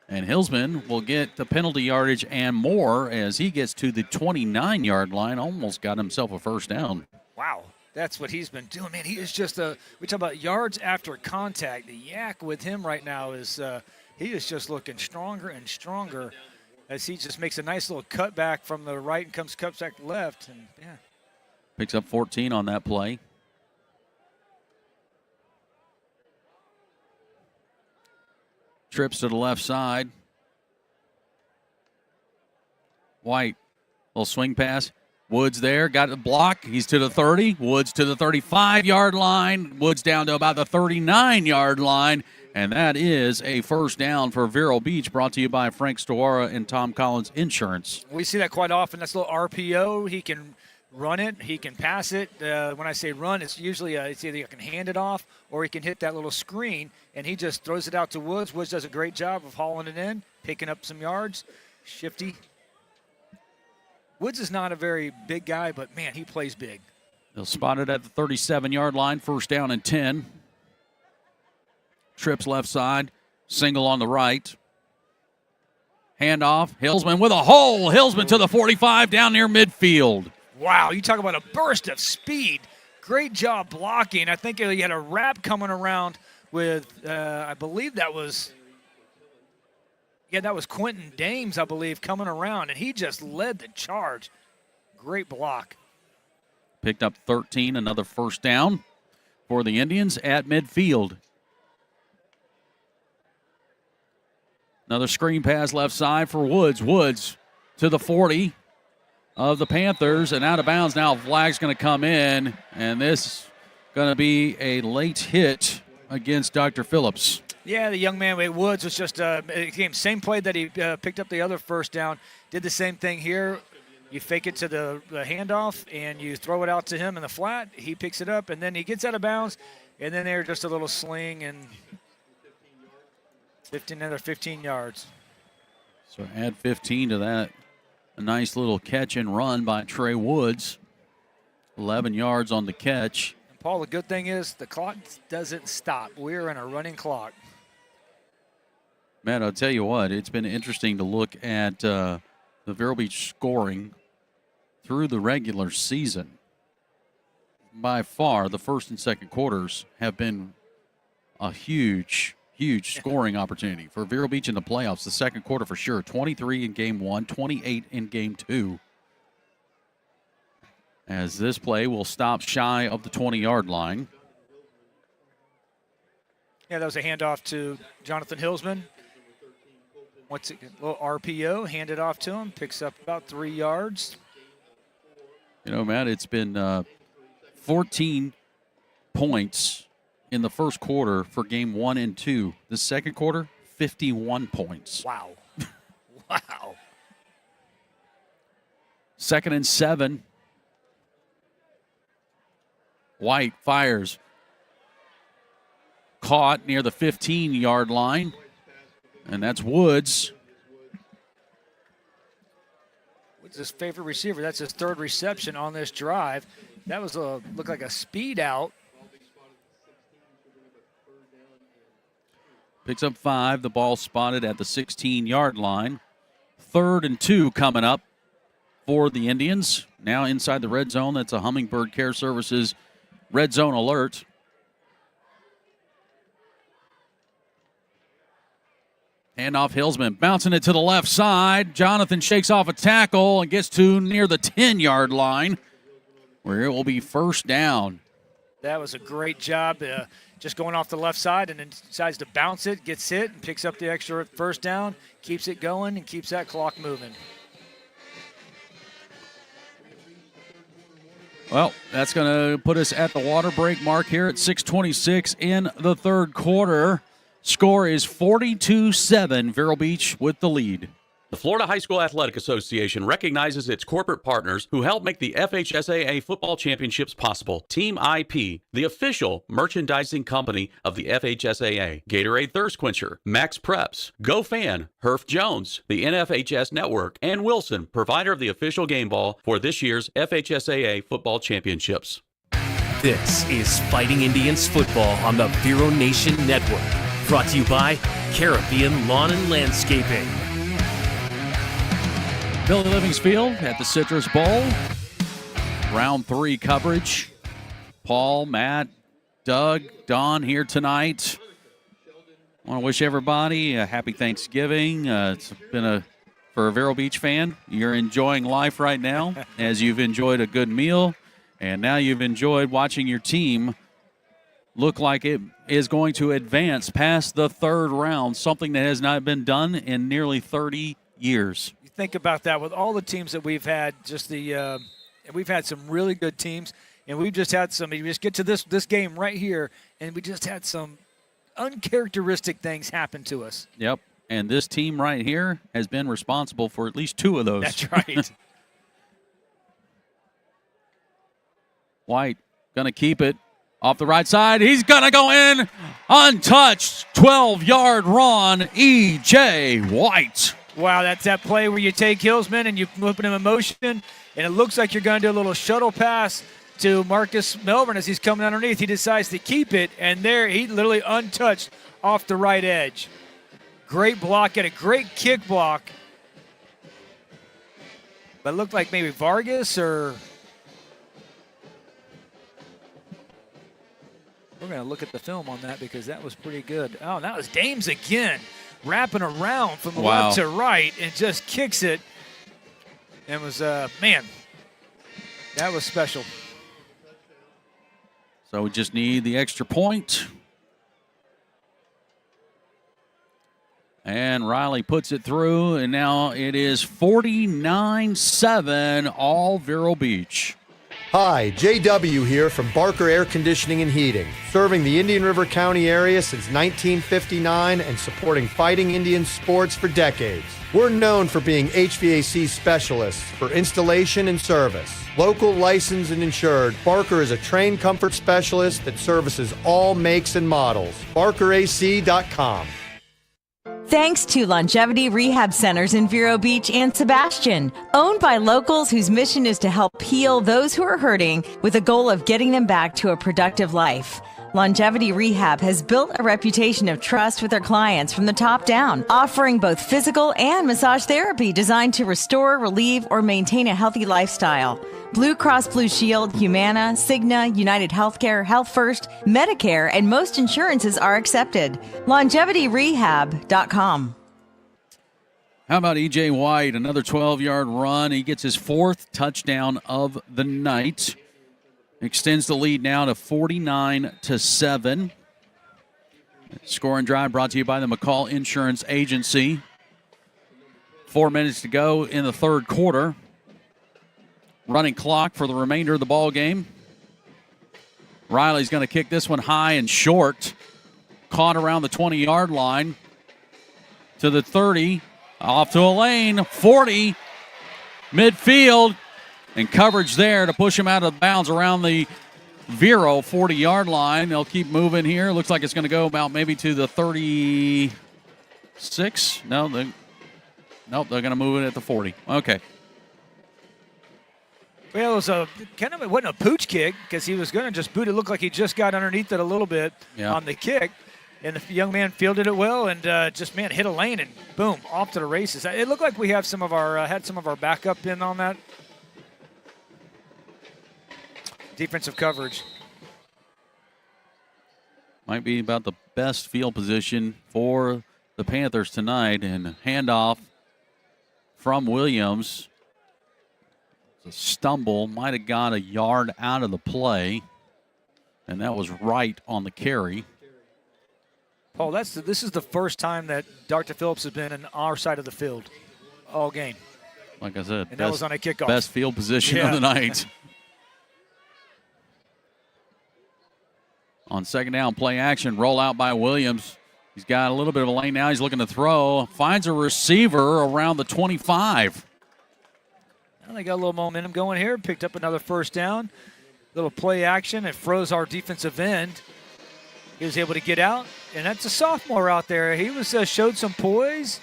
And Hillsman will get the penalty yardage and more as he gets to the 29-yard line. Almost got himself a first down. Wow, that's what he's been doing. Man, he is just we talk about yards after contact. The yak with him right now is he is just looking stronger and stronger as he just makes a nice little cutback from the right and cuts back left. And yeah, picks up 14 on that play. Trips to the left side. White, little swing pass. Woods there, got the block. He's to the 30. Woods to the 35-yard line. Woods down to about the 39-yard line. And that is a first down for Vero Beach, brought to you by Frank Stowara and Tom Collins Insurance. We see that quite often. That's a little RPO. He can run it. He can pass it. When I say run, it's usually it's either you can hand it off or he can hit that little screen, and he just throws it out to Woods. Woods does a great job of hauling it in, picking up some yards. Shifty. Woods is not a very big guy, but, man, he plays big. They'll spot it at the 37-yard line, first down and 10. Trips left side, single on the right. Handoff, Hillsman with a hole. Hillsman to the 45 down near midfield. Wow, you talk about a burst of speed. Great job blocking. I think he had a wrap coming around with, I believe that was Quentin Dames, I believe, coming around, and he just led the charge. Great block. Picked up 13, another first down for the Indians at midfield. Another screen pass left side for Woods. Woods to the 40 of the Panthers, and out of bounds now. Flag's going to come in, and this is going to be a late hit against Dr. Phillips. Yeah, the young man, Woods, was just same play that he picked up the other first down. Did the same thing here. You fake it to the handoff, and you throw it out to him in the flat. He picks it up, and then he gets out of bounds, and then there's just a little sling, and another 15 yards. So add 15 to that. A nice little catch and run by Trey Woods. 11 yards on the catch. And Paul, the good thing is the clock doesn't stop. We're in a running clock. Man, I'll tell you what, it's been interesting to look at the Vero Beach scoring through the regular season. By far, the first and second quarters have been a huge scoring opportunity for Vero Beach in the playoffs. The second quarter for sure. 23 in game 1, 28 in game 2. As this play will stop shy of the 20-yard line. Yeah, that was a handoff to Jonathan Hillsman. What's it? A little RPO, handed off to him, picks up about 3 yards. You know, Matt, it's been 14 points in the first quarter for game 1 and 2. The second quarter, 51 points. Wow. Wow. 2nd and 7. White fires. Caught near the 15-yard line. And that's Woods. Woods' his favorite receiver. That's his third reception on this drive. That was looked like a speed out. Picks up 5. The ball spotted at the 16-yard line. 3rd and 2 coming up for the Indians. Now inside the red zone. That's a Hummingbird Care Services red zone alert. Handoff Hillsman, bouncing it to the left side. Jonathan shakes off a tackle and gets to near the 10-yard line, where it will be first down. That was a great job, just going off the left side, and then decides to bounce it, gets hit, and picks up the extra first down, keeps it going, and keeps that clock moving. Well, that's going to put us at the water break mark here at 6:26 in the third quarter. Score is 42-7. Vero Beach with the lead. The Florida High School Athletic Association recognizes its corporate partners who help make the FHSAA football championships possible. Team IP, the official merchandising company of the FHSAA. Gatorade Thirst Quencher, Max Preps, GoFan, Herf Jones, the NFHS Network, and Wilson, provider of the official game ball for this year's FHSAA football championships. This is Fighting Indians football on the Vero Nation Network. Brought to you by Caribbean Lawn and Landscaping. Billy Livings Field at the Citrus Bowl. Round 3 coverage. Paul, Matt, Doug, Don here tonight. I want to wish everybody a happy Thanksgiving. It's been for a Vero Beach fan, you're enjoying life right now as you've enjoyed a good meal, and now you've enjoyed watching your team look like it is going to advance past the third round, something that has not been done in nearly 30 years. Think about that with all the teams that we've had. We've had some really good teams, and we've just had some. You just get to this game right here, and we just had some uncharacteristic things happen to us. Yep, and this team right here has been responsible for at least 2 of those. That's right. White going to keep it off the right side. He's going to go in untouched. 12-yard run, E.J. White. Wow, that's that play where you take Hillsman and you put him in motion, and it looks like you're going to do a little shuttle pass to Marcus Melbourne as he's coming underneath. He decides to keep it, and there he literally untouched off the right edge. Great block, had a great kick block. But it looked like maybe Vargas or... We're going to look at the film on that because that was pretty good. Oh, that was Dames again. Wrapping around from left to right and just kicks it. And was, man, that was special. So we just need the extra point. And Riley puts it through, and now it is 49-7, all Vero Beach. Hi, JW here from Barker Air Conditioning and Heating, serving the Indian River County area since 1959 and supporting fighting Indian sports for decades. We're known for being HVAC specialists for installation and service. Local, licensed, and insured, Barker is a trained comfort specialist that services all makes and models. BarkerAC.com. Thanks to Longevity Rehab Centers in Vero Beach and Sebastian, owned by locals whose mission is to help heal those who are hurting with the goal of getting them back to a productive life. Longevity Rehab has built a reputation of trust with their clients from the top down, offering both physical and massage therapy designed to restore, relieve, or maintain a healthy lifestyle. Blue Cross Blue Shield, Humana, Cigna, United Healthcare, Health First, Medicare, and most insurances are accepted. LongevityRehab.com. How about E.J. White? Another 12-yard run. He gets his 4th touchdown of the night. Extends the lead now to 49-7. Score and drive brought to you by the McCall Insurance Agency. 4 minutes to go in the third quarter. Running clock for the remainder of the ball game. Riley's going to kick this one high and short. Caught around the 20-yard line. To the 30. Off to a lane. 40. Midfield. And coverage there to push him out of bounds around the Vero 40-yard line. They'll keep moving here. Looks like it's going to go about maybe to the 36. Nope, they're going to move it at the 40. Okay. Well, it was it wasn't a pooch kick because he was going to just boot it. It looked like he just got underneath it a little bit on the kick. And the young man fielded it well and hit a lane and boom, off to the races. It looked like we have some of our backup in on that. Defensive coverage. Might be about the best field position for the Panthers tonight. And handoff from Williams. It's a stumble. Might have got a yard out of the play. And that was right on the carry. Paul, this is the first time that Dr. Phillips has been on our side of the field all game. Like I said, and that was on a kickoff. Best field position of the night. On second down, play action, roll out by Williams. He's got a little bit of a lane now. He's looking to throw. Finds a receiver around the 25. Well, they got a little momentum going here. Picked up another first down. Little play action. It froze our defensive end. He was able to get out, and that's a sophomore out there. He was showed some poise.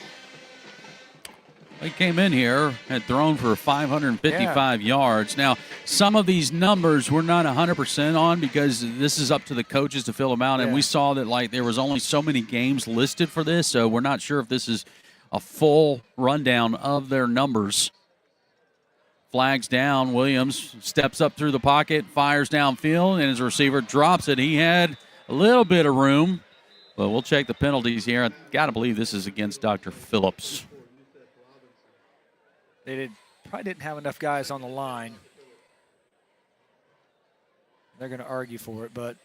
He came in here, had thrown for 555 yards. Now, some of these numbers we're not 100% on because this is up to the coaches to fill them out. And we saw that like there was only so many games listed for this, so we're not sure if this is a full rundown of their numbers. Flags down. Williams steps up through the pocket, fires downfield, and his receiver drops it. He had a little bit of room, but we'll check the penalties here. I got to believe this is against Dr. Phillips. They probably didn't have enough guys on the line. They're going to argue for it, but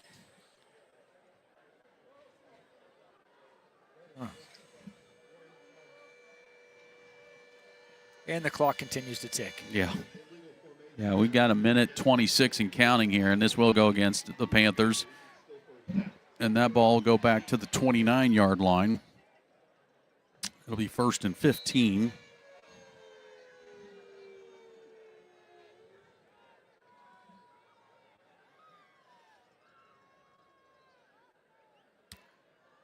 and the clock continues to tick. Yeah, we got a minute 26 and counting here, and this will go against the Panthers. And that ball will go back to the 29-yard line. It'll be 1st and 15.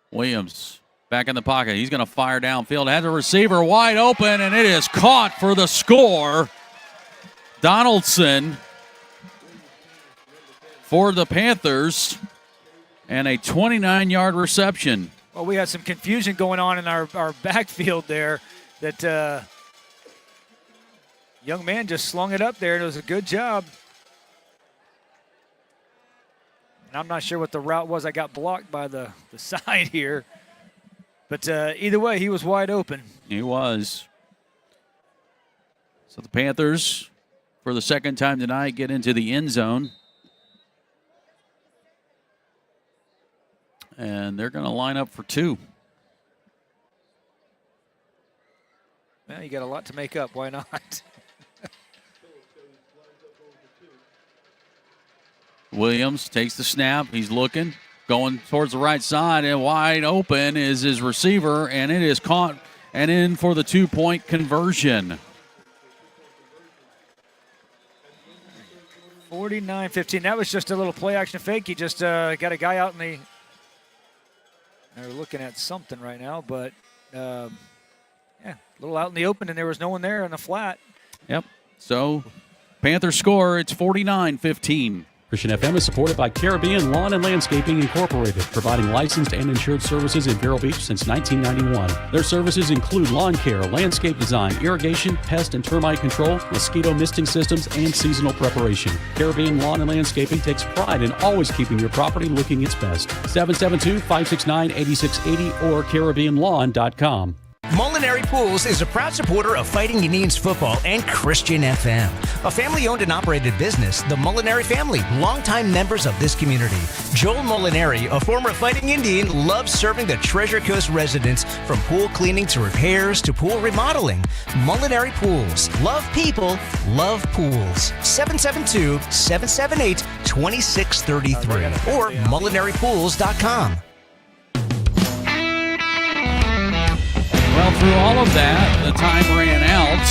Williams back in the pocket. He's going to fire downfield. Has a receiver wide open, and it is caught for the score. Donaldson for the Panthers, and a 29-yard reception. Well, we had some confusion going on in our backfield there. That young man just slung it up there, and it was a good job. And I'm not sure what the route was. I got blocked by the side here. But either way, he was wide open. He was. So the Panthers, for the second time tonight, get into the end zone. And they're going to line up for 2. Well, you got a lot to make up. Why not? Williams takes the snap. He's looking, going towards the right side, and wide open is his receiver, and it is caught and in for the 2-point conversion. 49-15. That was just a little play action fake. He just got a guy out in the. They're looking at something right now, but a little out in the open, and there was no one there in the flat. Yep. So Panthers score. It's 49-15. Christian FM is supported by Caribbean Lawn and Landscaping Incorporated, providing licensed and insured services in Vero Beach since 1991. Their services include lawn care, landscape design, irrigation, pest and termite control, mosquito misting systems, and seasonal preparation. Caribbean Lawn and Landscaping takes pride in always keeping your property looking its best. 772-569-8680 or CaribbeanLawn.com. Molinari Pools is a proud supporter of Fighting Indians football and Christian FM. A family-owned and operated business, the Molinari family, longtime members of this community. Joel Molinari, a former Fighting Indian, loves serving the Treasure Coast residents from pool cleaning to repairs to pool remodeling. Molinari Pools. Love people, love pools. 772-778-2633 or MolinariPools.com. Well, through all of that, the time ran out,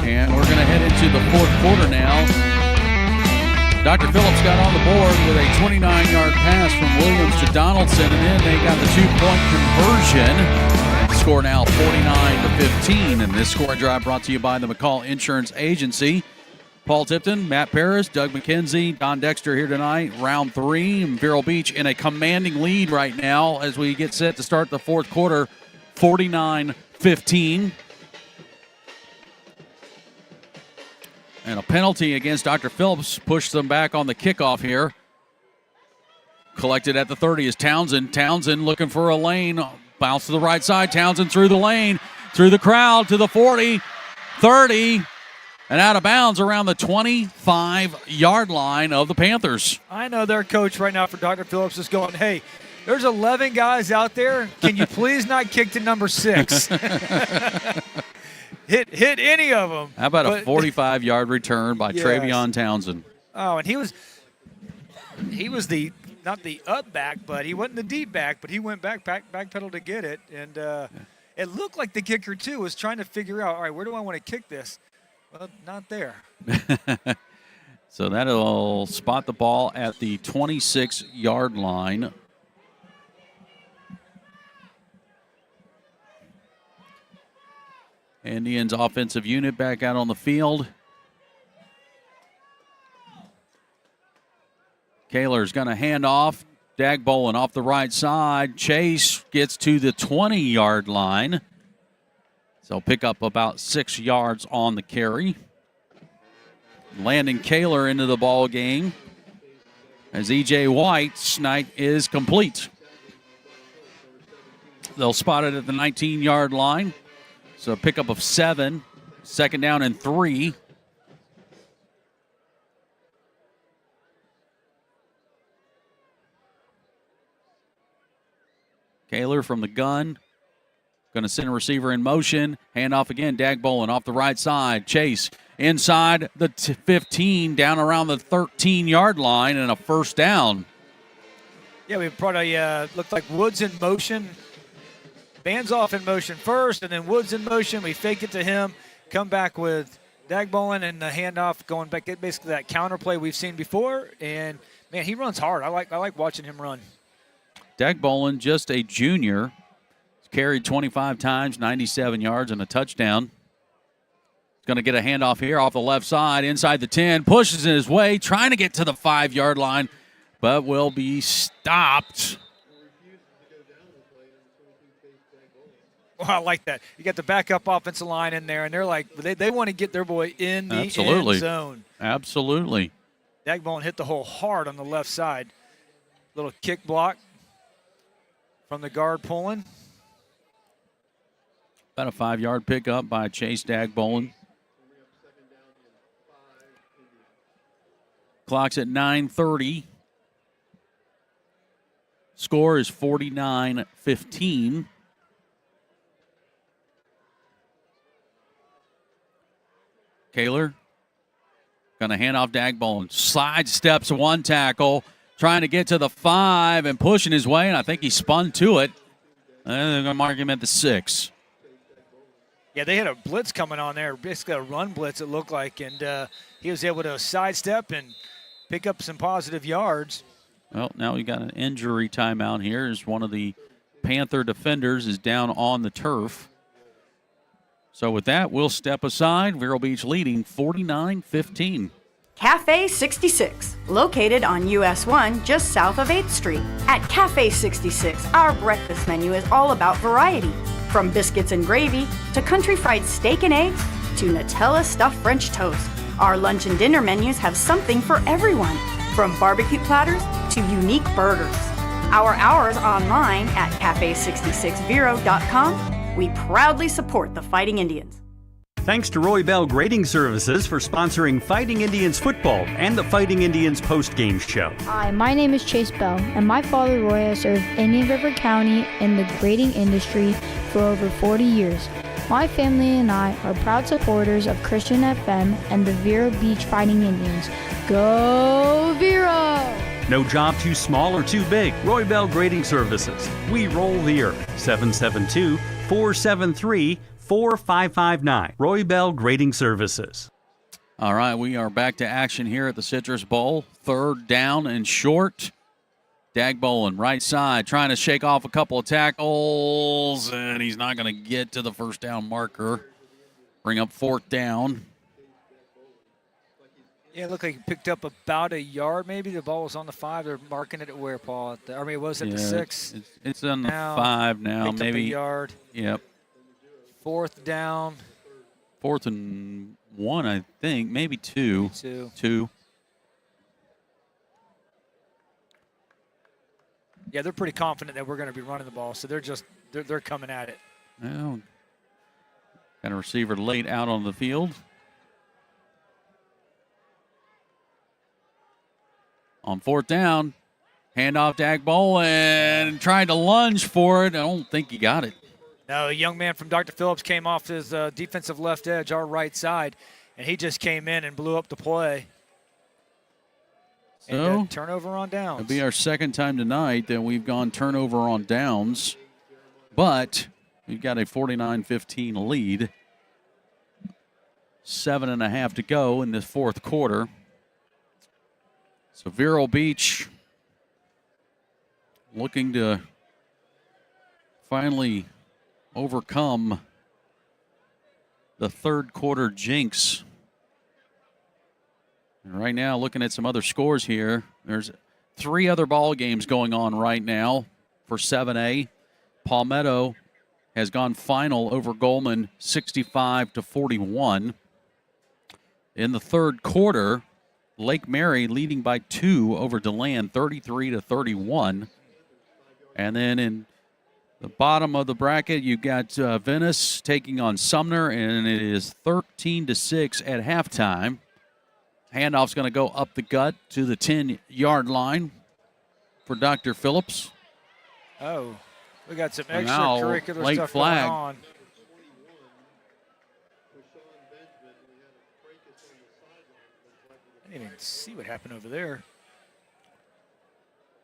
and we're going to head into the fourth quarter now. Dr. Phillips got on the board with a 29-yard pass from Williams to Donaldson, and then they got the 2-point conversion. Score now 49-15, and this scoring drive brought to you by the McCall Insurance Agency. Paul Tipton, Matt Paris, Doug McKenzie, Don Dexter here tonight. Round 3, and Vero Beach in a commanding lead right now as we get set to start the fourth quarter. 49-15. And a penalty against Dr. Phillips pushed them back on the kickoff here. Collected at the 30 is Townsend. Townsend looking for a lane. Bounce to the right side. Townsend through the lane, through the crowd to the 40, 30, and out of bounds around the 25-yard line of the Panthers. I know their coach right now for Dr. Phillips is going, hey, there's 11 guys out there. Can you please not kick to number 6? hit any of them. How about a 45-yard return by Yes. Travion Townsend? Oh, and he was the not the up back, but he wasn't the deep back, but he went back pedal to get it. And it looked like the kicker, too, was trying to figure out, all right, where do I want to kick this? Well, not there. So that'll spot the ball at the 26-yard line. Indians offensive unit back out on the field. Kaler's going to hand off. Dagbolin off the right side. Chase gets to the 20-yard line. So pick up about 6 yards on the carry. Landon Kaler into the ball game as E.J. White's night is complete. They'll spot it at the 19-yard line. So a pickup of 7. Second down and 3. Kaler from the gun. Going to send a receiver in motion. Hand off again. Dagbolin off the right side. Chase inside the 15, down around the 13-yard line, and a first down. Yeah, we brought looked like Woods in motion. Bands off in motion first, and then Woods in motion. We fake it to him, come back with Dagbolin and the handoff going back, basically that counter play we've seen before. And, man, he runs hard. I like watching him run. Dagbolin, just a junior, carried 25 times, 97 yards, and a touchdown. He's going to get a handoff here off the left side, inside the 10, pushes his way, trying to get to the 5-yard line, but will be stopped. Well, I like that. You got the backup offensive line in there, and they're like, they want to get their boy in the end zone. Absolutely. Dagbolin hit the hole hard on the left side. Little kick block from the guard pulling. About a 5-yard pickup by Chase Dagbolin. Clock's at 9:30. Score is 49-15. Kaler going to hand off Dagbolin. Slide steps one tackle, trying to get to the 5 and pushing his way, and I think he spun to it. And they're going to mark him at the 6. Yeah, they had a blitz coming on there, basically a run blitz it looked like, and he was able to sidestep and pick up some positive yards. Well, now we got an injury timeout here as one of the Panther defenders is down on the turf. So with that, we'll step aside. Vero Beach leading 49-15. Cafe 66, located on US 1 just south of 8th Street. At Cafe 66, our breakfast menu is all about variety. From biscuits and gravy to country fried steak and eggs to Nutella stuffed French toast. Our lunch and dinner menus have something for everyone, from barbecue platters to unique burgers. Our hours online at cafe66vero.com. We proudly support the Fighting Indians. Thanks to Roy Bell Grading Services for sponsoring Fighting Indians football and the Fighting Indians post-game show. Hi, my name is Chase Bell, and my father Roy has served Indian River County in the grading industry for over 40 years. My family and I are proud supporters of Christian FM and the Vero Beach Fighting Indians. Go Vero! No job too small or too big. Roy Bell Grading Services. We roll the earth. 772-473-4559. Roy Bell Grading Services. All right, we are back to action here at the Citrus Bowl. 3rd down and short. Dagbolin, right side, trying to shake off a couple of tackles, and he's not going to get to the first down marker. Bring up 4th down. Yeah, it looked like he picked up about a yard maybe. The ball was on the 5. They're marking it at where, Paul? It was at the 6. It's on the 5 now. Maybe up a yard. Yep. 4th down. 4th and 1, I think. Maybe 2. 2. Yeah, they're pretty confident that we're going to be running the ball, so they're coming at it. Well, got a receiver late out on the field. On 4th down, handoff Dagbolin, tried to lunge for it. I don't think he got it. No, a young man from Dr. Phillips came off his defensive left edge, our right side, and he just came in and blew up the play. And turnover on downs. It'll be our second time tonight that we've gone turnover on downs. But we've got a 49-15 lead. 7.5 to go in this fourth quarter. So Vero Beach looking to finally overcome the third quarter jinx. And right now, looking at some other scores here, there's 3 other ball games going on right now for 7A. Palmetto has gone final over Goldman 65-41. In the third quarter, Lake Mary leading by 2 over DeLand 33-31. And then in the bottom of the bracket, you got Venice taking on Sumner, and it is 13-6 at halftime. Handoff's going to go up the gut to the 10-yard line for Dr. Phillips. Oh, we got some Now, extracurricular late stuff flag. going on. I didn't even see what happened over there.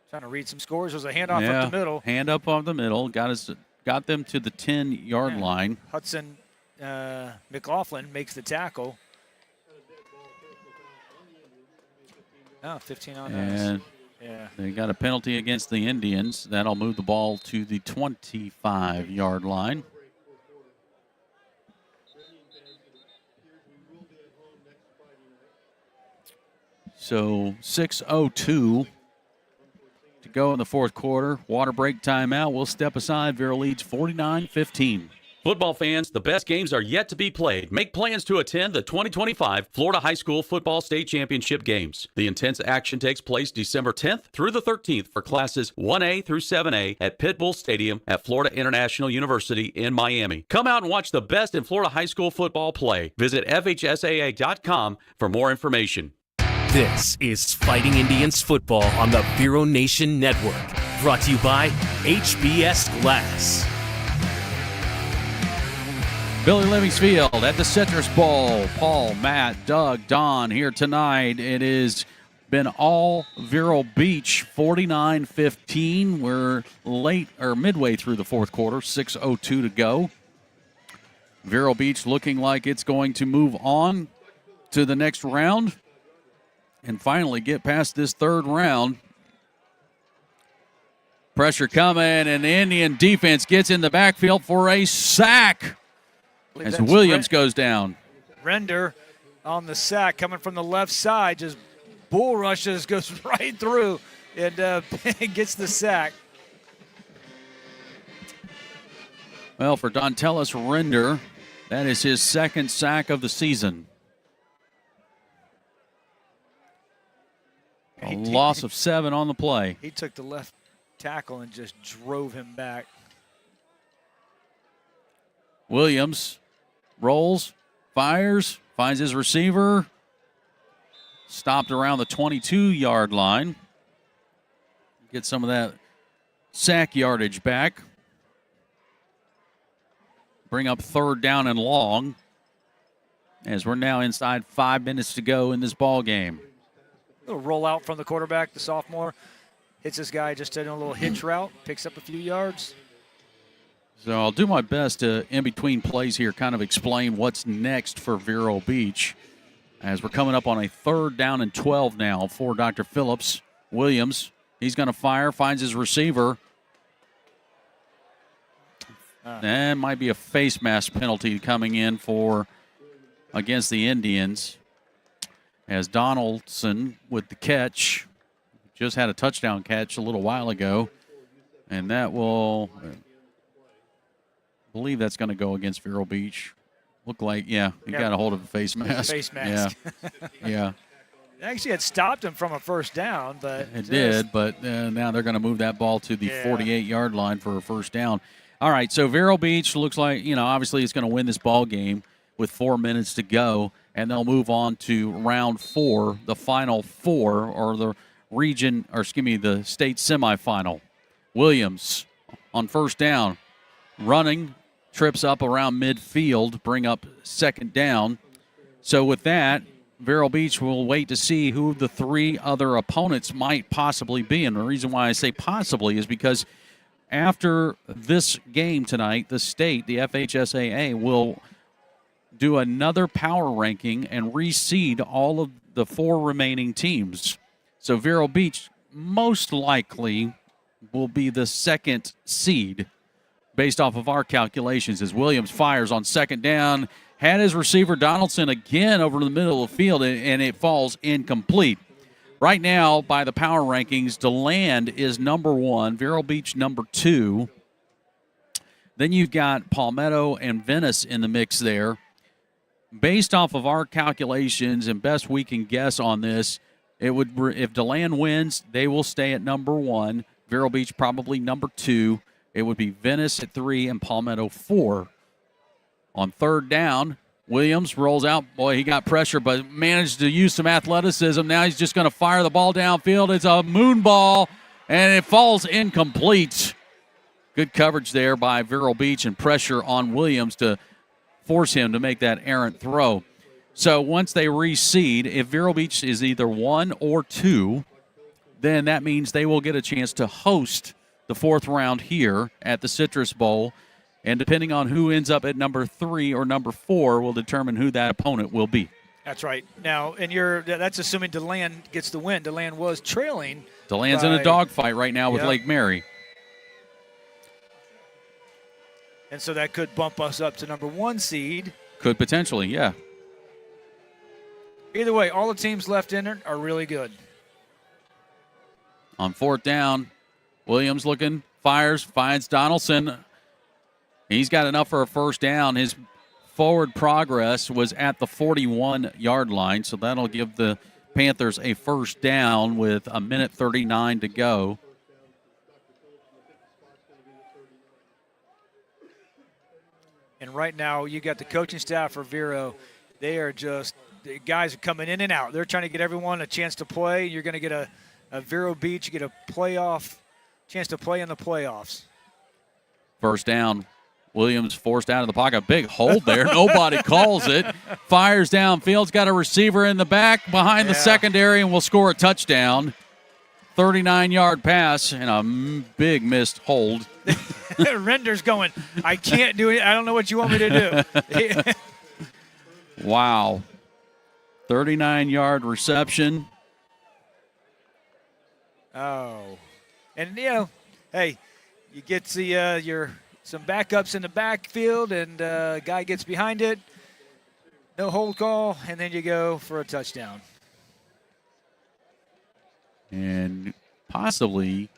Trying to read some scores. There's a handoff up the middle. Hand up on the middle. Got them to the 10-yard line. Hudson McLaughlin makes the tackle. Oh, 15 on And us. Yeah. they got a penalty against the Indians. That'll move the ball to the 25-yard line. So 6:02 to go in the fourth quarter. Water break timeout. We'll step aside. Vero leads 49-15. Football fans, the best games are yet to be played. Make plans to attend the 2025 Florida High School Football State Championship games. The intense action takes place December 10th through the 13th for classes 1A through 7A at Pitbull Stadium at Florida International University in Miami. Come out and watch the best in Florida high school football play. Visit FHSAA.com for more information. This is Fighting Indians football on the Vero Nation Network. Brought to you by HBS Glass. Billy Livings Field at the Citrus Bowl. Paul, Matt, Doug, Don here tonight. It has been all Vero Beach, 49-15. We're midway through the fourth quarter, 6:02 to go. Vero Beach looking like it's going to move on to the next round and finally get past this third round. Pressure coming, and the Indian defense gets in the backfield for a sack as Williams goes down. Render on the sack coming from the left side, just bull rushes, goes right through, and gets the sack. Well, for Dontelis Render, that is his second sack of the season. A loss of 7 on the play. He took the left tackle and just drove him back. Williams rolls, fires, finds his receiver. Stopped around the 22-yard line. Get some of that sack yardage back. Bring up third down and long as we're now inside 5 minutes to go in this ball game. Little rollout from the quarterback, the sophomore. Hits this guy just in a little hitch route, picks up a few yards. So I'll do my best to, in between plays here, kind of explain what's next for Vero Beach as we're coming up on a 3rd down and 12 now for Dr. Phillips. Williams, he's going to fire, finds his receiver. And might be a face mask penalty coming in against the Indians. As Donaldson with the catch, just had a touchdown catch a little while ago, and that will, I believe that's going to go against Vero Beach. Look like, he got a hold of a face mask. Face mask. Yeah. It actually had stopped him from a first down, but it did, but now they're going to move that ball to the 48-yard line for a first down. All right, so Vero Beach looks like, obviously it's going to win this ball game with 4 minutes to go, and they'll move on to round 4, the final 4, or the the state semifinal. Williams on first down, running, trips up around midfield, bring up second down. So with that, Vero Beach will wait to see who the three other opponents might possibly be. And the reason why I say possibly is because after this game tonight, the state, the FHSAA, will do another power ranking and reseed all of the four remaining teams. So Vero Beach most likely will be the second seed based off of our calculations as Williams fires on second down. Had his receiver Donaldson again over the middle of the field, and it falls incomplete. Right now, by the power rankings, DeLand is number 1, Vero Beach number 2. Then you've got Palmetto and Venice in the mix there. Based off of our calculations and best we can guess on this, it would, if DeLand wins, they will stay at number 1. Vero Beach probably number 2. It would be Venice at 3 and Palmetto 4. On third down, Williams rolls out. Boy, he got pressure, but managed to use some athleticism. Now he's just going to fire the ball downfield. It's a moon ball, and it falls incomplete. Good coverage there by Vero Beach and pressure on Williams to force him to make that errant throw. So once they reseed, if Vero Beach is either 1 or 2, then that means they will get a chance to host the fourth round here at the Citrus Bowl. And depending on who ends up at number 3 or number 4 will determine who that opponent will be. That's right. Now, and that's assuming DeLand gets the win. DeLand was trailing. DeLand's in a dogfight right now with Lake Mary. And so that could bump us up to number 1 seed. Could potentially, yeah. Either way, all the teams left in it are really good. On fourth down, Williams looking, fires, finds Donaldson. He's got enough for a first down. His forward progress was at the 41-yard line, so that'll give the Panthers a first down with 1:39 to go. And right now, you got the coaching staff for Vero. They are just, the guys are coming in and out. They're trying to get everyone a chance to play. You're going to get a Vero Beach, you get a playoff, chance to play in the playoffs. First down. Williams forced out of the pocket. Big hold there. Nobody calls it. Fires downfield. Got a receiver in the back behind the secondary and will score a touchdown. 39-yard pass and a big missed hold. Render's going, I can't do it. I don't know what you want me to do. Wow. 39-yard reception. Oh. And, hey, you get the some backups in the backfield, and a guy gets behind it. No hold call, and then you go for a touchdown. And possibly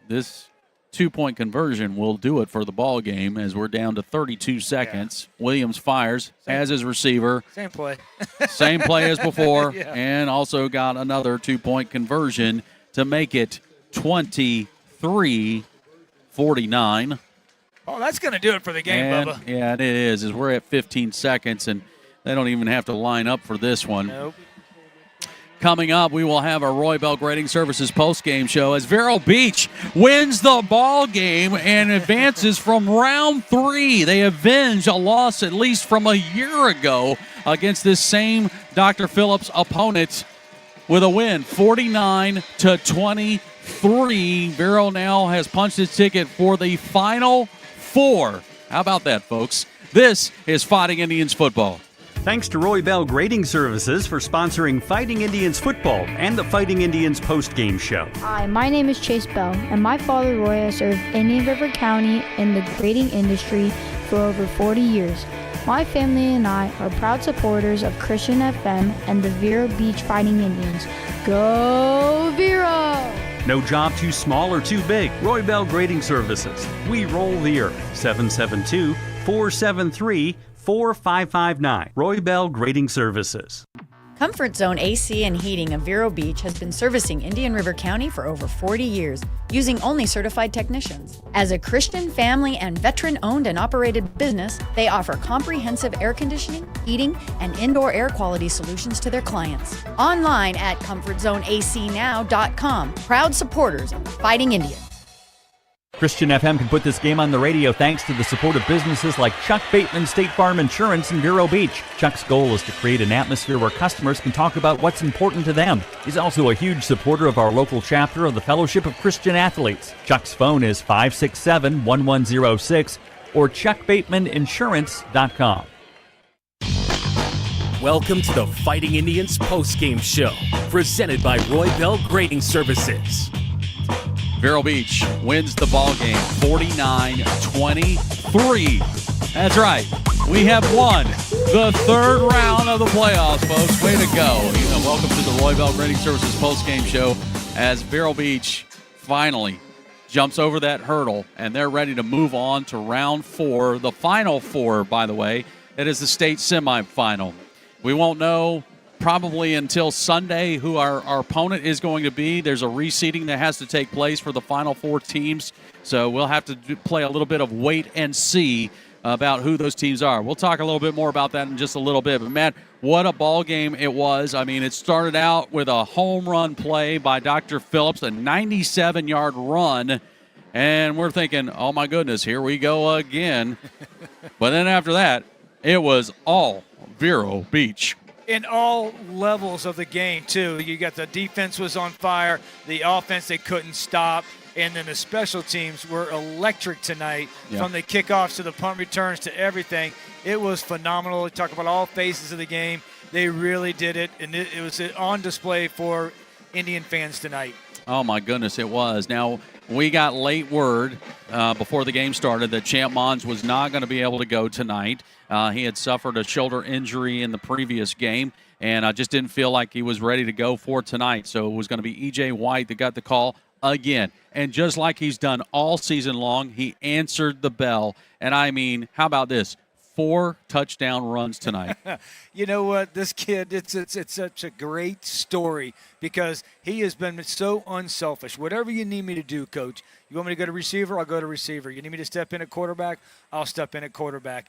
this two-point conversion will do it for the ball game as we're down to 32 seconds. Yeah. Williams fires, has his receiver. Same play. Same play as before, and also got another two-point conversion to make it 23-49. Oh, that's going to do it for the game, Bubba. Yeah, it is. As we're at 15 seconds, and they don't even have to line up for this one. Nope. Coming up, we will have our Roy Bell Grading Services post-game show as Vero Beach wins the ball game and advances from round 3. They avenge a loss at least from a year ago against this same Dr. Phillips opponent with a win, 49-23. Vero now has punched its ticket for the Final Four. How about that, folks? This is Fighting Indians football. Thanks to Roy Bell Grading Services for sponsoring Fighting Indians football and the Fighting Indians post-game show. Hi, my name is Chase Bell, and my father Roy has served Indian River County in the grading industry for over 40 years. My family and I are proud supporters of Christian FM and the Vero Beach Fighting Indians. Go Vero! No job too small or too big. Roy Bell Grading Services. We roll the earth. 772-473-4559. Roy Bell Grading Services. Comfort Zone AC and Heating of Vero Beach has been servicing Indian River County for over 40 years, using only certified technicians. As a Christian, family, and veteran-owned and operated business, they offer comprehensive air conditioning, heating, and indoor air quality solutions to their clients. Online at ComfortZoneACNow.com. Proud supporters of the Fighting Indians. Christian FM can put this game on the radio thanks to the support of businesses like Chuck Bateman State Farm Insurance in Vero Beach. Chuck's goal is to create an atmosphere where customers can talk about what's important to them. He's also a huge supporter of our local chapter of the Fellowship of Christian Athletes. Chuck's phone is 567-1106 or chuckbatemaninsurance.com. Welcome to the Fighting Indians postgame show, presented by Roy Bell Grading Services. Vero Beach wins the ball game 49-23. That's right. We have won the third round of the playoffs, folks. Way to go. Welcome to the Roy Bell Grading Services postgame show as Vero Beach finally jumps over that hurdle, and they're ready to move on to round 4, the final 4, by the way. It is the state semifinal. We won't know probably until Sunday who our opponent is going to be. There's a reseeding that has to take place for the final 4 teams, so we'll have to play a little bit of wait and see about who those teams are. We'll talk a little bit more about that in just a little bit. But, Matt, what a ball game it was. I mean, it started out with a home run play by Dr. Phillips, a 97-yard run, and we're thinking, oh, my goodness, here we go again. But then after that, it was all Vero Beach. In all levels of the game, too. You got the defense was on fire, the offense they couldn't stop, and then the special teams were electric tonight. Yeah. From the kickoffs to the punt returns to everything. It was phenomenal. Talk about all phases of the game. They really did it, and it was on display for Indian fans tonight. Oh, my goodness, it was. Now, we got late word before the game started that Champ Mons was not going to be able to go tonight. He had suffered a shoulder injury in the previous game, and I just didn't feel like he was ready to go for tonight. So it was going to be E.J. White that got the call again. And just like he's done all season long, he answered the bell. And, I mean, how about this? 4 touchdown runs tonight. You know what? This kid, it's such a great story because he has been so unselfish. Whatever you need me to do, Coach. You want me to go to receiver? I'll go to receiver. You need me to step in at quarterback? I'll step in at quarterback.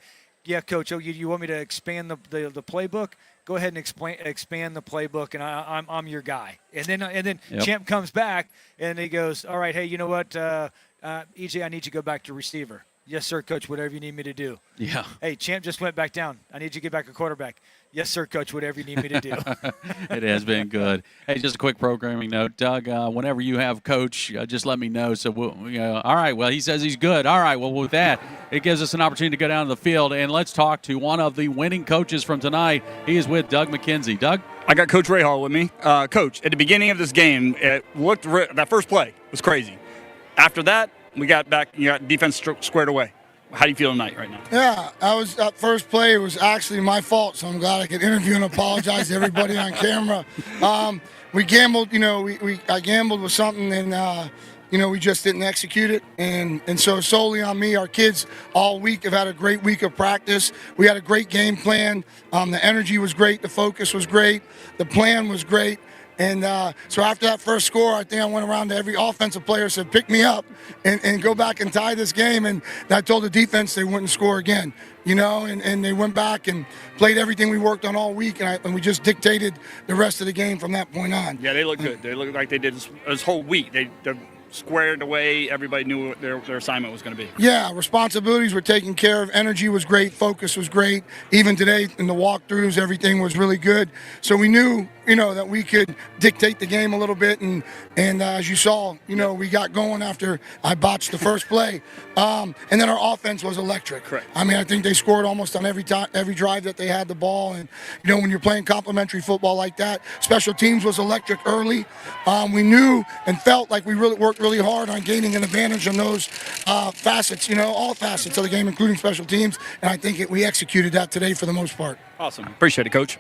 Yeah, Coach, you want me to expand the playbook? Go ahead and expand the playbook, and I'm your guy. And then Yep. Champ comes back, and he goes, all right, hey, you know what, EJ, I need you to go back to receiver. Yes, sir, Coach, whatever you need me to do. Yeah. Hey, Champ just went back down. I need you to get back a quarterback. Yes, sir, Coach, whatever you need me to do. It has been good. Hey, just a quick programming note. Doug, whenever you have Coach, just let me know. So, all right, well, he says he's good. All right, well, with that, it gives us an opportunity to go down to the field, and let's talk to one of the winning coaches from tonight. He is with Doug McKenzie. Doug? I got Coach Ray Hall with me. Coach, at the beginning of this game, that first play was crazy. After that, we got back, defense squared away. How do you feel tonight right now? Yeah, that first play was actually my fault, so I'm glad I could interview and apologize to everybody on camera. We gambled, I gambled with something and, we just didn't execute it. And so solely on me, our kids all week have had a great week of practice. We had a great game plan. The energy was great. The focus was great. The plan was great. And so after that first score, I think I went around to every offensive player, said, pick me up and go back and tie this game. And I told the defense they wouldn't score again, and they went back and played everything we worked on all week. And we just dictated the rest of the game from that point on. Yeah, they look good. They look like they did this whole week. They're squared away. Everybody knew what their assignment was going to be. Yeah, responsibilities were taken care of. Energy was great. Focus was great. Even today in the walkthroughs, everything was really good. So we knew, that we could dictate the game a little bit. And as you saw, we got going after I botched the first play. And then our offense was electric. Correct. I mean, I think they scored almost on every drive that they had the ball. And, when you're playing complimentary football like that, special teams was electric early. We knew and felt like we really worked really hard on gaining an advantage on those facets, all facets of the game, including special teams. And I think we executed that today for the most part. Awesome. Appreciate it, Coach.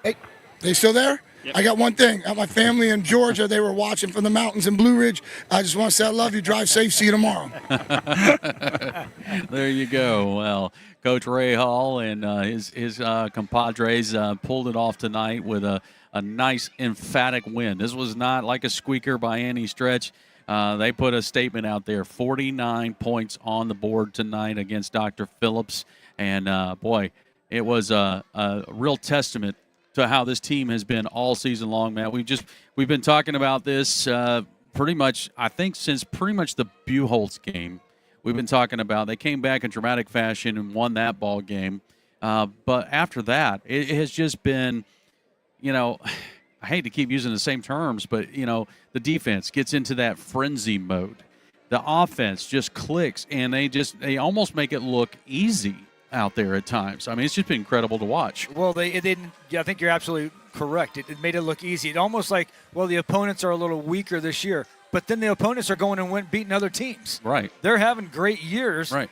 Hey, they still there? Yep. I got one thing. My family in Georgia, they were watching from the mountains in Blue Ridge. I just want to say I love you. Drive safe. See you tomorrow. There you go. Well, Coach Ray Hall and his compadres pulled it off tonight with a nice, emphatic win. This was not like a squeaker by any stretch. They put a statement out there, 49 points on the board tonight against Dr. Phillips. And, boy, it was a real testament to how this team has been all season long, Matt. We've been talking about this pretty much, I think since pretty much the Buchholz game, we've been talking about. They came back in dramatic fashion and won that ball game. But after that, it has just been, I hate to keep using the same terms, but, the defense gets into that frenzy mode. The offense just clicks, and they almost make it look easy out there at times. I mean, it's just been incredible to watch. Well, they didn't. Yeah, I think you're absolutely correct. It made it look easy. It almost like, well, the opponents are a little weaker this year. But then the opponents are going and beating other teams. Right. They're having great years. Right.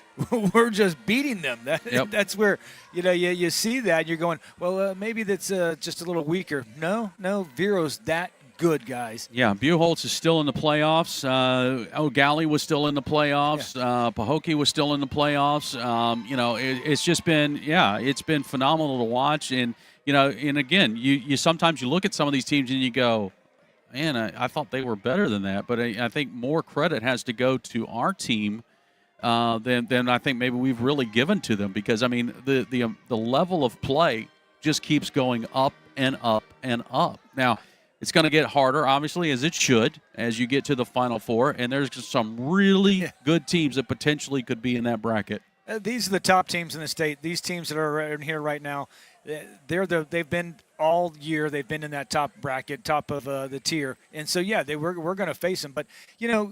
We're just beating them. Yep. That's where, you see that. And you're going, well, maybe that's just a little weaker. No, Vero's that good, guys. Yeah, Buchholz is still in the playoffs. O'Galley was still in the playoffs. Yeah. Pahokee was still in the playoffs. It's just been, it's been phenomenal to watch. And, and again, you sometimes you look at some of these teams and you go, man, I thought they were better than that. But I think more credit has to go to our team than I think maybe we've really given to them. Because, I mean, the level of play just keeps going up and up and up. Now, it's going to get harder, obviously, as it should, as you get to the Final Four. And there's some really good teams that potentially could be in that bracket. These are the top teams in the state. These teams that are in here right now, they've been all year. They've been in that top bracket, top of the tier. And so, we're going to face them. But,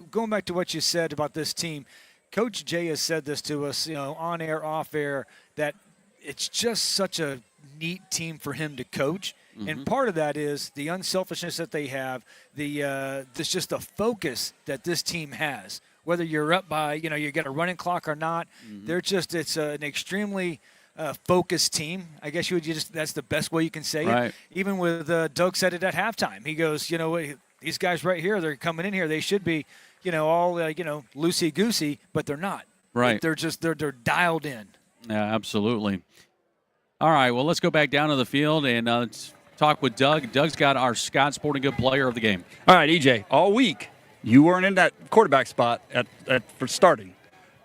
going back to what you said about this team, Coach Jay has said this to us, on air, off air, that it's just such a neat team for him to coach. Mm-hmm. And part of that is the unselfishness that they have, just the focus that this team has. Whether you're up by, you get a running clock or not, mm-hmm. It's an extremely focused team. I guess that's the best way you can say it. Even with Doug said it at halftime. He goes, these guys right here, they're coming in here. They should be, all loosey-goosey, but they're not. Right. They're dialed in. Yeah, absolutely. All right, well, let's go back down to the field and let's talk with Doug. Doug's got our Scott Sporting Good player of the game. All right, EJ, all week you weren't in that quarterback spot for starting,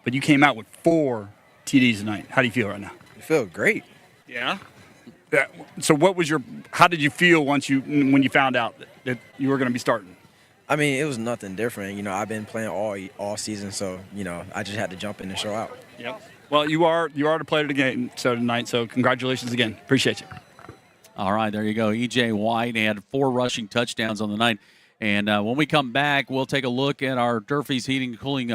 but you came out with 4 TDs tonight. How do you feel right now? I feel great. Yeah? So how did you feel when you found out that you were going to be starting? I mean, it was nothing different. I've been playing all season, so, I just had to jump in and show out. Yep. Well, you are the player of the game tonight, so congratulations again. Appreciate you. All right, there you go. E.J. White had 4 rushing touchdowns on the night. And when we come back, we'll take a look at our Durfee's Heating and Cooling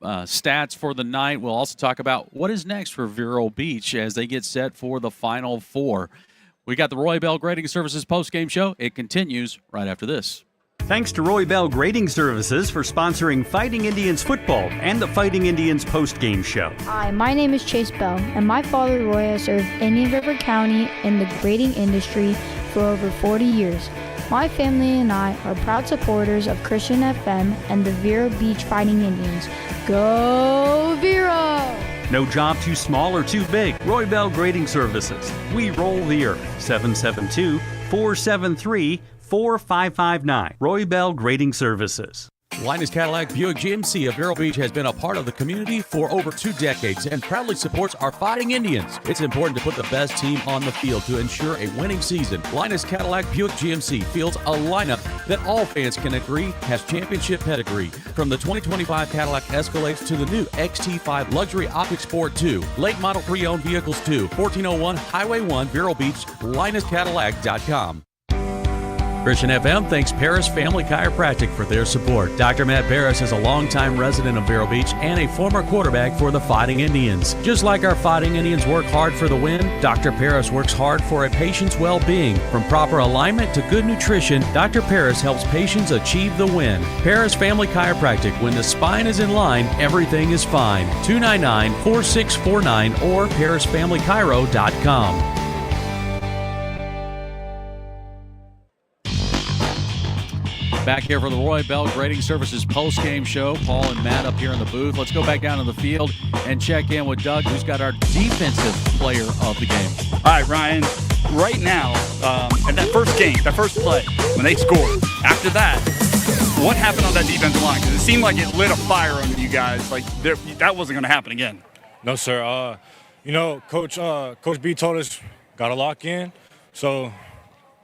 stats for the night. We'll also talk about what is next for Vero Beach as they get set for the Final Four. We got the Roy Bell Grading Services postgame show. It continues right after this. Thanks to Roy Bell Grading Services for sponsoring Fighting Indians football and the Fighting Indians postgame show. Hi, my name is Chase Bell, and my father Roy has served Indian River County in the grading industry for over 40 years. My family and I are proud supporters of Christian FM and the Vero Beach Fighting Indians. Go Vero! No job too small or too big. Roy Bell Grading Services. We roll the earth. 772-473-4559. Roy Bell Grading Services. Linus Cadillac Buick GMC of Vero Beach has been a part of the community for over 2 decades and proudly supports our Fighting Indians. It's important to put the best team on the field to ensure a winning season. Linus Cadillac Buick GMC fields a lineup that all fans can agree has championship pedigree. From the 2025 Cadillac Escalades to the new XT5 Luxury Optic Sport 2, late model pre-owned vehicles too. 1401 Highway 1, Vero Beach, LinusCadillac.com. Christian FM thanks Paris Family Chiropractic for their support. Dr. Matt Paris is a longtime resident of Vero Beach and a former quarterback for the Fighting Indians. Just like our Fighting Indians work hard for the win, Dr. Paris works hard for a patient's well-being. From proper alignment to good nutrition, Dr. Paris helps patients achieve the win. Paris Family Chiropractic. When the spine is in line, everything is fine. 299-4649 or ParisFamilyChiro.com. Back here for the Roy Bell Grading Services post-game show. Paul and Matt up here in the booth. Let's go back down to the field and check in with Doug, who's got our defensive player of the game. All right, Ryan. Right now, in that first play, when they scored, after that, what happened on that defensive line? Because it seemed like it lit a fire under you guys. Like that wasn't going to happen again. No, sir. Coach B told us got to lock in. So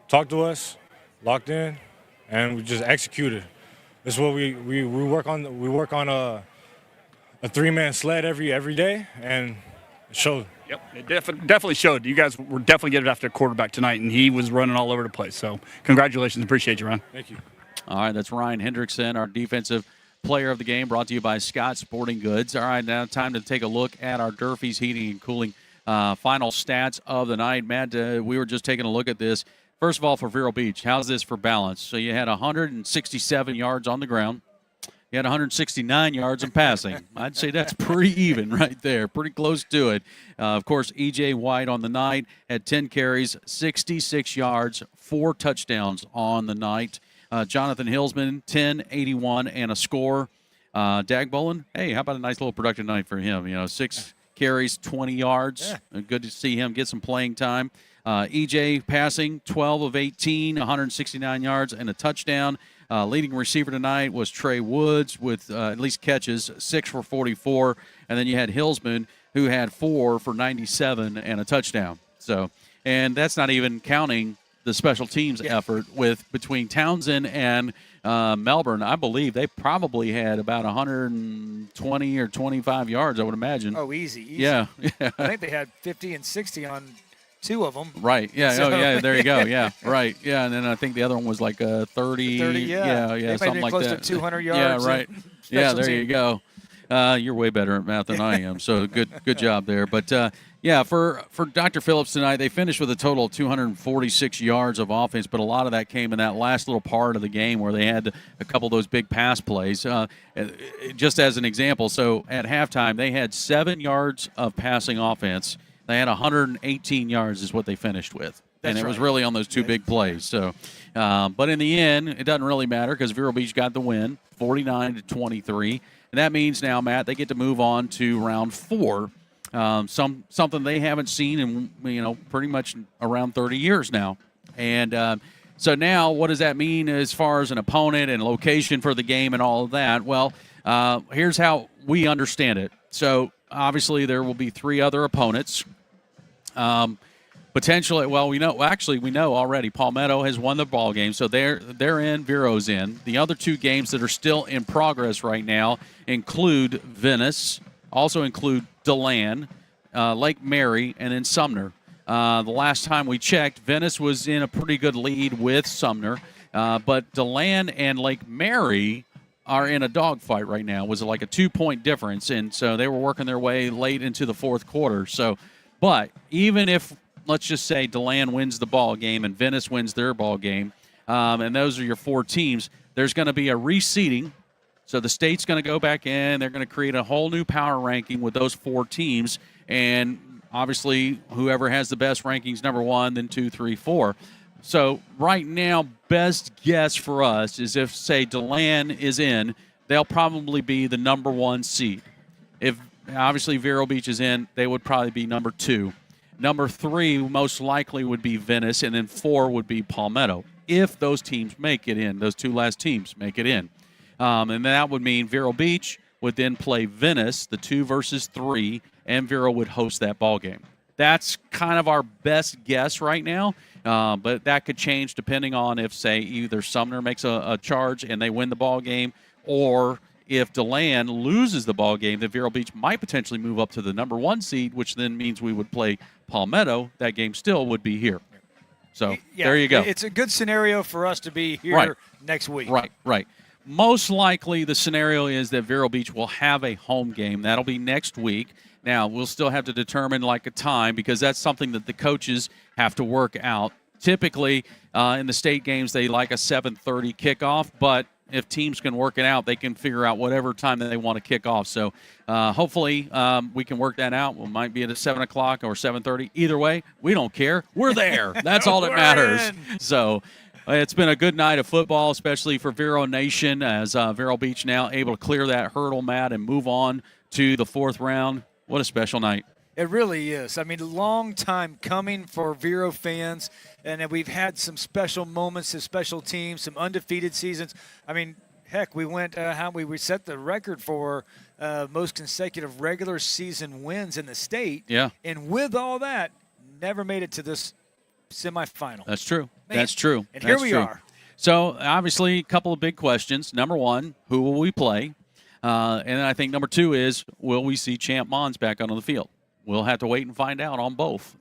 talk to us, locked in. And we just executed. it's what we work on. We work on a 3-man sled every day, and it showed. Yep, it definitely showed. You guys were definitely getting after a quarterback tonight, and he was running all over the place. So congratulations. Appreciate you, Ryan. Thank you. All right, that's Ryan Hendrickson, our defensive player of the game, brought to you by Scott Sporting Goods. All right, now time to take a look at our Durfee's Heating and Cooling final stats of the night. Matt, we were just taking a look at this. First of all, for Vero Beach, how's this for balance? So you had 167 yards on the ground. You had 169 yards in passing. I'd say that's pretty even right there, pretty close to it. Of course, E.J. White on the night had 10 carries, 66 yards, 4 touchdowns on the night. Jonathan Hillsman, 10, 81, and a score. Dagbolin, hey, how about a nice little productive night for him? 6 carries, 20 yards. Yeah. Good to see him get some playing time. E.J. passing, 12 of 18, 169 yards, and a touchdown. Leading receiver tonight was Trey Woods with at least catches, 6 for 44. And then you had Hillsman, who had 4 for 97 and a touchdown. So, and that's not even counting the special teams effort with between Townsend and Melbourne. I believe they probably had about 120 or 25 yards, I would imagine. Oh, easy. Yeah. I think they had 50 and 60 on 2 of them. Right. Yeah. So, yeah. There you go. Yeah. Right. Yeah. And then I think the other one was like 30. 30. Yeah. Yeah. Something like close that. To 200 yards. Yeah. Right. Yeah. There you go. You're way better at math than I am. So good job there. But yeah, for Dr. Phillips tonight, they finished with a total of 246 yards of offense, but a lot of that came in that last little part of the game where they had a couple of those big pass plays. Just as an example, so at halftime, they had 7 yards of passing offense. They had 118 yards is what they finished with. And it was really on those 2 big plays. So, but in the end, it doesn't really matter because Vero Beach got the win, 49-23. And that means now, Matt, they get to move on to round 4. Something they haven't seen in pretty much around 30 years now. And so now what does that mean as far as an opponent and location for the game and all of that? Well, here's how we understand it. So obviously there will be 3 other opponents. Potentially, well, we know already Palmetto has won the ball game, so they're in, Vero's in. The other 2 games that are still in progress right now include Venice, also include DeLand, Lake Mary, and then Sumner. The last time we checked, Venice was in a pretty good lead with Sumner, but DeLand and Lake Mary are in a dogfight right now. It was like a 2-point difference, and so they were working their way late into the fourth quarter. So, but even if, let's just say, DeLand wins the ball game and Venice wins their ball game, and those are your 4 teams, there's going to be a reseeding. So the state's going to go back in. They're going to create a whole new power ranking with those 4 teams. And obviously, whoever has the best rankings, number 1, then 2, 3, 4. So right now, best guess for us is if, say, DeLand is in, they'll probably be the number 1 seed. If, obviously, Vero Beach is in, they would probably be number 2. Number 3 most likely would be Venice, and then 4 would be Palmetto. If those teams make it in, those 2 last teams make it in. And that would mean Vero Beach would then play Venice, the 2 versus 3, and Vero would host that ball game. That's kind of our best guess right now, but that could change depending on if, say, either Sumner makes a charge and they win the ball game, or if DeLand loses the ball game, then Vero Beach might potentially move up to the number 1 seed, which then means we would play Palmetto. That game still would be here. So there you go. It's a good scenario for us to be here next week. Right. Most likely the scenario is that Vero Beach will have a home game. That'll be next week. Now, we'll still have to determine a time because that's something that the coaches have to work out. Typically, in the state games, they like a 7:30 kickoff, but if teams can work it out, they can figure out whatever time that they want to kick off. So hopefully we can work that out. We might be at 7 o'clock or 7:30. Either way, we don't care. We're there. That's all that matters. So it's been a good night of football, especially for Vero Nation, as Vero Beach now able to clear that hurdle, Matt, and move on to the 4th round. What a special night. It really is. I mean, a long time coming for Vero fans, and we've had some special moments, some special teams, some undefeated seasons. I mean, heck, we went we set the record for most consecutive regular season wins in the state. Yeah. And with all that, never made it to this semifinal. That's true. Man. That's true. And That's here we true. are. So, obviously, a couple of big questions. Number one, who will we play? And then I think number two is, will we see Champ Mons back on the field? We'll have to wait and find out on both.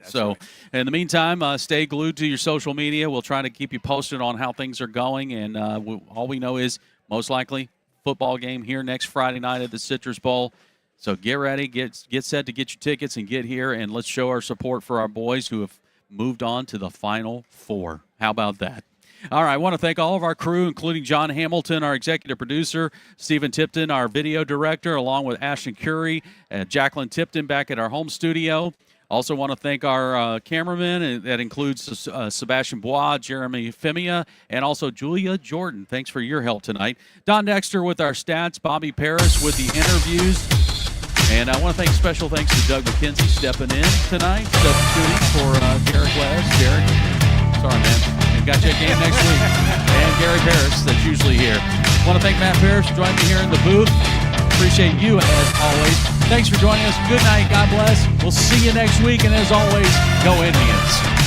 In the meantime, stay glued to your social media. We'll try to keep you posted on how things are going. And all we know is most likely football game here next Friday night at the Citrus Bowl. So get ready, get set to get your tickets and get here, and let's show our support for our boys who have moved on to the Final Four. How about that? All right, I want to thank all of our crew, including John Hamilton, our executive producer, Stephen Tipton, our video director, along with Ashton Curry and Jacqueline Tipton back at our home studio. Also want to thank our cameramen, and that includes Sebastian Bois, Jeremy Femia, and also Julia Jordan. Thanks for your help tonight. Don Dexter with our stats, Bobby Paris with the interviews. And I want to special thanks to Doug McKenzie stepping in tonight, substituting for Derek West. Derek, sorry, man. Got you a game next week. And Gary Paris, that's usually here. I want to thank Matt Paris for joining me here in the booth. Appreciate you, as always. Thanks for joining us. Good night. God bless. We'll see you next week. And as always, go Indians.